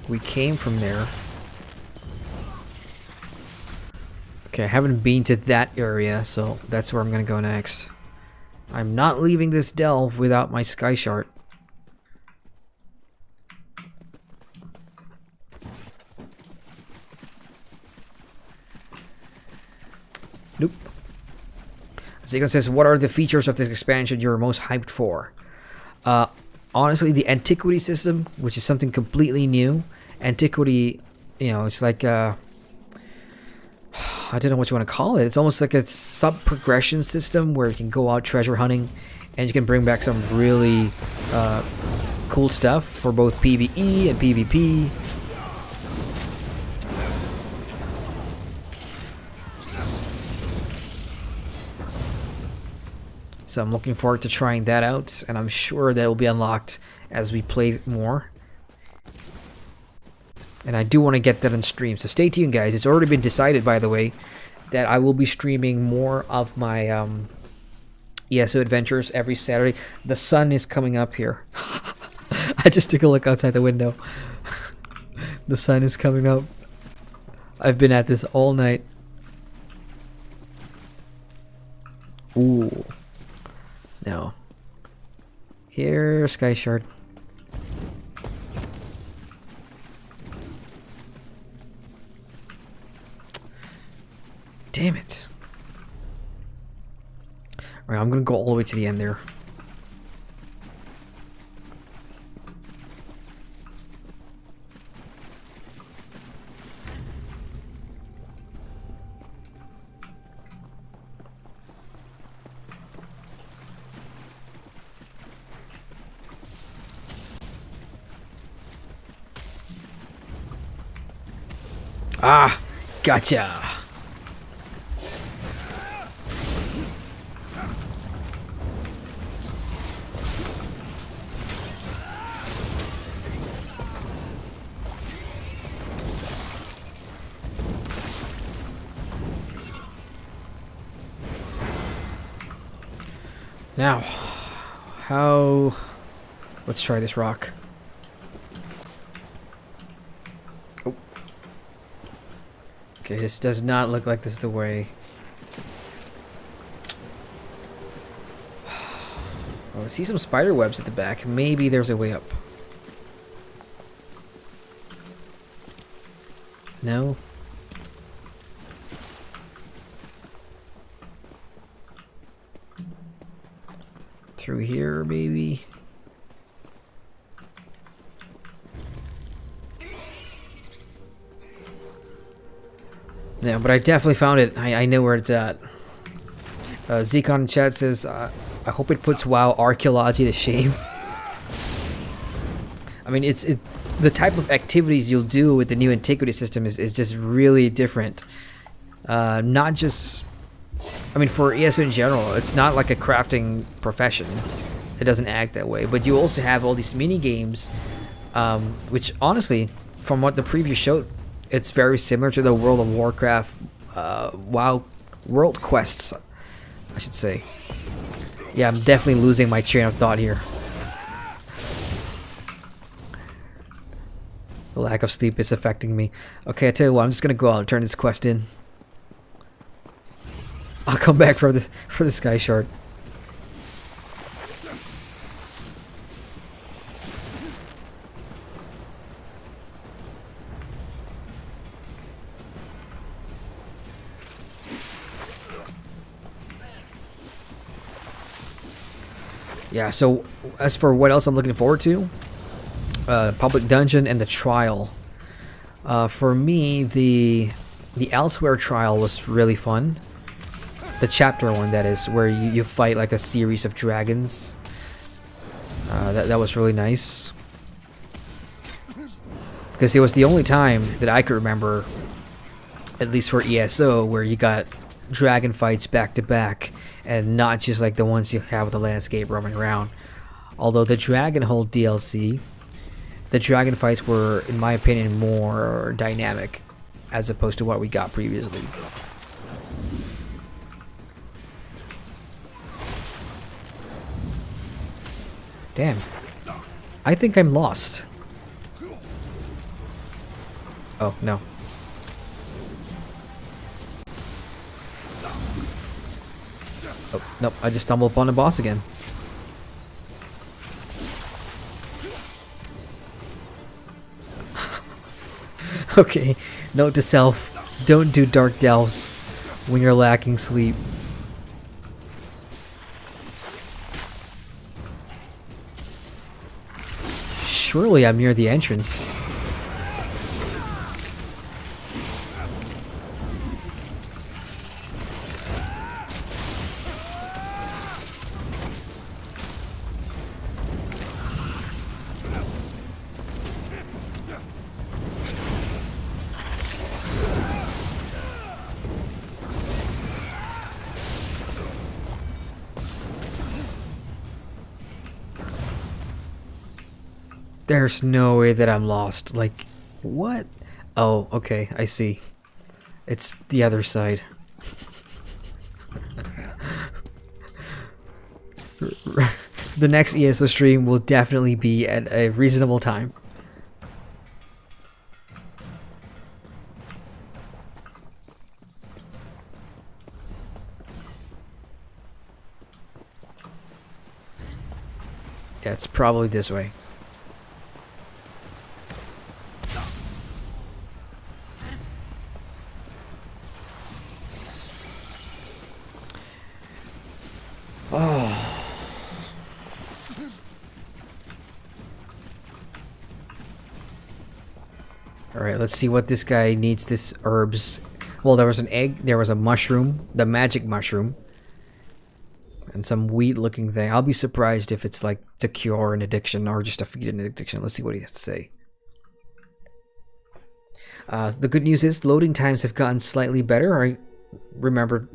We came from there. Okay, I haven't been to that area, so that's where I'm gonna go next. I'm not leaving this delve without my Sky Shard. Nope. Zakon says, what are the features of this expansion you're most hyped for? Honestly, the antiquity system, which is something completely new. Antiquity, you know, it's like I don't know what you want to call it. It's almost like a sub-progression system where you can go out treasure hunting and you can bring back some really cool stuff for both PvE and PvP. So I'm looking forward to trying that out, and I'm sure that will be unlocked as we play more. And I do want to get that on stream, so stay tuned, guys. It's already been decided, by the way, that I will be streaming more of my ESO adventures every Saturday. The sun is coming up here. I just took a look outside the window. The sun is coming up. I've been at this all night. Ooh. Now. Here, Sky Shard. Damn it. Alright, I'm gonna go all the way to the end there. Ah, gotcha. Now, let's try this rock. Oh. Okay, this does not look like this is the way. Oh, I see some spider webs at the back. Maybe there's a way up. No? Through here, maybe? Yeah, but I definitely found it. I know where it's at. Zekon in chat says, I hope it puts WoW archaeology to shame. I mean, the type of activities you'll do with the new antiquity system is just really different. Not just... I mean, for ESO in general, it's not like a crafting profession. It doesn't act that way. But you also have all these mini games, which honestly, from what the preview showed, it's very similar to the World of Warcraft WoW World Quests, I should say. Yeah, I'm definitely losing my train of thought here. The lack of sleep is affecting me. Okay, I tell you what, I'm just gonna go out and turn this quest in. I'll come back for the Sky Shard. Yeah, so as for what else I'm looking forward to, Public Dungeon and the Trial. For me, the Elsewhere Trial was really fun. The chapter one, that is, where you fight like a series of dragons. That was really nice. Because it was the only time that I could remember, at least for ESO, where you got dragon fights back to back, and not just like the ones you have with the landscape roaming around. Although the Dragonhold DLC, the dragon fights were, in my opinion, more dynamic as opposed to what we got previously. Damn. I think I'm lost. Oh, no. Oh, nope. I just stumbled upon a boss again. Okay. Note to self. Don't do dark delves when you're lacking sleep. Surely I'm near the entrance. There's no way that I'm lost. Like, what? Oh, okay, I see. It's the other side. The next ESO stream will definitely be at a reasonable time. Yeah, it's probably this way. Oh. Alright, let's see what this guy needs. This herbs. Well, there was an egg, there was a mushroom, the magic mushroom. And some wheat looking thing. I'll be surprised if it's like to cure an addiction or just to feed an addiction. Let's see what he has to say. The good news is loading times have gotten slightly better. I remember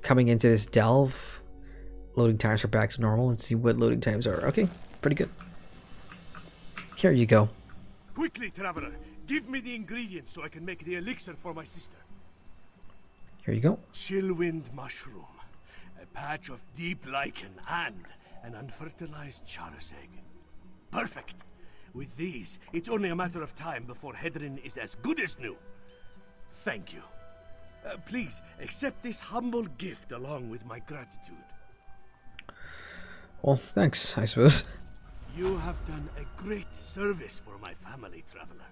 coming into this delve, loading times are back to normal. Let's see what loading times are. Okay, pretty good. Here you go. Quickly, traveler, give me the ingredients so I can make the elixir for my sister. Here you go. Chillwind mushroom, a patch of deep lichen, and an unfertilized charos egg. Perfect. With these, it's only a matter of time before Hedrin is as good as new. Thank you. Please, accept this humble gift along with my gratitude. Well, thanks, I suppose. You have done a great service for my family, traveler.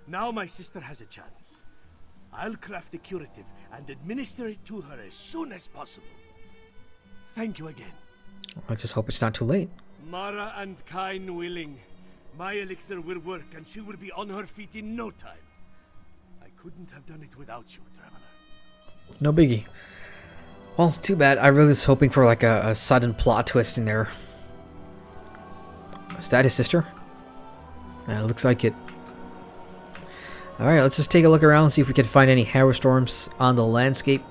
Now my sister has a chance. I'll craft the curative and administer it to her as soon as possible. Thank you again. I just hope it's not too late. Mara and Kain willing. My elixir will work and she will be on her feet in no time. I couldn't have done it without you, traveler. No biggie. Well, too bad. I really was hoping for like a sudden plot twist in there. Is that his sister? It looks like it. Alright, let's just take a look around and see if we can find any Harrowstorms on the landscape.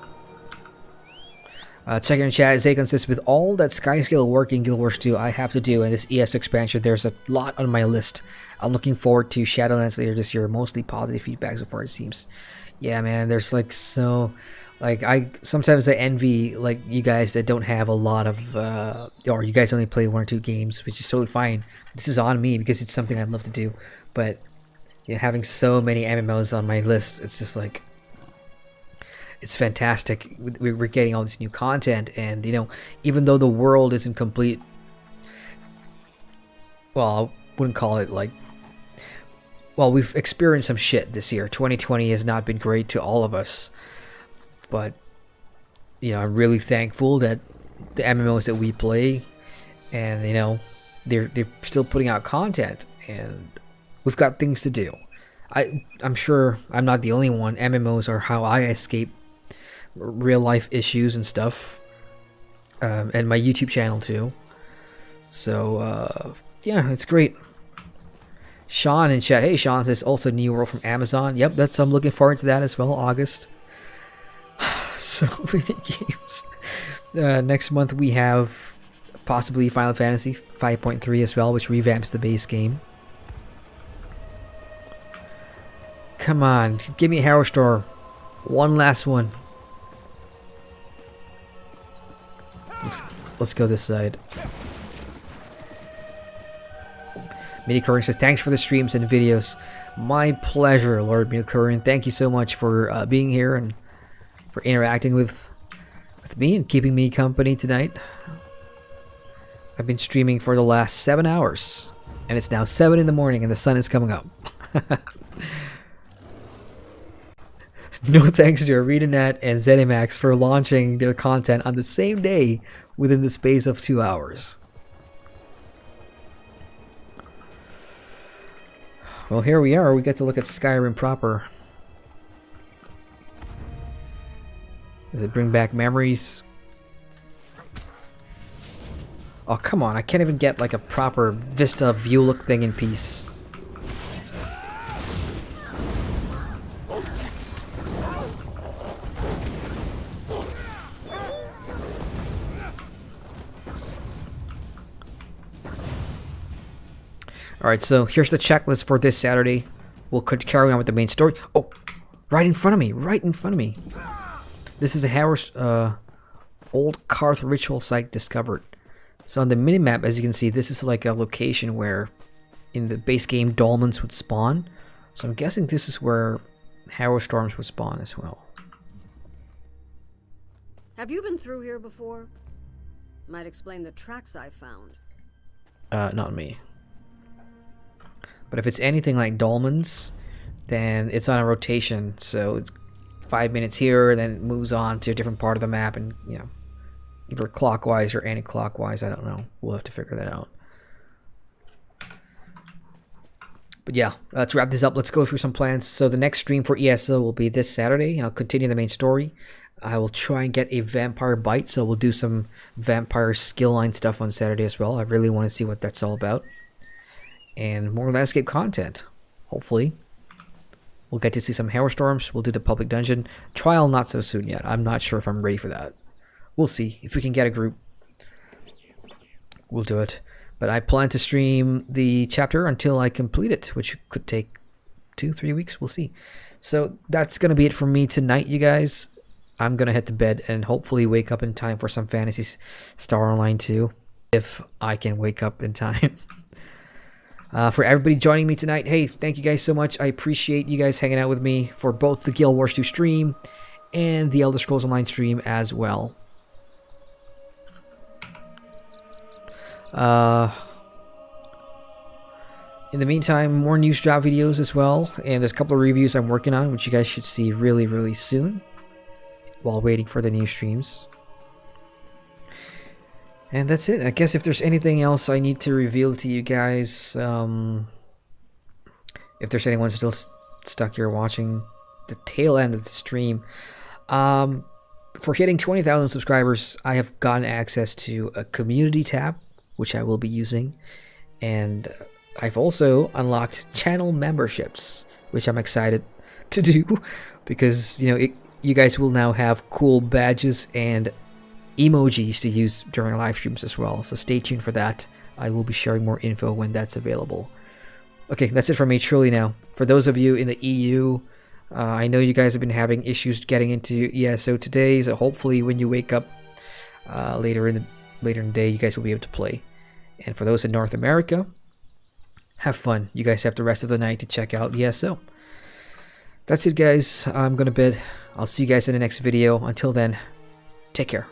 Checking in chat, Zay consists with all that Skyscale work in Guild Wars 2 I have to do in this ES expansion. There's a lot on my list. I'm looking forward to Shadowlands later this year. Mostly positive feedback so far, it seems. Yeah, man, there's like so... Like, sometimes I envy, like, you guys that don't have a lot of, or you guys only play 1 or 2 games, which is totally fine. This is on me because it's something I'd love to do. But, you know, having so many MMOs on my list, it's just like... It's fantastic. We're getting all this new content, and you know, even though the world isn't complete, well, I wouldn't call it like, well, we've experienced some shit this year. 2020 has not been great to all of us, but you know, I'm really thankful that the MMOs that we play, and you know, they're still putting out content, and we've got things to do. I'm sure I'm not the only one. MMOs are how I escape real life issues and stuff, and my YouTube channel too. So yeah, it's great. Sean in chat, hey Sean, says also New World from Amazon. Yep, I'm looking forward to that as well. August. So many games. Next month we have possibly Final Fantasy 5.3 as well, which revamps the base game. Come on, give me Harrowstorm. One last one. Let's go this side. Midicurring says, thanks for the streams and videos. My pleasure, Lord Midicurring. Thank you so much for being here and for interacting with me and keeping me company tonight. I've been streaming for the last 7 hours, and it's now 7 in the morning and the sun is coming up. No thanks to ArenaNet and ZeniMax for launching their content on the same day within the space of 2 hours. Well, here we are. We get to look at Skyrim proper. Does it bring back memories? Oh, come on. I can't even get like a proper Vista view look thing in peace. Alright, so here's the checklist for this Saturday. We'll carry on with the main story. Oh, right in front of me, right in front of me. This is a old Qarth ritual site discovered. So on the minimap, as you can see, this is like a location where in the base game dolmens would spawn. So I'm guessing this is where Harrowstorms would spawn as well. Have you been through here before? Might explain the tracks I found. Not me. But if it's anything like dolmens, then it's on a rotation. So it's 5 minutes here, then it moves on to a different part of the map, and you know, either clockwise or anti-clockwise. I don't know. We'll have to figure that out. But yeah, to wrap this up, let's go through some plans. So the next stream for ESO will be this Saturday, and I'll continue the main story. I will try and get a vampire bite, so we'll do some vampire skill line stuff on Saturday as well. I really want to see what that's all about. And more landscape content, hopefully. We'll get to see some Harrowstorms. We'll do the public dungeon. Trial not so soon yet. I'm not sure if I'm ready for that. We'll see. If we can get a group, we'll do it. But I plan to stream the chapter until I complete it, which could take 2-3 weeks. We'll see. So that's going to be it for me tonight, you guys. I'm going to head to bed and hopefully wake up in time for some Phantasy Star Online 2. If I can wake up in time. For everybody joining me tonight, hey, thank you guys so much. I appreciate you guys hanging out with me for both the Guild Wars 2 stream and the Elder Scrolls Online stream as well. In the meantime, more news drop videos as well, and there's a couple of reviews I'm working on, which you guys should see really, really soon while waiting for the new streams. And that's it. I guess if there's anything else I need to reveal to you guys, if there's anyone still stuck here watching the tail end of the stream, for hitting 20,000 subscribers, I have gotten access to a community tab, which I will be using, and I've also unlocked channel memberships, which I'm excited to do because you guys will now have cool badges and emojis to use during live streams as well, so stay tuned for that. I will be sharing more info when that's available. Okay, that's it from me truly now. For those of you in the EU, I know you guys have been having issues getting into ESO today, so hopefully when you wake up later in the day, you guys will be able to play. And for those in North America, have fun. You guys have the rest of the night to check out ESO. That's it, guys. I'm going to bed. I'll see you guys in the next video. Until then, take care.